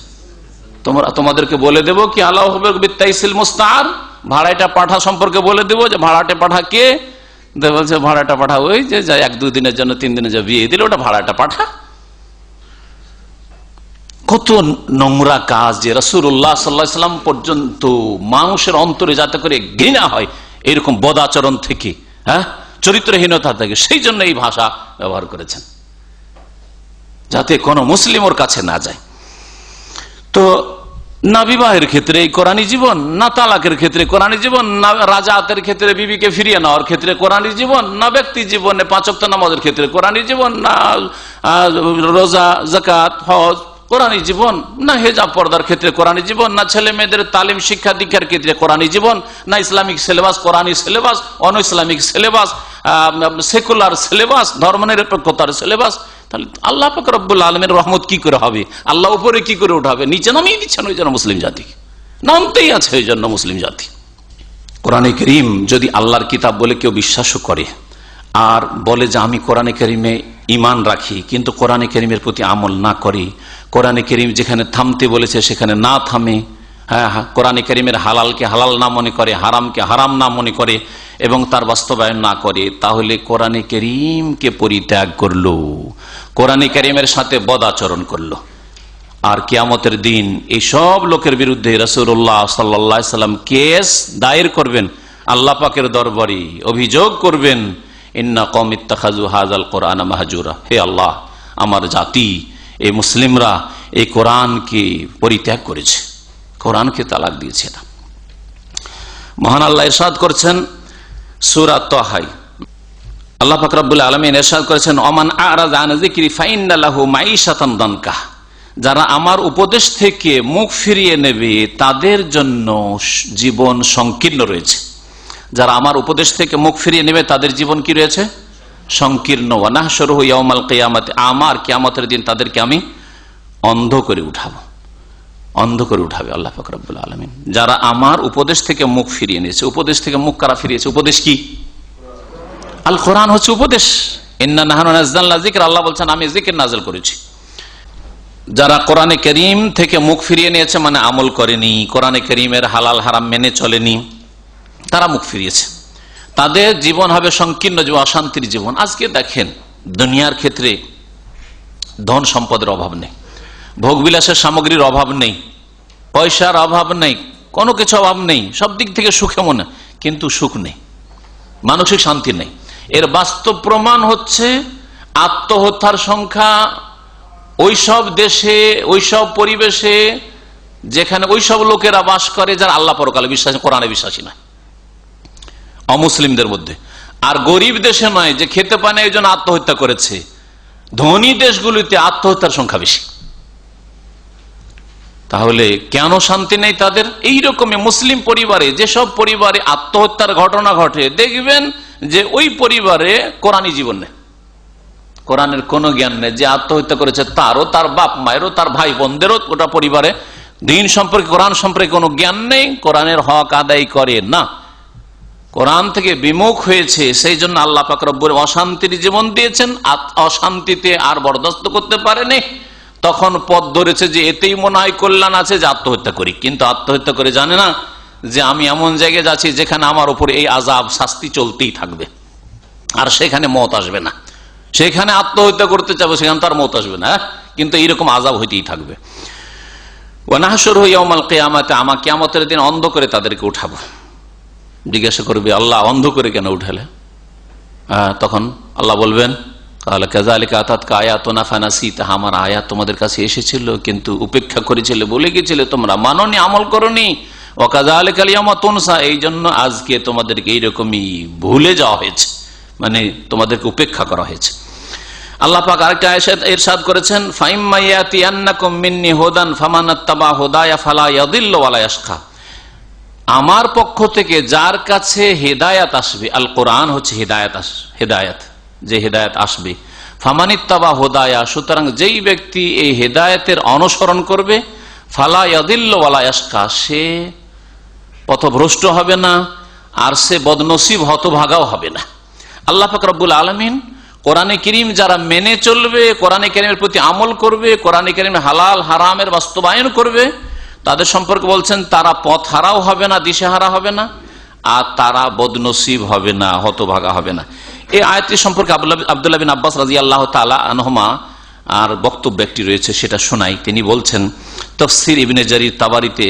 S4: তোমাদেরকে বলে দেবো কি আল্লাহ হবে বিতাইসিল মুস্তাআর, ভাড়াইটা পাঠা সম্পর্কে বলে দেবো যে ভাড়াটে পাঠা কে। বলছে ভাড়াটা পাঠা ওই যে 1-2 দিনের জন্য, 3 দিনের জন্য বিয়ে দিলে ওটা ভাড়াটা পাঠা। কত নোংরা কাজ, যে রাসূলুল্লাহ সাল্লাল্লাহু আলাইহি ওয়াসাল্লাম পর্যন্ত মানুষের অন্তরে যাতে করে ঘৃণা হয় এরকম বদাচরণ থেকে, হ্যাঁ, চরিত্রহীনতা থেকে, সেই জন্য এই ভাষা ব্যবহার করেছেন, যাতে কোনো মুসলিম ওর কাছে না যায়। তো না বিবাহের ক্ষেত্রে এই কোরআনী জীবন, না তালাকের ক্ষেত্রে কোরআনী জীবন, না রাজাতের ক্ষেত্রে বিবিকে ফিরিয়ে নেওয়ার ক্ষেত্রে কোরআনী জীবন, না ব্যক্তি জীবনে 5 ওয়াক্ত নামাজের ক্ষেত্রে কোরআনী জীবন, না রোজা যাকাত হজ কোরআনী জীবন, না হেজাব পর্দার ক্ষেত্রে কোরআনী জীবন, না ছেলে মেয়েদের তালিম শিক্ষা দীক্ষার ক্ষেত্রে কোরআনী জীবন, না ইসলামিক সিলেবাস কোরআনী syllabus, un Islamic syllabus, secular syllabus, ধর্মনিরপেক্ষতার সিলেবাস। তাহলে আল্লাহ পাক রব্বুল আলামিনের রহমত কি করে হবে? আল্লাহ উপরে কি করে উঠাবে? নিচে নামিয়ে দিচ্ছেন ওই জন্য মুসলিম জাতি, নামতেই আছে ওই জন্য মুসলিম জাতি। কোরআনে কারীম যদি আল্লাহর কিতাব বলে কেউ বিশ্বাসও করে আর বলে যে আমি কোরআনে কারীমে ঈমান রাখি, কিন্তু কোরআনে কারীমের প্রতি আমল না করে, কোরআনে কারীম যেখানে থামতে বলেছে সেখানে না থামে, কোরআনে কারীমের হালালকে হালাল না মনে করে, হারামকে হারাম না মনে করে এবং তার বাস্তবায়ন না করে, তাহলে কোরআনে কারীমকে পরিত্যাগ করলো, কোরআনে কারীমের সাথে বদাচরণ করলো। আর কিয়ামতের দিন এই সব লোকের বিরুদ্ধে রাসূলুল্লাহ সাল্লাল্লাহু আলাইহি সাল্লাম কেস দায়ের করবেন, আল্লাহ পাকের দরবারে অভিযোগ করবেন, ইন্না কওমি ইত্তাখাযু হাযাল কুরআনা মাহজুরা, হে আল্লাহ আমার জাতি এই মুসলিমরা এই কোরআনকে পরিত্যাগ করেছে, কোরআনকে তালাক দিয়েছে। না, মহান আল্লাহ ইরশাদ করছেন সূরা তাহা, আল্লাহ পাক রব্বুল আলামিন ইরশাদ করেছেন ওমান আ'রাযা আন যিকরি ফাইন্না লাহু মাঈশাতান দানকা, যারা আমার উপদেশ থেকে মুখ ফিরিয়ে নেবে তাদের জন্য জীবন সংকীর্ণ রয়েছে। যারা আমার উপদেশ থেকে মুখ ফিরিয়ে নেবে তাদের জীবন কি রয়েছে? সংকীর্ণ। ওয়া নাহশুরুহু ইয়াওমাল কিয়ামাতি আমার কিয়ামতের দিন তাদেরকে আমি অন্ধ করে উঠাবো, অন্ধ করে উঠাবে আল্লাহ পাক রব্বুল আলামিন। যারা আমার উপদেশ থেকে মুখ ফিরিয়ে নিয়েছে, উপদেশ থেকে মুখ কারা ফিরিয়েছে? উপদেশ কি? আল কোরআন হচ্ছে উপদেশ। ইন্না নাহনু নাযালনা যিকরা, আল্লাহ বলছেন আমি জিকির নাযিল করেছি। যারা কোরআনে কারীম থেকে মুখ ফিরিয়ে নিয়েছে মানে আমল করেনি, কোরআনে কারীমের হালাল হারাম মেনে চলেনি, তারা মুখ ফিরিয়েছে, তাদের জীবন হবে সংকীর্ণ জীবন, অশান্তির জীবন। আজকে দেখেন দুনিয়ার ক্ষেত্রে ধন সম্পদের অভাব নেই, ভোগবিলাসের সামগ্রীর অভাব নেই, পয়সার অভাব নেই, কোনো কিছু অভাব নেই, সব দিক থেকে সুখে মনে, কিন্তু সুখ নেই, মানসিক শান্তি নেই। এর বাস্তব প্রমাণ হচ্ছে আত্মহত্যার সংখ্যা ওইসব দেশে, ওইসব পরিবেশে যেখানে ওইসব লোকেরা বাস করে যারা আল্লাহ পরকালে বিশ্বাসী, কোরআনে বিশ্বাসী নয়, অমুসলিমদের মধ্যে। আর গরিব দেশে নয় যে খেতে পায় না এই জন্য আত্মহত্যা করেছে, ধনী দেশগুলিতে আত্মহত্যার সংখ্যা বেশি। তাহলে কেন শান্তি নেই তাদের? এইরকমই মুসলিম পরিবারে, যেসব পরিবারে আত্মহত্যার ঘটনা ঘটে, দেখবেন যে ওই পরিবারে কোরআনী জীবন নেই, কোরআনের কোনো জ্ঞান নেই। যে আত্মহত্যা করেছে তারও, তার বাপ মায়েরও, তার ভাই বোনদেরও, ওটা পরিবারে দিন সম্পর্কে, কোরআন সম্পর্কে কোনো জ্ঞান নেই, কোরআনের হক আদায় করে না, কোরআন থেকে বিমুখ হয়েছে। সেই জন্য আল্লাহ পাক রব্বুল অশান্তির জীবন দিয়েছেন, অশান্তিতে আর বরদাস্ত করতে পারেনি, তখন পথ ধরেছে যে এতেই মনে হয় কল্যাণ আছে যে আত্মহত্যা করি, কিন্তু আত্মহত্যা করে জানে না যে আমি এমন জায়গায় যাচ্ছি যেখানে আমার উপর এই আযাব শাস্তি চলতেই থাকবে, আর সেখানে মওত আসবে না। সেখানে আত্মহত্যা করতে চাবো, সেখানে তার মওত আসবে না, কিন্তু এইরকম আযাব হইতেই থাকবে। ওয়া নাহশুরুহু ইয়াওমাল কিয়ামাতি, আমা কিয়ামতের দিন অন্ধ করে তাদেরকে উঠাবো। জিজ্ঞাসা করবে আল্লাহ অন্ধ করে কেন উঠালে? তখন আল্লাহ বলবেন কালা কাযালিকা আতাতকা আয়াতুনা ফানাসিতাহা, আমার আয়াত তোমাদের কাছে এসেছিল কিন্তু উপেক্ষা করেছিলে, বলে গিয়েছিলে, তোমরা মানোনি, আমল করোনি। ওয়া কাযালিকাল ইয়াওমা তুনসা, এই জন্য আজকে তোমাদেরকে এইরকমই ভুলে যাওয়া হয়েছে, মানে তোমাদেরকে উপেক্ষা করা হয়েছে। আল্লাহ পাক আরেকটা আয়াত ইরশাদ করেছেন ফাইম্মা ইয়াতিয়ান্নাকুম মিন্নি হুদান ফামানাত্তাবা হুদায়া ফালা ইয়াদিল্লু ওয়ালা ইয়াশকা, আমার পক্ষ থেকে যার কাছে হেদায়াত আসবে, আল কোরআন হচ্ছে হেদায়াত, যে হেদায়াত আসবে, ফামানিত্তাবা হুদায়া, সুতরাং যেই ব্যক্তি এই হেদায়েতের অনুসরণ করবে, ফালা ইয়াদিল্লু ওয়ালা ইয়াশকা, সে পথভ্রষ্ট হবে না আর সে বদনসিব হতভাগাও হবে না। আল্লাহ পাক রব্বুল আলামিন কোরআনে কারীম যারা মেনে চলবে, কোরআনে কারীমের প্রতি আমল করবে, কোরআনে কারীমে হালাল হারামের বাস্তবায়ন করবে, তাদের সম্পর্কে বলছেন তারা পথ হারাও হবে না, দিশেহারা হবে না, আর তারা বদনসিব হবে না, হতভাগা হবে না। এই আয়াতটি সম্পর্কে আব্দুল্লাহ বিন আব্বাস রাদিয়াল্লাহু তাআলা আনহুমা আর বক্তব্য একটি রয়েছে, সেটা শোনাই। তিনি বলছেন, তাফসীর ইবনে জারীর তাবারিতে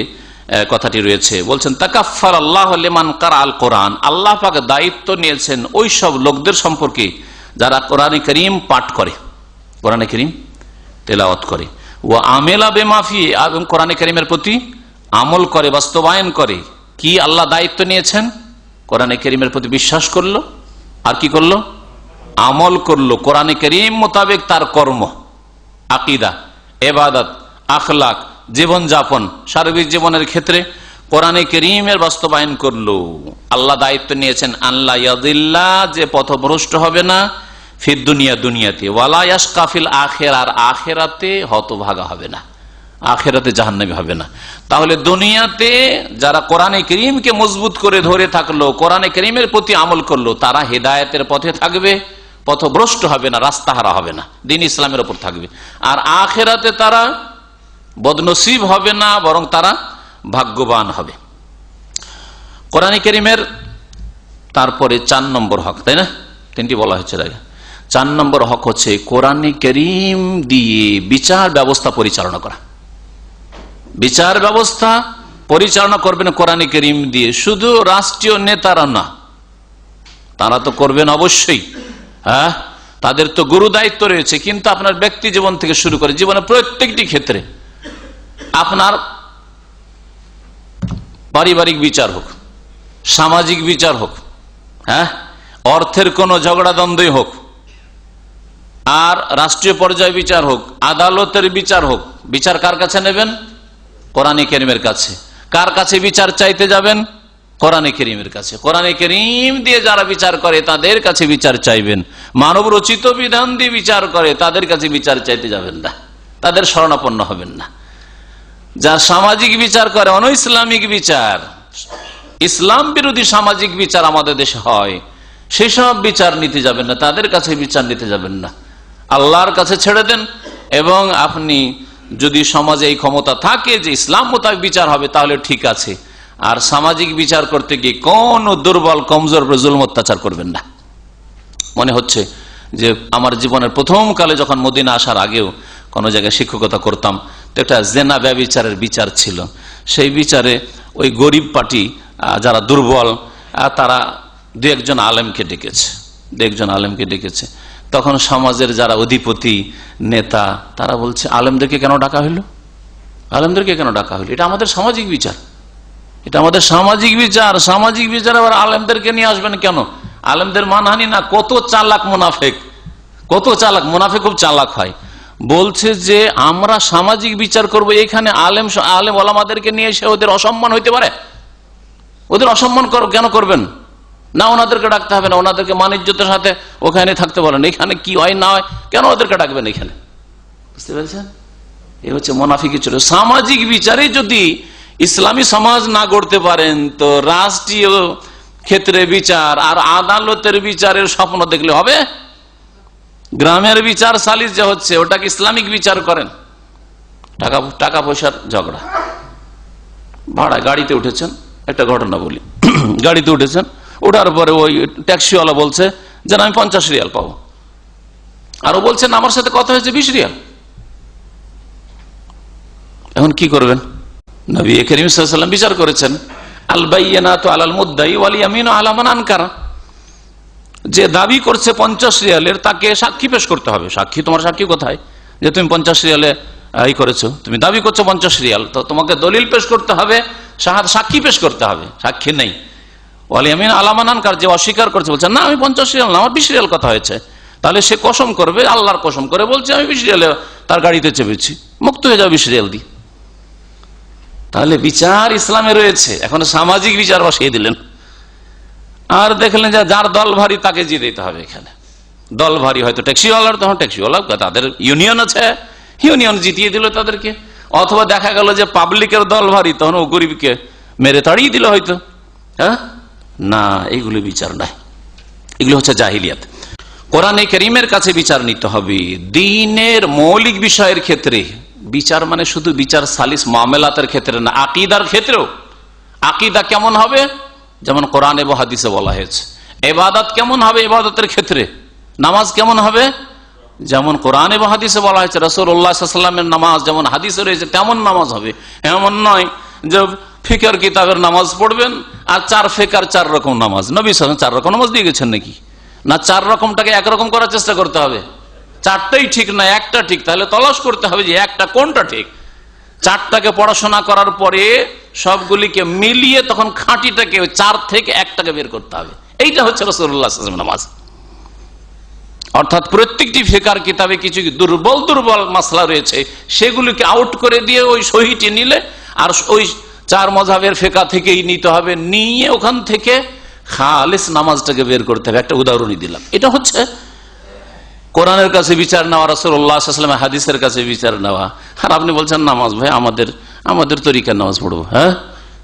S4: কথাটি রয়েছে, বলছেন তাকাফফার আল্লাহু লিমান কারা আল কোরআন, আল্লাহ পাক দায়িত্ব নিয়েছেন ওই সব লোকদের সম্পর্কে যারা কোরআনে কারীম পাঠ করে, কোরআনে কারীম তেলাওয়াত করে, ওয়া আমেলা বিমা ফি, এবং কোরআনে কারীমের প্রতি আমল করে, বাস্তবায়ন করে। কি আল্লাহ দায়িত্ব নিয়েছেন? কোরআনে কারীমের প্রতি বিশ্বাস করলো, আর কি করলো? আমল করলো কোরআনে কারীম মোতাবেক। তার কর্ম, আকীদা, ইবাদত, আখলাক, জীবনযাপন, সার্বিক জীবনের ক্ষেত্রে কোরআনে কারীমের বাস্তবায়ন করলো। আল্লাহ দায়িত্ব নিয়েছেন আল্লাহ ইয়াদিল্লা, যে পথভ্রষ্ট হবে না, ফিদ দুনিয়া, দুনিয়াতে, ওয়ালা ইয়াশকা ফিল আখিরা, আর আখিরাতে হতভাগা হবে না, আখিরাতে জাহান্নামী হবে না। তাহলে দুনিয়াতে যারা কোরআনে কারীমকে মজবুত করে ধরে থাকলো, কোরআনে কারীমের প্রতি আমল করলো, তারা হেদায়েতের পথে থাকবে, পথভ্রষ্ট হবে না, রাস্তাহারা হবে না, দ্বীন ইসলামের উপর থাকবে। আর আখিরাতে তারা বদনসিব হবে না, বরং তারা ভাগ্যবান হবে। কোরআনে কারীমের তারপরে 4 নম্বর হক, তাই না? 3টি বলা হয়েছে। 4 নম্বর হক হচ্ছে কোরআনে কারীম দিয়ে বিচার ব্যবস্থা পরিচালনা করা। বিচার ব্যবস্থা পরিচালনা করবেন কোরআনে কারীম দিয়ে। শুধু রাষ্ট্রীয় নেতারা না, তারা তো করবেন অবশ্যই, হ্যাঁ, তাদের তো গুরু দায়িত্ব রয়েছে। কিন্তু আপনার ব্যক্তি জীবন থেকে শুরু করে জীবনের প্রত্যেকটি ক্ষেত্রে, আপনার পারিবারিক বিচার হোক, সামাজিক বিচার হোক, হ্যাঁ, অর্থের কোনো ঝগড়া দ্বন্দ্বই হোক, আর রাষ্ট্রীয় পর্যায়ে বিচার হোক, আদালতের বিচার হোক, বিচার কার কাছে নেবেন? কোরআনে কারীমের কাছে। কার কাছে বিচার চাইতে যাবেন? কোরআনে কারীমের কাছে। কোরআনে কারীম দিয়ে যারা বিচার করে তাদের কাছে বিচার চাইবেন। মানব রচিত বিধান দিয়ে বিচার করে তাদের কাছে বিচার চাইতে যাবেন না, তাদের শরণাপন্ন হবেন না। যার সামাজিক বিচার করে, অন ইসলামিক বিচার, ইসলাম বিরোধী সামাজিক বিচার আমাদের দেশে হয়, সেসব বিচার নিতে যাবেন না, তাদের কাছে বিচার নিতে যাবেন না। আল্লাহর কাছে ছেড়ে দেন। এবং আপনি যদি সমাজে এই ক্ষমতা থাকে যে ইসলাম মোতাবেক বিচার হবে, তাহলে ঠিক আছে। আর সামাজিক বিচার করতে গিয়ে কোন দুর্বল কমজোর জুলুম অত্যাচার করবেন না। মনে হচ্ছে যে আমার জীবনের প্রথম কালে যখন মদিনা আসার আগেও কোনো জায়গায় শিক্ষকতা করতাম, তো একটা জেনা ব্যভিচারের বিচার ছিল। সেই বিচারে ওই গরিব পার্টি যারা দুর্বল, তারা দু একজন আলেমকে ডেকেছে। তখন সমাজের যারা অধিপতি নেতা, তারা বলছে আলেমদেরকে কেন ডাকা হইল? এটা আমাদের সামাজিক বিচার, সামাজিক বিচার আবার আলেমদেরকে নিয়ে আসবেন কেন? আলেমদের মানহানি না? কত চালাক মুনাফেক খুব চালাক হয়। বলছে যে আমরা সামাজিক বিচার করব, এখানে আলেম ওলামাদেরকে নিয়ে এসে ওদের অসম্মান হইতে পারে। ওদের অসম্মান কেন করবেন? না, ওনাদেরকে ডাকতে হবে না, ওনাদেরকে মানিজ্যতের সাথে ওখানে থাকতে বলেন। এখানে কি হয় না হয়, কেন ওদেরকে ডাকবেন এখানে? বুঝতে পেরেছেন? এই হচ্ছে মুনাফিকি ছিল। সামাজিক বিচারে যদি ইসলামী সমাজ না গড়তে পারেন, তো রাষ্ট্রীয় ক্ষেত্রে বিচার আর আদালতের বিচারের স্বপ্ন দেখলে হবে? গ্রামের বিচার সালিস যে হচ্ছে, ওটাকে ইসলামিক বিচার করেন। টাকা পয়সার ঝগড়া, ভাড়া গাড়িতে উঠেছেন, একটা ঘটনা বলি। গাড়িতে উঠেছেন, ওঠার পরে ওই ট্যাক্সিওয়ালা বলছে যে আমি 50 রিয়াল পাবো, আর ও বলছেন আমার সাথে কথা হয়েছে 20 রিয়াল। এখন কি করবেন? নবী করিম সাল্লাল্লাহু আলাইহি ওয়াসাল্লাম বিচার করেছেন, আল বাইয়িনাতু আলাল মুদ্দাই ওয়াল ইয়ামিনু আলা মান আনকারা। যে দাবি করছে 50 রিয়ালের, তাকে সাক্ষী পেশ করতে হবে। তোমার সাক্ষী কোথায় যে তুমি 50 রিয়ালে এই করেছো? তুমি দাবি করছো 50 রিয়াল, তো তোমাকে দলিল পেশ করতে হবে, সাক্ষী পেশ করতে হবে। সাক্ষী নেই, ওয়াল ইয়ামিনু আলা মান আনকার, যে অস্বীকার করছে, বলছে না আমি 50 রিয়াল না, আমার 20 রিয়াল কথা হয়েছে, তাহলে সে কসম করবে, আল্লাহর কসম করে বলছে আমি 20 রিয়ালে তার গাড়িতে চেপেছি, মুক্ত হয়ে যাবে 20 রিয়াল দি। তাহলে বিচার ইসলামে রয়েছে। এখন সামাজিক বিচার বসিয়ে দিলেন, আর দেখলেন যে যার দল ভারী তাকে জিতে দিতে হবে। এখানে দল ভারী হয়তো ট্যাক্সিওয়ালার, তখন ট্যাক্সিওয়ালা তাদের ইউনিয়ন আছে, ইউনিয়ন জিতিয়ে দিল তাদেরকে। অথবা দেখা গেল যে পাবলিকের দল ভারী, তখন ও গরিবকে মেরে তাড়িয়ে দিল হয়তো। হ্যাঁ, না, এইগুলো বিচার নাই, এগুলো হচ্ছে জাহিলিয়াত। কোরআনে কারীমের কাছে বিচার নিতে হবে দ্বীনের মৌলিক বিষয়ের ক্ষেত্রে। বিচার মানে শুধু বিচার সালিস মামলাতের ক্ষেত্রে না, আকীদার ক্ষেত্রেও। আকীদা কেমন হবে? যেমন কোরআন এবং হাদিসে বলা হয়েছে। ইবাদত কেমন হবে? ইবাদতের ক্ষেত্রে। নামাজ কেমন হবে? যেমন কোরআন এবং হাদিসে বলা হয়েছে। রাসূলুল্লাহ সাল্লাল্লাহু আলাইহি ওয়াসাল্লামের নামাজ যেমন হাদিসে রয়েছে তেমন নামাজ হবে। এমন নয় যে ফিকর কিতাবের নামাজ পড়বেন আর 4 ফিকার 4 রকম নামাজ। নবী সাল্লাল্লাহু আলাইহি ওয়াসাল্লাম 4 রকম নামাজ দিয়ে গেছেন নাকি? না, 4 রকমটাকে একরকম করার চেষ্টা করতে হবে। 4টাই ঠিক না, একটা ঠিক। তাহলে তলাশ করতে হবে যে একটা কোনটা ঠিক। 4টাকে পড়াশোনা করার পরে সবগুলিকে মিলিয়ে তখন খাঁটিটাকে 4 থেকে 1টাকে বের করতে হবে। এইটা হচ্ছে রাসূলুল্লাহ সাল্লাল্লাহু আলাইহি ওয়াসাল্লাম নামাজ। অর্থাৎ প্রত্যেকটি ফিকার কিতাবে কিছু দুর্বল মাসলা রয়েছে, সেগুলিকে আউট করে দিয়ে ওই সহিটি নিলে, আর ওই 4 মাযহাবের ফিকাহ থেকেই নিতে হবে, নিয়ে ওখান থেকে খালিস নামাজটাকে বের করতে হবে। একটা উদাহরণই দিলাম। এটা হচ্ছে কোরআনের কাছে বিচার নেওয়া, রাসূলুল্লাহ সাল্লাল্লাহু আলাইহি ওয়াসাল্লামের হাদিসের কাছে বিচার নেওয়া। আর আপনি বলছেন নামাজ ভাই আমাদের তরিকার নামাজ পড়বো। হ্যাঁ,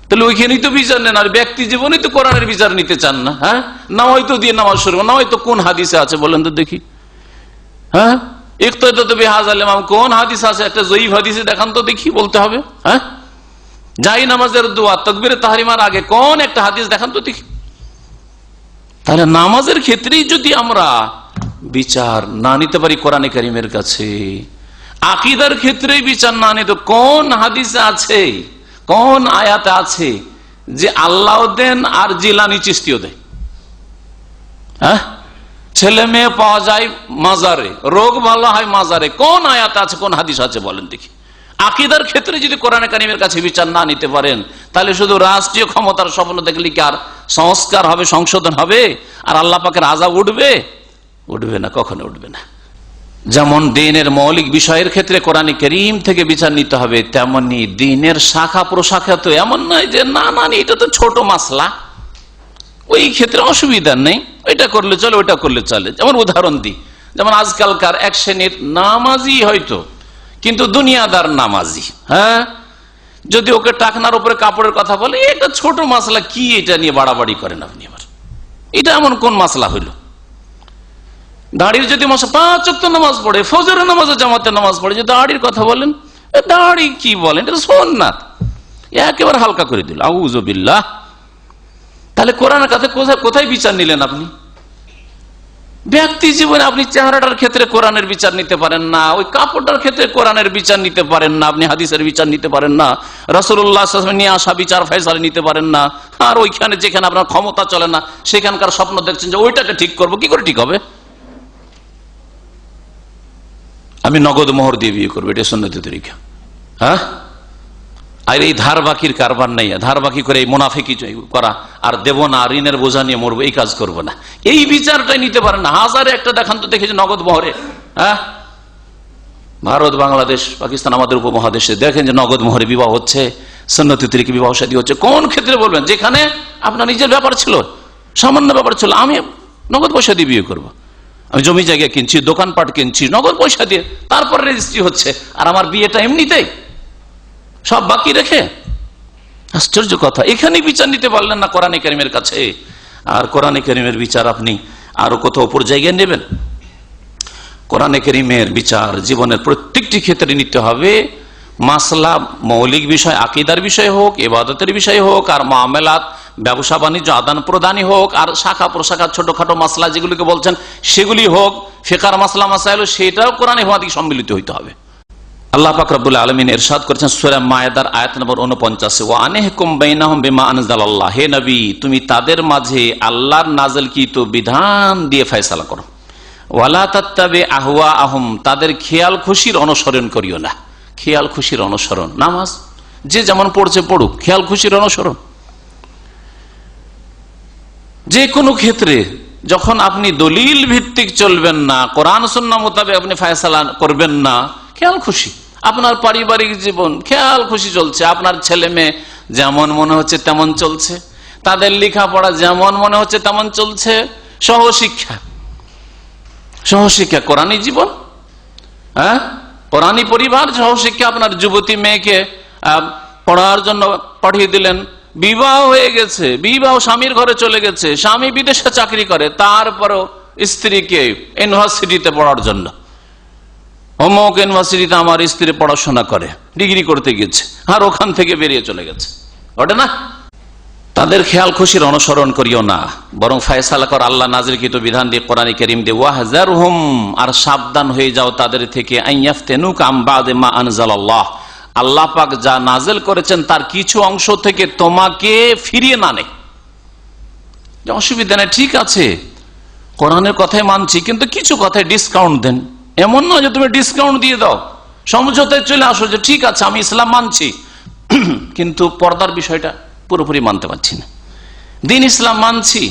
S4: তাহলে ওইখানেই তো বিচার নেন, আর ব্যক্তি জীবনে তো কোরআনের বিচার নিতে চান না। হ্যাঁ, না হয়তো দিয়ে নামাজ শুরু, না হয়তো কোন হাদিসে আছে বলেন তো দেখি। হ্যাঁ, ইক্তাদা বিহাযাল ইমাম, কোন হাদিস আছে? একটা জয়ীফ হাদিসে দেখান তো দেখি, বলতে হবে। হ্যাঁ, যাই নামাজের দোয়া তাকবীরে তাহরিমার আগে কোন একটা হাদিস দেখান তো দেখি। তাহলে নামাজের ক্ষেত্রেই যদি আমরা বিচার না নিতে পারি কোরআনে কারিমের কাছে, আকীদার ক্ষেত্রেই বিচার না নিতে কোন হাদিসে আছে, কোন আয়াতে আছে যে আল্লাহ দেন আর জিলানি চিশতিও দেয়? হ্যাঁ, ছেলে মেয়ে পাওয়া যায় মাজারে, রোগ ভালো হয় মাজারে, কোন আয়াত আছে, কোন হাদিস আছে বলেন দেখি। আকীদার ক্ষেত্রে যদি কোরআনে কারিমের কাছে বিচার না নিতে পারেন, তাহলে শুধু রাষ্ট্রীয় ক্ষমতার স্বপ্ন দেখলে কি আর সংস্কার হবে, সংশোধন হবে, আর আল্লাহ পাকের আযাব উঠবে? উঠবে না, কখনো উঠবে না। যেমন দ্বীনের মৌলিক বিষয়ের ক্ষেত্রে কোরআনে কারীম থেকে বিচার নিতে হবে, তেমনি দ্বীনের শাখা প্রশাখা তো এমন নয় যে না এটা তো ছোট মাসলা, ওই ক্ষেত্রে অসুবিধা নেই, ওইটা করলে চলে, ওইটা করলে চলে। যেমন উদাহরণ দিই, যেমন আজকালকার এক শ্রেণীর নামাজি হয়তো, কিন্তু দুনিয়াদার নামাজি। হ্যাঁ, যদি ওকে টাকনার উপরে কাপড়ের কথা বলে, এটা ছোট মাসলা, কি এটা নিয়ে বাড়াবাড়ি করেন আপনি? আবার এটা এমন কোন মাসলা হইল? দাড়ির যদি 5 ওয়াক্ত নামাজ পড়ে, ফজরের নামাজে জামাতে নামাজ পড়ে, যে দাড়ির কথা বলেন, দাড়ি কি বলেন, এটা সুন্নাত, একেবারে হালকা করে দিল, আউযু বিল্লাহ। তাহলে কোরআনের কাছে কোথায় বিচার নিলেন আপনি? ব্যক্তি জীবনে আপনি চেহারাটার ক্ষেত্রে কোরআনের বিচার নিতে পারেন না, ওই কাপড়টার ক্ষেত্রে কোরআনের বিচার নিতে পারেন না, আপনি হাদিসের বিচার নিতে পারেন না, রাসূলুল্লাহ সাল্লাল্লাহু আলাইহি ওয়াসাল্লাম নিয়ে আসা বিচার ফয়সালা নিতে পারেন না, আর ওইখানে যেখানে আপনার ক্ষমতা চলে না সেখানকার স্বপ্ন দেখছেন যে ওইটাকে ঠিক করব। কি করে ঠিক হবে? আমি নগদ মোহর দিয়ে বিয়ে করবো, এটা সুন্নতি তরিকা। হ্যাঁ, আর এই ধার বাকির কারবার নেই, ধার বাকি করে এই মুনাফিকি করা, আর দেব না, ঋণের বোঝা নিয়ে মরবো, এই কাজ করবো না, এই বিচারটাই নিতে পারেন না। হাজারে একটা দেখান তো দেখেছি নগদ মোহরে। হ্যাঁ, ভারত, বাংলাদেশ, পাকিস্তান, আমাদের উপমহাদেশে দেখেন যে নগদ মোহরে বিবাহ হচ্ছে, সুন্নতি তরিকা বিবাহ শাদী হচ্ছে। কোন ক্ষেত্রে বলবেন? যেখানে আপনার নিজের ব্যাপার ছিল, সামান্য ব্যাপার ছিল, আমি নগদ পয়সা দিয়ে বিয়ে করবো, আমি জমি জায়গা কিনছি, দোকানপাট কিনছি নগদ পয়সা দিয়ে, তারপর রেজিস্ট্রি হচ্ছে, আর আমার বিয়েটা এমনিতেই সব বাকি রেখে। আশ্চর্য কথা, এখানে বিচার নিতে পারলেন না কোরআনে কারীমের কাছে। আর কোরআনে কারীমের বিচার আপনি আরো কোথাও উপর জায়গায় নেবেন? কোরআনে কারীমের বিচার জীবনের প্রত্যেকটি ক্ষেত্রে নিতে হবে। মাসলা, মৌলিক বিষয়, আকীদার বিষয় হোক, ইবাদতের বিষয় হোক, আর মামলাত, ব্যবসা বাণিজ্য, আদান প্রদানই হোক, আর শাখা প্রশাখা ছোটখাটো মাসলা যেগুলিকে বলছেন সেগুলি হোক, ফিকহার মাসলা মাসাইল, সেটাও কোরআনে হাদিসে সম্মিলিত হইতে হবে। আল্লাহ পাক রব্বুল আলামিন ইরশাদ করেছেন সূরা মায়েদার আয়াত নম্বর 49, ওয়া আনহিকুম বাইনাহুম বিমা আনজালাল্লাহ, হে নবী তুমি তাদের মাঝে আল্লাহর নাযিলকৃত বিধান দিয়ে ফয়সালা করো। ওয়ালা তাত্তাবি আহওয়াআহুম, তাদের খেয়াল খুশির অনুসরণ করিও না। খেয়াল খুশির অনুসরণ, নামাজ যে যেমন পড়ছে পড়ুক, খেয়াল খুশির অনুসরণ। যে কোনো ক্ষেত্রে যখন আপনি দলিল ভিত্তিক চলবেন না, কোরআন সুন্নাহ মোতাবেক আপনি ফয়সালা করবেন না, খেয়াল খুশি। আপনার পারিবারিক জীবন খেয়াল খুশি চলছে, আপনার ছেলে মেয়ে যেমন মনে হচ্ছে তেমন চলছে, তাদের লেখাপড়া যেমন মনে হচ্ছে তেমন চলছে, সহশিক্ষা কোরআনী জীবন, হ্যাঁ, কোরআনী পরিবার, সহশিক্ষা। আপনার যুবতী মেয়েকে পড়ার জন্য পাঠিয়ে দিলেন, বিবাহ হয়ে গেছে, বিবাহ স্বামীর ঘরে চলে গেছে, স্বামী বিদেশে চাকরি করে, তারপরও স্ত্রীকে ইউনিভার্সিটিতে পড়ার জন্য, অমুক ইউনিভার্সিটিতে আমার স্ত্রী পড়াশোনা করে, ডিগ্রি করতে গেছে, আর ওখান থেকে বেরিয়ে চলে গেছে, ওটা না। তাদের খেয়াল খুশির অনুসরণ করিও না, বরং ফয়সালা কর আল্লাহ নাযিলকৃত বিধান দিয়ে, কোরআনে কারীম দিয়ে। ওয়াহজারহুম, আর সাবধান হয়ে যাও তাদের থেকে, আইয়াফতিনুকা আম বা'দি মা আনজালাল্লাহ, আল্লাহ পাক যা নাযিল করেছেন তার কিছু অংশ থেকে তোমাকে ফিরিয়ে না নেয়। অসুবিধা নেই, ঠিক আছে কোরআনের কথাই মানছি, কিন্তু কিছু কথায় ডিসকাউন্ট দেন। এমন নয় যে তুমি ডিসকাউন্ট দিয়ে দাও, সমঝোতায় চলে আসো যে ঠিক আছে আমি ইসলাম মানছি, কিন্তু পর্দার বিষয়টা পুরোপুরি মানতে পারছি না। দিন ইসলাম মানছি,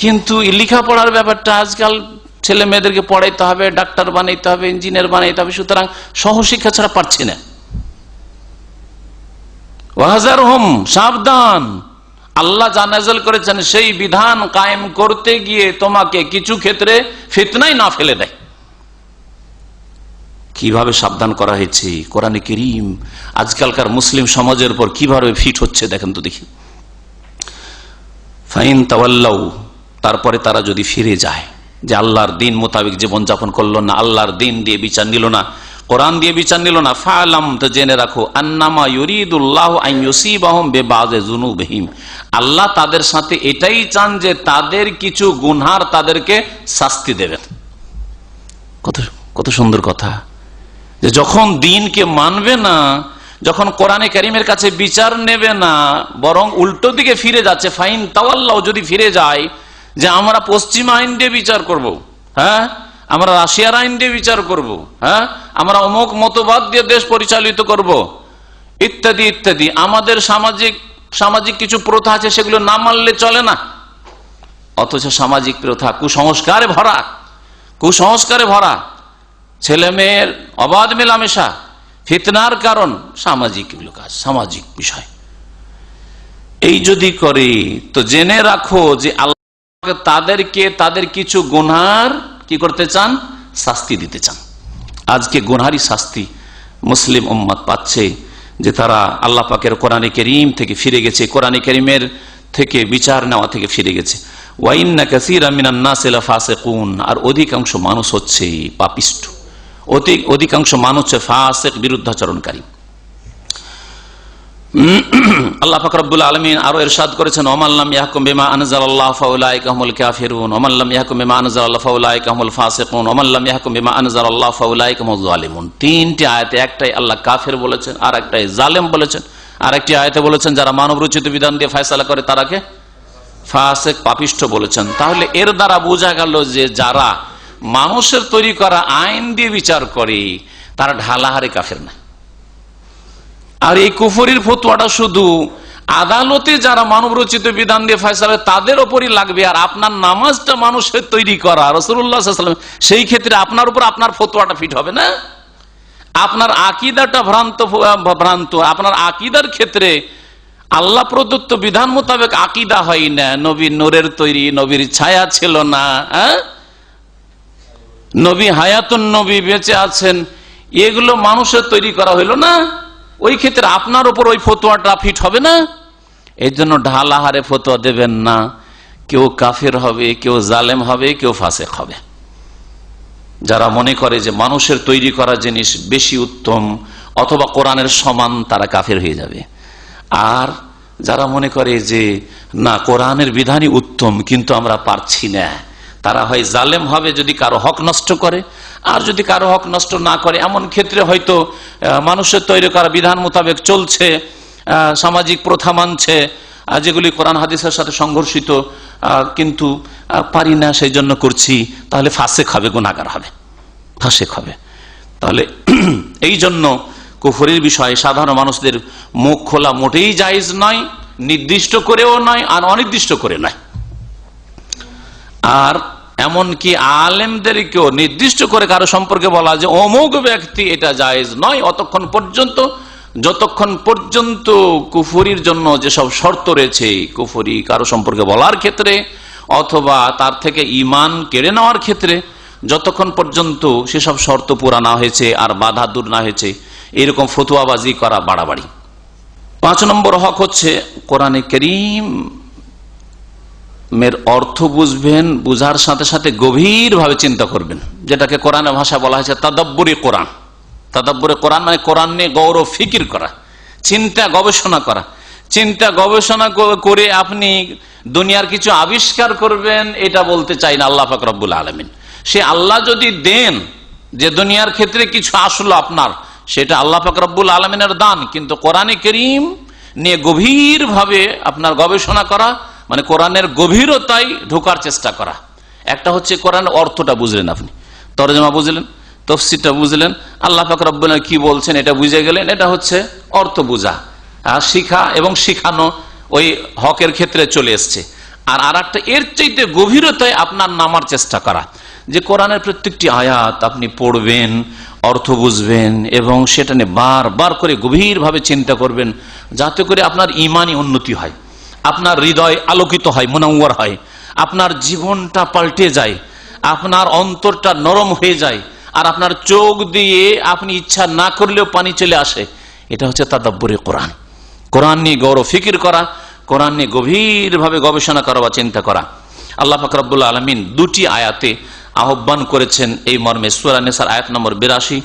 S4: কিন্তু লেখাপড়ার ব্যাপারটা আজকাল ছেলে মেয়েদেরকে পড়াইতে হবে, ডাক্তার বানাইতে হবে, ইঞ্জিনিয়ার বানাইতে হবে, সুতরাং সহশিক্ষা ছাড়া পারছি না। ওয়াহজারহুম, সাবধান, আল্লাহ যা নাযিল করেছেন সেই বিধান কায়েম করতে গিয়ে তোমাকে কিছু ক্ষেত্রে ফিতনায় না ফেলে দেয়। কিভাবে সাবধান করা হয়েছে কোরআনে কারীম আজকালকার মুসলিম সমাজের উপর কিভাবে ফিট হচ্ছে দেখেন তো দেখি। ফাইন তাওয়াল্লাউ, তারপরে তারা যদি ফিরে যায়, যে আল্লাহর দিন মোতাবেক জীবন যাপন করলো না, আল্লাহর দিন দিয়ে বিচার নিল না, কোরআন দিয়ে বিচার নিল না, ফাআলাম, তো জেনে রাখো, আন্নামা ইউরিদুল্লাহু আন ইউসিবাহুম বিবাযি যুনুবিহিম, আল্লাহ তাদের সাথে এটাই চান যে তাদের কিছু গুনার তাদেরকে শাস্তি দেবেন। কত সুন্দর কথা, যে যখন দিনকে মানবে না, যখন কোরআনে কারীমের কাছে বিচার নেবে না, বরং উল্টো দিকে ফিরে যাচ্ছে, ফাইন তাওয়াল্লাহ, যদি ফিরে যায় যে আমরা পশ্চিম আইন দিয়ে বিচার করব, হ্যাঁ, আমরা রাশিয়ার আইন দিয়ে বিচার করব, হ্যাঁ, আমরা অমুক মতবাদ দিয়ে দেশ পরিচালিত করব, ইত্যাদি ইত্যাদি, আমাদের সামাজিক কিছু প্রথা আছে সেগুলো না মানলে চলে না। অথচ সামাজিক প্রথা কুসংস্কারে ভরা, ছেলে মেয়ের অবাধ মেলামেশা, ফিতনার কারণ সামাজিক কাজ, সামাজিক বিষয়। এই যদি করে তো জেনে রাখো যে আল্লাহ তাদেরকে তাদের কিছু গুনার কি করতে চান, শাস্তি দিতে চান। আজকে গুনারই শাস্তি মুসলিম উম্মত পাচ্ছে, যে তারা আল্লাহ পাকের কোরআনে কারীম থেকে ফিরে গেছে, কোরআনে কারীমের থেকে বিচার নেওয়া থেকে ফিরে গেছে। ওয়া ইন্না কাসীরাম মিনান নাসি লাফাসিকুন, আর অধিকাংশ মানুষ হচ্ছে পাপিষ্ঠ, অধিকাংশ মানুষ হচ্ছে ফাসিক, বিরুদ্ধাচরণকারী। আল্লাহ পাক রব্বুল আলামিন আরো ইরশাদ করেছেন, ওমান লাম ইয়াহকুম বিমা আনজালাল্লাহু ফাউলাইকা হুমুল কাফিরুন, ওমান লাম ইয়াহকুম বিমা আনজালাল্লাহু ফাউলাইকা হুমুল ফাসিকুন, ওমান লাম ইয়াহকুম বিমা আনজালাল্লাহু ফাউলাইকা হুমুজ জালিমুন। তিনটি আয়াতে, একটাই আল্লাহ কাফের বলেছেন, আর একটাই জালেম বলেছেন, আর একটি আয়াতে বলেছেন যারা মানব রচিত বিধান দিয়ে ফয়সালা করে তারাকে ফাসিক, পাপিষ্ঠ বলেছেন। তাহলে এর দ্বারা বোঝা গেল যে যারা মানুষের তৈরি করা আইন দিয়ে বিচার করে তারা ঢালাহারে কাফের না। আর এই কুফরির ফতোয়াটা শুধু আদালতে যারা মানব রচিত বিধান দিয়ে ফয়সালা তাদের উপরই লাগবে, আর আপনার নামাজটা মানুষের তৈরি করা রাসূলুল্লাহ সাল্লাল্লাহু আলাইহি ওয়াসাল্লাম, সেই ক্ষেত্রে আপনার উপর আপনার ফতোয়াটা ফিট হবে না। আপনার আকীদাটা ভ্রান্ত, আপনার আকীদার ক্ষেত্রে আল্লাহ প্রদত্ত বিধান মোতাবেক আকীদা হয় না, নবীর নূরের তৈরি, নবীর ছায়া ছিল না, নবী হায়াতুন নবী বেঁচে আছেন, এগুলো মানুষের তৈরি করা হইল না, ওই ক্ষেত্রে আপনার উপর ওই ফতোয়াটা ফিট হবে না। এই জন্য ঢালাহারে ফতোয়া দেবেন না। কেউ কাফের হবে, কেউ জালেম হবে, কেউ ফাসিক হবে। যারা মনে করে যে মানুষের তৈরি করা জিনিস বেশি উত্তম অথবা কোরআনের সমান, তারা কাফের হয়ে যাবে। আর যারা মনে করে যে না, কোরআনের বিধানই উত্তম কিন্তু আমরা পারছি না, তারা হয় জালেম হবে যদি কারো হক নষ্ট করে, আর যদি কারো হক নষ্ট না করে, এমন ক্ষেত্রে হয়তো মানুষের তৈরি করা বিধান মোতাবেক চলছে, সামাজিক প্রথা মানছে, যেগুলি কোরআন হাদিসের সাথে সংঘর্ষিত, কিন্তু পারি না সেই জন্য করছি, তাহলে ফাসিক হবে, গুনাহগার হবে, ফাসিক হবে। তাহলে এই জন্য কুফরির বিষয়ে সাধারণ মানুষদের মুখ খোলা মোটেই জায়েজ নয়, নির্দিষ্ট করেও নয়, আর অনির্দিষ্ট করে নয়। আর এমনকি আলেমদেরকেও নির্দিষ্ট করে কারো সম্পর্কে বলা যে অমুক ব্যক্তি এটা জায়েজ নয়, যতক্ষণ পর্যন্ত কুফরির জন্য যেসব শর্ত রয়েছে কুফরি কারো সম্পর্কে বলার ক্ষেত্রে অথবা তার থেকে ঈমান কেড়ে নেওয়ার ক্ষেত্রে, যতক্ষণ পর্যন্ত সেসব শর্ত পুরা না হয়েছে আর বাধা দূর না হয়েছে, এরকম ফতোয়াবাজি করা বাড়াবাড়ি। 5 নম্বর হক হচ্ছে কোরআনে কারীম এর অর্থ বুঝবেন, বুঝার সাথে সাথে গভীরভাবে চিন্তা করবেন, যেটাকে কোরআনের ভাষা বলা হয়েছে তাদাব্বুরি কোরআন। তাদাব্বুরি কোরআন মানে কোরআন নিয়ে গৌর ফিকির করা, চিন্তা গবেষণা করা। চিন্তা গবেষণা করে আপনি দুনিয়ার কিছু আবিষ্কার করবেন, এটা বলতে চাই না আল্লাহ পাক রব্বুল আলামিন। সে আল্লাহ যদি দেন যে দুনিয়ার ক্ষেত্রে কিছু আসলো আপনার, সেটা আল্লাহ পাক রব্বুল আলামিনের দান, কিন্তু কোরআনে কারীম নিয়ে গভীরভাবে আপনার গবেষণা করা মানে কোরআনের গভীরতায় ঢোকার চেষ্টা করা। একটা হচ্ছে কোরআনের অর্থটা বুঝলেন, আপনি তরজমা বুঝলেন, তাফসীরটা বুঝলেন, আল্লাহ পাক রব্বুল আলামিন কি বলছেন এটা বুঝে গেলেন, এটা হচ্ছে অর্থ বুঝা। শিখা এবং শিখানো ওই হকের ক্ষেত্রে চলে এসছে। আর একটা এর চাইতে গভীরতায় আপনার নামার চেষ্টা করা, যে কোরআনের প্রত্যেকটি আয়াত আপনি পড়বেন, অর্থ বুঝবেন এবং সেটা নিয়ে বারবার করে গভীরভাবে চিন্তা করবেন, যাতে করে আপনার ইমানি উন্নতি হয়, আপনার হৃদয় আলোকিত হয়, মুনাওয়ার হয়, আপনার জীবনটা পাল্টে যায়, আপনার অন্তরটা নরম হয়ে যায়, আর আপনার চোখ দিয়ে আপনি ইচ্ছা না করলেও পানি চলে আসে। এটা হচ্ছে তাদাব্বুরে কোরআন, কোরআন নিয়ে গৌরব ফিকির করা, কোরআন নিয়ে গভীরভাবে গবেষণা করা বা চিন্তা করা। আল্লাহ পাক রব্বুল আলামিন দুটি আয়াতে আহ্বান করেছেন এই মর্মে। সূরা নিসার আয়াত নম্বর 82,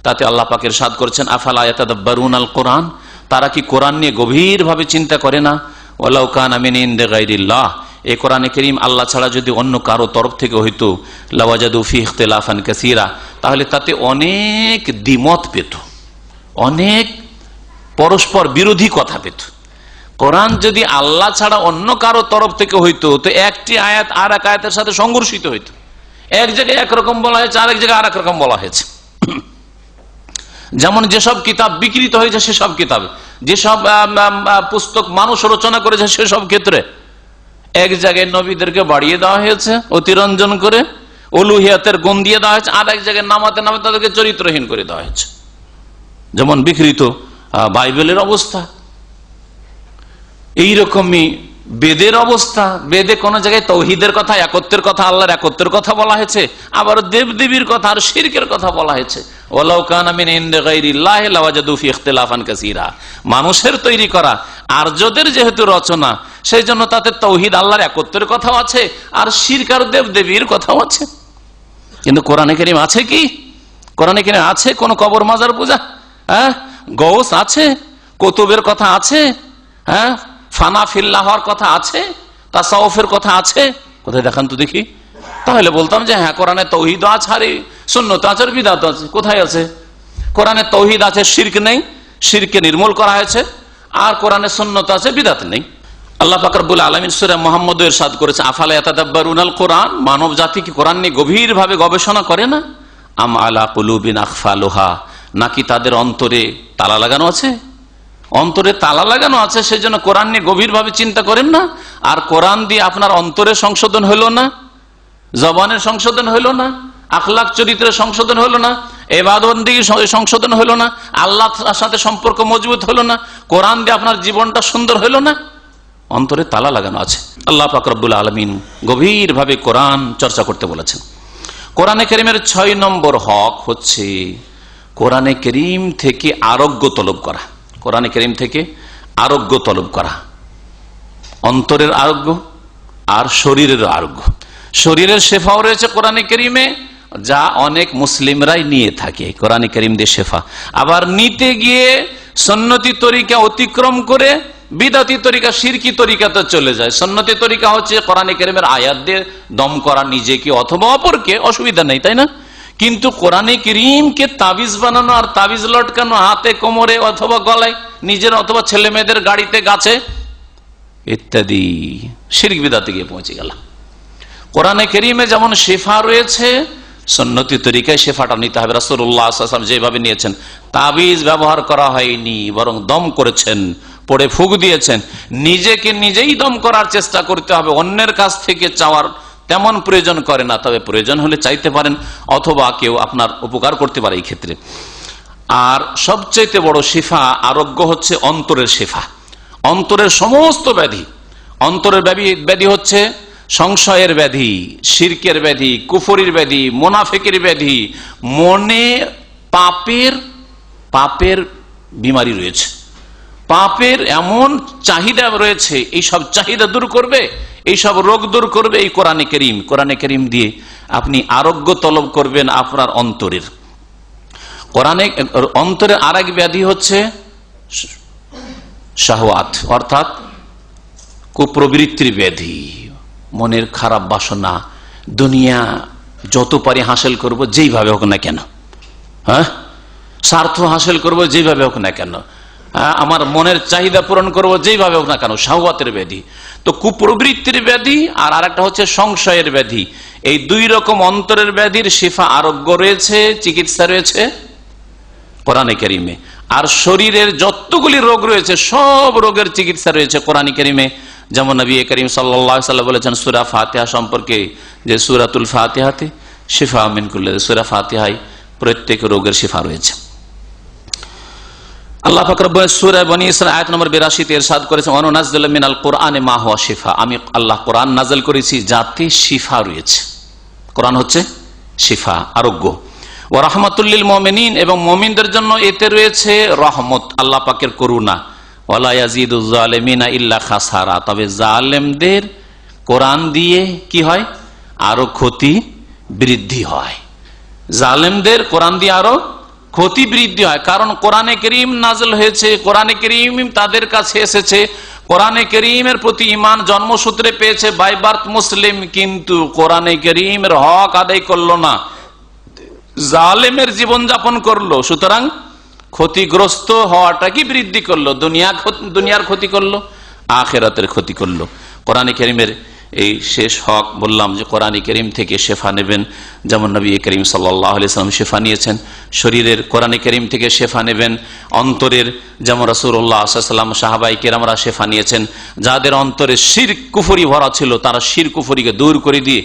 S4: তাতে আল্লাহ পাক ইরশাদ করেছেন, আফালা ইয়াতাদাব্বারুনাল কোরআন, তারা কি কোরআন নিয়ে গভীরভাবে চিন্তা করে না? ওয়ালাউ কানা মিন ইনদি গায়রিল্লাহ, এই কোরআনে কারীম আল্লাহ ছাড়া যদি অন্য কারো তরফ থেকে হইতো, লাওয়াজাদু ফি ইখতিলাফান কাসীরা, তাহলে তাতে অনেক দ্বিমত পেত, অনেক পরস্পর বিরোধী কথা পেত। কোরআন যদি আল্লাহ ছাড়া অন্য কারো তরফ থেকে হইতো, তো একটি আয়াত আর এক আয়াতের সাথে সংঘর্ষিত হইতো। এক জায়গায় একরকম বলা হয়েছে, আরেক জায়গায় আরেক রকম বলা হয়েছে। যেমন যেসব কিতাব বিকৃত হয়েছে সেসব কিতাব, যেসব পুস্তক মানুষ রচনা করেছে সেসব ক্ষেত্রে এক জায়গায় নবীদেরকে বাড়িয়ে দেওয়া হয়েছে অতিরঞ্জন করে, উলুহিয়াতের গুণ দিয়ে দেওয়া হয়েছে, আর এক জায়গায় নামাতে নামে তাদেরকে চরিত্রহীন করে দেওয়া হয়েছে। যেমন বিকৃত বাইবেলের অবস্থা, এইরকমই বেদের অবস্থা। বেদে কোন জায়গায় তৌহিদের কথা, একত্বের কথা, আল্লাহর একত্বের কথা বলা হয়েছে, আবার দেবদেবীর কথা আর শিরকের কথা বলা হয়েছে। ওয়ালাউ কানা মিন ইনদি গায়রিল্লাহি লাওয়াজাদু ফি ইখতিলাফান কাসীরা, মানুষের তৈরি করা আর্যদের যেহেতু রচনা, সেই জন্য তাতে তৌহিদ আল্লাহর একত্বের কথাও আছে আর শিরক আর দেবদেবীর কথাও আছে। কিন্তু কোরআনে কারীম আছে কি? কোরআনে কারীম আছে কোন কবর মাজার পূজা? গৌস আছে, কুতুবের কথা আছে, ফানা ফিল্লাহর কথা আছে, তাসাউফের কথা আছে? কোথায় দেখান তো দেখি, তাহলে বলতাম যে হ্যাঁ, কোরআনে তৌহিদ আছে আর সুন্নত আছে আর বিদআত আছে। কোথায় আছে? কোরআনে তৌহিদ আছে, শিরক নেই, শিরককে নির্মূল করা হয়েছে, আর কোরআনে সুন্নত আছে, বিদআত নেই। আল্লাহ পাক রব্বুল আলামিন সূরা মুহাম্মদে ইরশাদ করেছে, আফালা ইয়াতাদাব্বারুনাল কোরআন, মানব জাতি কি কোরআন নিয়ে গভীরভাবে গবেষণা করে না? আম আলা কুলুবিন আখফালুহা, নাকি তাদের অন্তরে তালা লাগানো আছে? অন্তরে তালা লাগানো আছে, সেই জন্য কোরআন নিয়ে গভীরভাবে চিন্তা করেন না। আর কোরআন দিয়ে আপনার অন্তরের সংশোধন হইল না, জবানের সংশোধন হইল না, আখলাক চরিত্রের সংশোধন হইল না, ইবাদত দিয়ে সংশোধন হইল না, আল্লাহর সাথে সম্পর্ক মজবুত হইল না, কোরআন দিয়ে আপনার জীবনটা সুন্দর হইল না, অন্তরে তালা লাগানো আছে। আল্লাহ পাক রব্বুল আলামিন গভীরভাবে কোরআন চর্চা করতে বলেছেন। কোরআনে কারীমের 6 নম্বর হক হচ্ছে কোরআনে কারীম থেকে আরোগ্য তলব করা। কোরআনে কারীম থেকে আরোগ্য তলব করা, অন্তরের আরোগ্য আর শরীরের আরোগ্য। শরীরের শেফাও রয়েছে কোরআনে কারীমে, যা অনেক মুসলিমরাই নিয়ে থাকে, কোরআনে কারীম দিয়ে শেফা। আবার নিতে গিয়ে সুন্নতি তরিকা অতিক্রম করে বিদআতি তরিকা, শিরকি তরিকাতে চলে যায়। সুন্নতি তরিকা হচ্ছে কোরআনে কারীমের আয়াত দিয়ে দম করা নিজেকে অথবা অপরকে, অসুবিধা নেই, তাই না? কিন্তু কোরআনে কারীমকে তাবিজ বানানো আর তাবিজ লটকানো হাতে, কোমরে অথবা গলায়, নিজের অথবা ছেলে মেয়েদের গাড়িতে, গাছে ইত্যাদি, শিরক বিদআতে গিয়ে পৌঁছে গেল। কোরআনে কারীমে যেমন শেফা রয়েছে, সুন্নতি তরিকায় শেফাটা নিতে হবে। রাসূলুল্লাহ সাল্লাল্লাহু আলাইহি ওয়াসাল্লাম যেভাবে নিয়েছেন, তাবিজ ব্যবহার করা হয়নি, বরং দম করেছেন, পড়ে ফুঁক দিয়েছেন। নিজেকে নিজেই দম করার চেষ্টা করতে হবে, অন্যের কাছ থেকে চাওয়ার তেমন প্রয়োজন করে না, তবে প্রয়োজন হলে চাইতে পারেন, অথবা কেউ আপনার উপকার করতে পারে এই ক্ষেত্রে। আর সবচেয়ে বড় শিফা, আরোগ্য হচ্ছে অন্তরের শিফা। অন্তরের সমস্ত ব্যাধি, অন্তরের ব্যাধি হচ্ছে সংশয়ের ব্যাধি, শিরকের ব্যাধি, কুফরির ব্যাধি, মুনাফিকের ব্যাধি, মনে পাপের বিমারি রয়েছে, পাপের এমন চাহিদা রয়েছে, এই সব চাহিদা দূর করবে, এই সব রোগ দূর করবে এই কোরআনে কারীম। কোরআনে কারীম দিয়ে আপনি আরোগ্য তলব করবেন আপনার অন্তরের। কোরআনে অন্তরের আরেক ব্যাধি হচ্ছে শাহওয়াত, অর্থাৎ কুপ্রবৃত্তির ব্যাধি, মনের খারাপ বাসনা, দুনিয়া যত পারি হাসিল করব যেইভাবে হোক না কেন, স্বার্থ হাসিল করব যেভাবে হোক না কেন, আমার মনের চাহিদা পূরণ করব যেভাবে হোক না কেন, শাহওয়াতের ব্যাধি। তো কুপ্রবৃত্তির ব্যাধি আর আরেকটা হচ্ছে সংশয়ের ব্যাধি। এই দুই রকম অন্তরের ব্যাধির শিফা, আরোগ্য রয়েছে, চিকিৎসা রয়েছে কোরআনে কারিমে। আর শরীরের যতগুলি রোগ রয়েছে সব রোগের চিকিৎসা রয়েছে কোরআনে কারিমে। যেমন নবী করিম সাল্লাল্লাহু আলাইহি ওয়াসাল্লাম বলেছেন সূরা ফাতিহা সম্পর্কে যে সূরাতুল ফাতিহাতে শিফা মিন কুল্লি, সূরা ফাতিহায় প্রত্যেক রোগের শিফা রয়েছে। আল্লাহ পাক রব্বুল সূরা বনী ইসরাঈল আয়াত নম্বর 82 তে ইরশাদ করেছেন ওয়ানুনাজ্জিলু মিনাল কুরআনি মা হুয়া শিফা, আমি আল্লাহ কোরআন নাযিল করেছি যাতে শিফা রয়েছে। কোরআন হচ্ছে শিফা, আরোগ্য। ওয়া রাহমাতুল লিল মুমিনিন, এবং মুমিনদের জন্য এতে রয়েছে রহমত, আল্লাহ পাকের করুণা। ওয়ালা ইয়াজিদুজ জালিমিনা ইল্লা খাসারা, তবে জালেমদের কোরআন দিয়ে কি হয়? আরো ক্ষতি বৃদ্ধি হয়। জালেমদের কোরআন দিয়ে আরো ক্ষতি বৃদ্ধি হয়, কারণ কোরআনে কারীম নাযিল হয়েছে, কোরআনে কারীম তাদের কাছে এসেছে, কোরআনে কারীমের প্রতি ঈমান জন্মসূত্রে পেয়েছে, বাই বার্থ মুসলিম, কিন্তু কোরআনে কারীমের হক আদায় করলো না, জালেমের জীবন যাপন করলো, সুতরাং ক্ষতিগ্রস্ত হওয়াটা কি বৃদ্ধি করলো, দুনিয়ার ক্ষতি করলো, আখিরাতের ক্ষতি করলো। কোরআনে কারীমের এই শেষ হক বললাম যে কোরআনে কারীম থেকে শেফা নেবেন, যেমন নবী করিম সাল্লাল্লাহু আলাইহি ওয়াসাল্লাম শেফা নিয়েছেন। শরীরের কোরআনে কারীম থেকে শেফা নেবেন। অন্তরের যেমন রাসূলুল্লাহ সাল্লাল্লাহু আলাইহি ওয়াসাল্লাম সাহাবায়ে কেরামরা শেফা নিয়েছেন। যাদের অন্তরে শিরক কুফরি ভরা ছিল তারা শিরক কুফরিকে দূর করে দিয়ে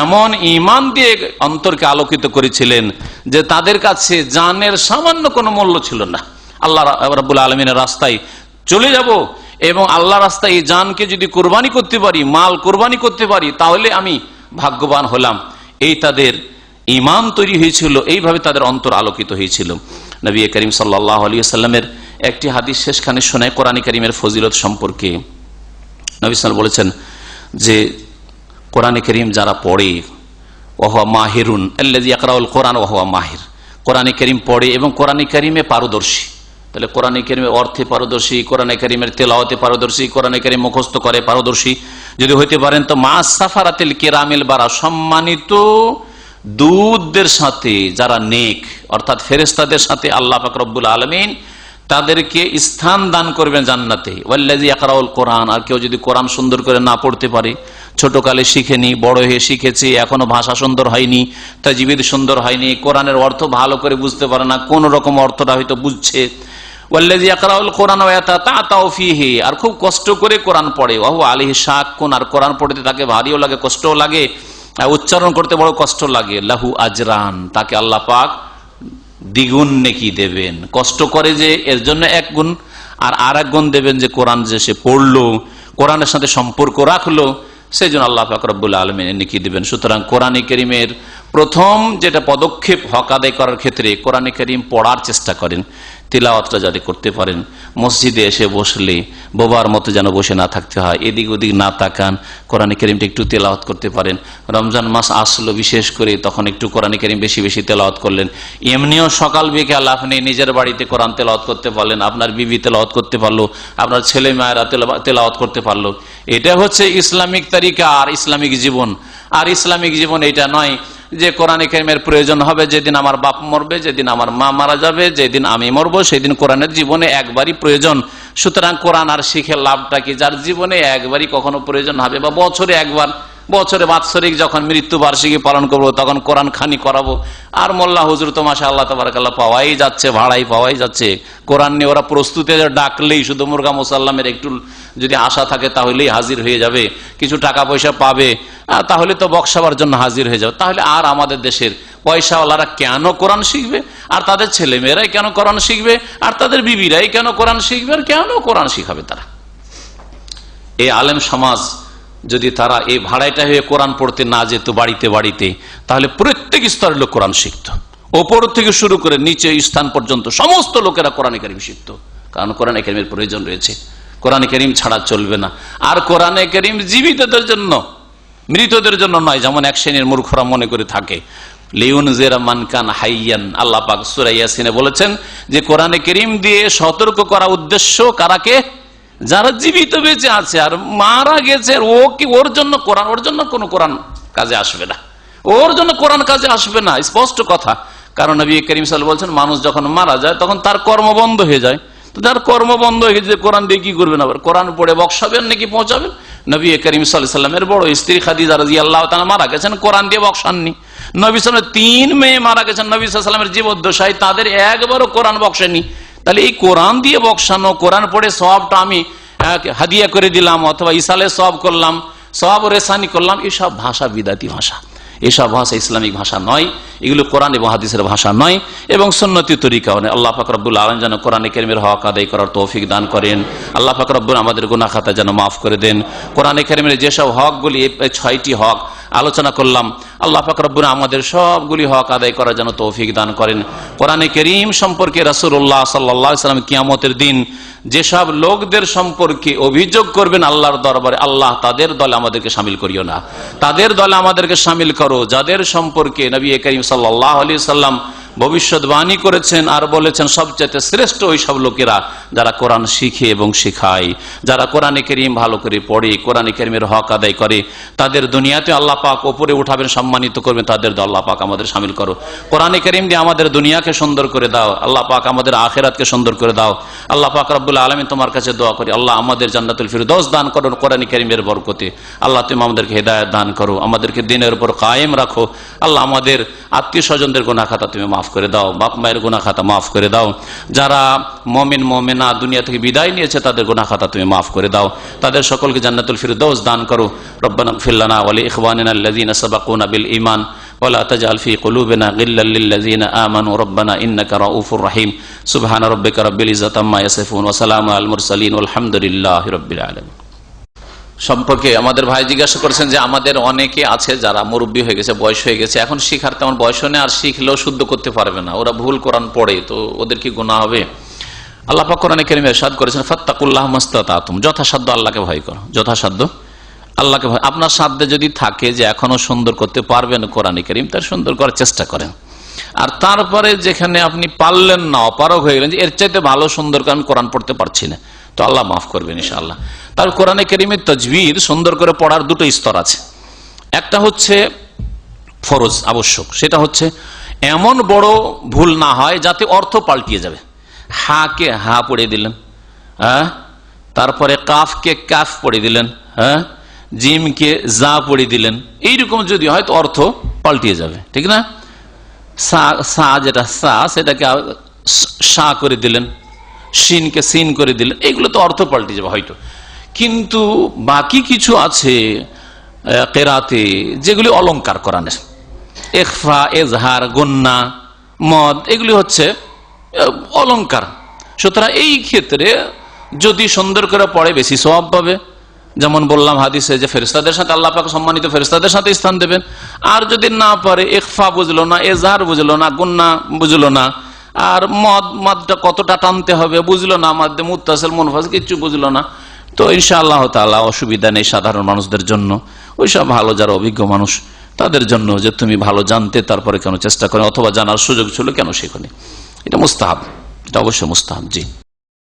S4: এমন ঈমান দিয়ে অন্তরকে আলোকিত করেছিলেন যে তাদের কাছে জানের সামান্য কোনো মূল্য ছিল না। আল্লাহ রাব্বুল আলামিনের রাস্তায় চলে যাব এবং আল্লাহ রাস্তায় এই জানকে যদি কোরবানি করতে পারি, মাল কোরবানি করতে পারি, তাহলে আমি ভাগ্যবান হলাম। এই তাদের ঈমান তৈরি হয়েছিল, এইভাবে তাদের অন্তর আলোকিত হয়েছিল। নবী করিম সাল্লাল্লাহু আলাইহি ওয়াসাল্লামের একটি হাদিস শেষখানে শোনায় কোরআনে কারীমের ফজিলত সম্পর্কে। নবী সাল্লাল্লাহু বলেছেন যে কোরআনে কারীম যারা পড়ে ওয়া মাহিরুন আল্লাযী ইয়াকরাউল কোরআন ওয়া মাহির, কোরআনে কারীম পড়ে এবং কোরআনে কারীমে পারদর্শী। তাহলে কোরআনে কারীমের অর্থে পারদর্শী, কোরআনে কারীমের তেলাওয়াতে পারদর্শী, কোরআনে কারীম মুখস্থ করে পারদর্শী যদি হইতে পারেন, তো মা সাফারাতিল কিরামিল বারা, সম্মানিত দূতদের সাথে যারা নেক অর্থাৎ ফেরেশতাদের সাথে আল্লাহ পাক রব্বুল আলামিন তাদেরকে স্থান দান করবেন জান্নাতে। ওয়াল্লাযী ইয়াকরাউল কোরআন, আর কেউ যদি কোরআন সুন্দর করে না পড়তে পারে, ছোটকালে শিখেনি, বড় হয়ে শিখেছে, এখনো ভাষা সুন্দর হয়নি, তাজবিদ সুন্দর হয়নি, কোরআনের অর্থ ভালো করে বুঝতে পারে না, কোন রকম অর্থটা হয়তো বুঝছে, ওয়াল্লাযী ইয়াকরাউল কোরআন ওয়া ইয়াতাতাউ ফীহি, আর খুব কষ্ট করে কোরআন পড়ে, ওয়া হুয়া আলাইহি শাক্কুন, আর কোরআন পড়তে তাকে ভারীও লাগে, কষ্টও লাগে, উচ্চারণ করতে বড় কষ্ট লাগে, লাহু আজরান, তাকে আল্লাহ পাক দ্বিগুণ নেকি দেবেন। কষ্ট করে যে এর জন্য এক গুণ, আর এক গুণ দেবেন যে কোরআন যে সে পড়লো, কোরআনের সাথে সম্পর্ক রাখলো, সেই জন্য আল্লাহ পাক রব্বুল আলামিন নেকি দিবেন। সুতরাং কোরআনে কারীমের প্রথম যেটা পদক্ষেপ হক আদায় করার ক্ষেত্রে কোরআনে কারীম পড়ার চেষ্টা করেন, তিলাওয়াতটা যাতে করতে পারেন। মসজিদে এসে বসলে বোবার মতো যেন বসে না থাকতে হয়, এদিক ওদিক না তাকান, কোরআনে কারীমটা একটু তেলাওয়াত করতে পারেন। রমজান মাস আসলো বিশেষ করে, তখন একটু কোরআনে কারীম বেশি বেশি তেলাওয়াত করলেন। এমনিও সকাল বিকেল আপনি নিজের বাড়িতে কোরআন তেলাওয়াত করতে পারলেন, আপনার বিবি তেলাওয়াত করতে পারলো, আপনার ছেলে মায়েরা তেলাওয়াত করতে পারলো। এটা হচ্ছে ইসলামিক তরিকা আর ইসলামিক জীবন। আর ইসলামিক জীবন এটা নয় যে কোরআনে কারীমের প্রয়োজন হবে যেদিন আমার বাপ মরবে, যেদিন আমার মা মারা যাবে, যেদিন আমি মরবো, সেদিন কোরআনের জীবনে একবারই প্রয়োজন। সুতরাং কোরআন আর শিখে লাভটা কি? যার জীবনে একবারই কখনো প্রয়োজন হবে, বা বছরে একবার, বছরে বাৎসরিক যখন মৃত্যু বার্ষিকী পালন করবো তখন কোরআন খানি করাবো। আর মোল্লা হুজুর তো মাশাআল্লাহ তাবারাকাল্লাহ পাওয়াই যাচ্ছে, ভাড়াই পাওয়াই যাচ্ছে। কোরআন নিয়ে ওরা প্রস্তুতে ডাকলেই শুধু মুরগা মুসাল্লামের একটু যদি আশা থাকে তাহলেই হাজির হয়ে যাবে, কিছু টাকা পয়সা পাবে, তাহলে তো বক্সাবার জন্য হাজির হয়ে যাবে। তাহলে আর আমাদের দেশের পয়সাওয়ালারা কেন কোরআন শিখবে? আর তাদের ছেলে মেয়েরাই কেন কোরআন শিখবে? আর তাদের বিবিরাই কেন কোরআন শিখবে? আর কেন কোরআন শিখাবে তারা? এই আলেম সমাজ যদি তারা এই ভাড়াইটা হয়ে কোরআন পড়তে না যেত বাড়িতে বাড়িতে, তাহলে প্রত্যেক স্তরের লোক কোরআন শিখত, ওপর থেকে শুরু করে নিচে স্থান পর্যন্ত সমস্ত লোকেরা কোরআনে কারীম শিখত। কারণ কোরআনে কারীমের প্রয়োজন রয়েছে, কোরআনে কারীম ছাড়া চলবে না। আর কোরআনে কারীম জীবিতদের জন্য, মৃতদের জন্য নয়, যেমন এক শ্রেণীর মূর্খরা মনে করে থাকে। লিউনজিরা মান কান হাইয়ান, আল্লাহ পাক সূরা ইয়াসিনে বলেছেন যে কোরআনে কারীম দিয়ে সতর্ক করা উদ্দেশ্য কারাকে? যারা জীবিত বেঁচে আছে, আর মারা গেছে ও কি ওর জন্য কোরআন, ওর জন্য কোন কোরআন কাজে আসবে না, ওর জন্য কোরআন কাজে আসবে না, স্পষ্ট কথা। কারণ নবী করিম সাল্লাল্লাহু আলাইহি ওয়াসাল্লাম বলছেন মানুষ যখন মারা যায় তখন তার কর্ম বন্ধ হয়ে যায়, তো তার কর্ম বন্ধ হয়ে গেছে, কোরআন দিয়ে কি করবেন? আবার কোরআন পড়ে বক্সাবেন নাকি পৌঁছাবেন? নবী করিম সাল্লাল্লাহু আলাইহি ওয়াসাল্লামের বড় স্ত্রী খাদিজা রাদিয়াল্লাহু তাআলা মারা গেছেন, কোরআন দিয়ে বক্সাননি। নবী সাল্লাল্লাহু আলাইহি 3 মেয়ে মারা গেছেন নবী সাল্লাল্লাহু আলাইহি ওয়াসাল্লামের জীবদ্দশায়, তাদের একবারও কোরআন বক্সেনি। তাহলে এই কোরআন দিয়ে বক্সানো, কোরআন পড়ে সওয়াবটা আমি হাদিয়া করে দিলাম অথবা ইসালে সওয়াব করলাম, সওয়াব রেসানি করলাম, এসব ভাষা বিদাতি ভাষা, এসব ভাষা ইসলামিক ভাষা নয়, এগুলো কোরআন এবং হাদিসের ভাষা নয় এবং সুন্নতি তরিকাও নয়। আল্লাহ পাক রব্বুল আলামিন যেন কোরআনে কারীমের হক আদায় করার তৌফিক দান করেন। আল্লাহ পাক রব্বুল আমাদের গুনাহ খাতা যেন মাফ করে দেন। কোরআনে কারীমের যেসব হকগুলি, 6টি হক আলোচনা করলাম, আল্লাহ পাক রব্বুল আমাদের সবগুলি হক আদায় করার জন্য তৌফিক দান করেন। কোরআনে কারীম সম্পর্কে রাসূলুল্লাহ সাল্লাল্লাহু আলাইহি ওয়াসাল্লাম কিয়ামতের দিন যেসব লোকদের সম্পর্কে অভিযোগ করবেন আল্লাহর দরবারে, আল্লাহ তাদের দলে আমাদেরকে শামিল করিও না, তাদের দলে আমাদেরকে শামিল করো যাদের সম্পর্কে নবী করিম সাল্লাল্লাহু আলাইহি সাল্লাম ভবিষ্যৎবাণী করেছেন আর বলেছেন সবচেয়ে শ্রেষ্ঠ ওই সব লোকেরা যারা কোরআন শিখে এবং শেখায়, যারা কোরআনে কারীম ভালো করে পড়ে, কোরআনে কারীমের হক আদায় করে, তাদের দুনিয়াতে আল্লাহ পাক উপরে উঠাবেন, সম্মানিত করবেন, তাদের দল আল্লাহ পাক আমাদের শামিল করো। কোরআনে কারীম দিয়ে আমাদের দুনিয়াকে সুন্দর করে দাও আল্লাহ পাক, আমাদের আখিরাতকে সুন্দর করে দাও আল্লাহ পাক রব্বুল আলামিন। তোমার কাছে দোয়া করি আল্লাহ আমাদের জান্নাতুল ফিরদৌস দান করো কোরআনে কারীমের বরকতে। আল্লাহ তুমি আমাদেরকে হেদায়েত দান করো, আমাদেরকে দ্বীনের উপর কায়েম রাখো। আল্লাহ আমাদের আত্মীয় স্বজনদের গুনাহ খাতা তুমি মাফ করে দাও, বাপ মায়ের গুনাহ খাতা মাফ করে দাও, যারা মুমিন মুমিনা দুনিয়া থেকে বিদায় নিয়েছে তাদের গুনাহ খাতা তুমি মাফ করে দাও, তাদের সকলকে জান্নাতুল ফিরদৌস দান করো। রব্বানা ইগফির লানা ওয়া লিইখওয়ানিনা আল্লাযীনা সাবাকুনা বিল ঈমান ওয়া লা তাজআল ফী কুলুবিনা গিল্লাল লিল্লাযীনা আমানু রব্বানা ইন্নাকা রাউফুর রহিম। সুবহানা রাব্বিকা রাব্বিল ইজ্জাতি আম্মা ইয়াসিফুন ওয়া সালামুন আলাল মুরসালিন ওয়ালহামদুলিল্লাহি রাব্বিল আলামিন। সম্পর্কে আমাদের ভাই জিজ্ঞাসা করেছেন যে আমাদের অনেকে আছে যারা মুরব্বী হয়ে গেছে, বয়স হয়ে গেছে, এখন শিখার তেমন বয়স নেই, আর শিখলেও শুদ্ধ করতে পারবে না, ওরা ভুল কোরআন পড়ে, তো ওদের কি গুনাহ হবে? আল্লাহ পাক কোরআনে কারীমে ইরশাদ করেছেন ফাত্তাকুল্লাহ মাসতাতাতুম, যথাসাধ্য আল্লাহকে ভয় করো, যথাসাধ্য আল্লাহকে ভয়। আপনার সাধ্যে যদি থাকে যে এখনো সুন্দর করতে পারবেন কোরআনে কারীম, তার সুন্দর করার চেষ্টা করেন। আর তারপরে যেখানে আপনি পারলেন না, অপারগ হয়ে গেলেন যে এর চাইতে ভালো সুন্দর করে আমি কোরআন পড়তে পারছি না, তো আল্লাহ মাফ করবেন ইনশাআল্লাহ। তার কোরআনে কারীমের তাজবির সুন্দর করে পড়ার দুটো স্তর আছে। একটা হচ্ছে ফরজ আবশ্যক, সেটা হচ্ছে এমন বড় ভুল না হয় যাতে অর্থ পাল্টিয়ে যাবে। হা কে হা পড়ে দিলেন, হ্যাঁ, তারপরে কাফকে কাফ পড়ে দিলেন, হ্যাঁ, জিমকে জা পড়ে দিলেন, এইরকম যদি হয় তো অর্থ পাল্টিয়ে যাবে, ঠিক না? সা যেটা সা সেটাকে সা করে দিলেন, শিনকে সিন করে দিলেন, এগুলো তো অর্থ পাল্টে যাবে হয়তো। কিন্তু বাকি কিছু আছে কেরাতে যেগুলি অলংকার কোরআনের, ইখফা, এজহার, গুন্না, মদ, এগুলি হচ্ছে অলংকার। সুতরাং এই ক্ষেত্রে যদি সুন্দর করে পড়ে বেশি সওয়াব পাবে। যেমন বললাম হাদিসে যে ফেরেশতাদের সাথে আল্লাহ পাক সম্মানিত ফেরেশতাদের সাথে স্থান দেবেন। আর যদি না পারে, ইখফা বুঝলো না, এজহার বুঝলো না, গুন্না বুঝলো না, আর মদটা কতটা টানতে হবে বুঝলো না, মাধ্যে মুত্তাসিল মুনফাসিল কিচ্ছু বুঝলো না, তো ইনশাআল্লাহ তাআলা অসুবিধা নেই সাধারণ মানুষদের জন্য, ওইসব ভালো যারা অভিজ্ঞ মানুষ তাদের জন্য, যে তুমি ভালো জানতে তারপরে কেন চেষ্টা করে, অথবা জানার সুযোগ ছিল কেন শেখনি, এটা মুস্তাহাব, এটা অবশ্যই মুস্তাহাব। জি।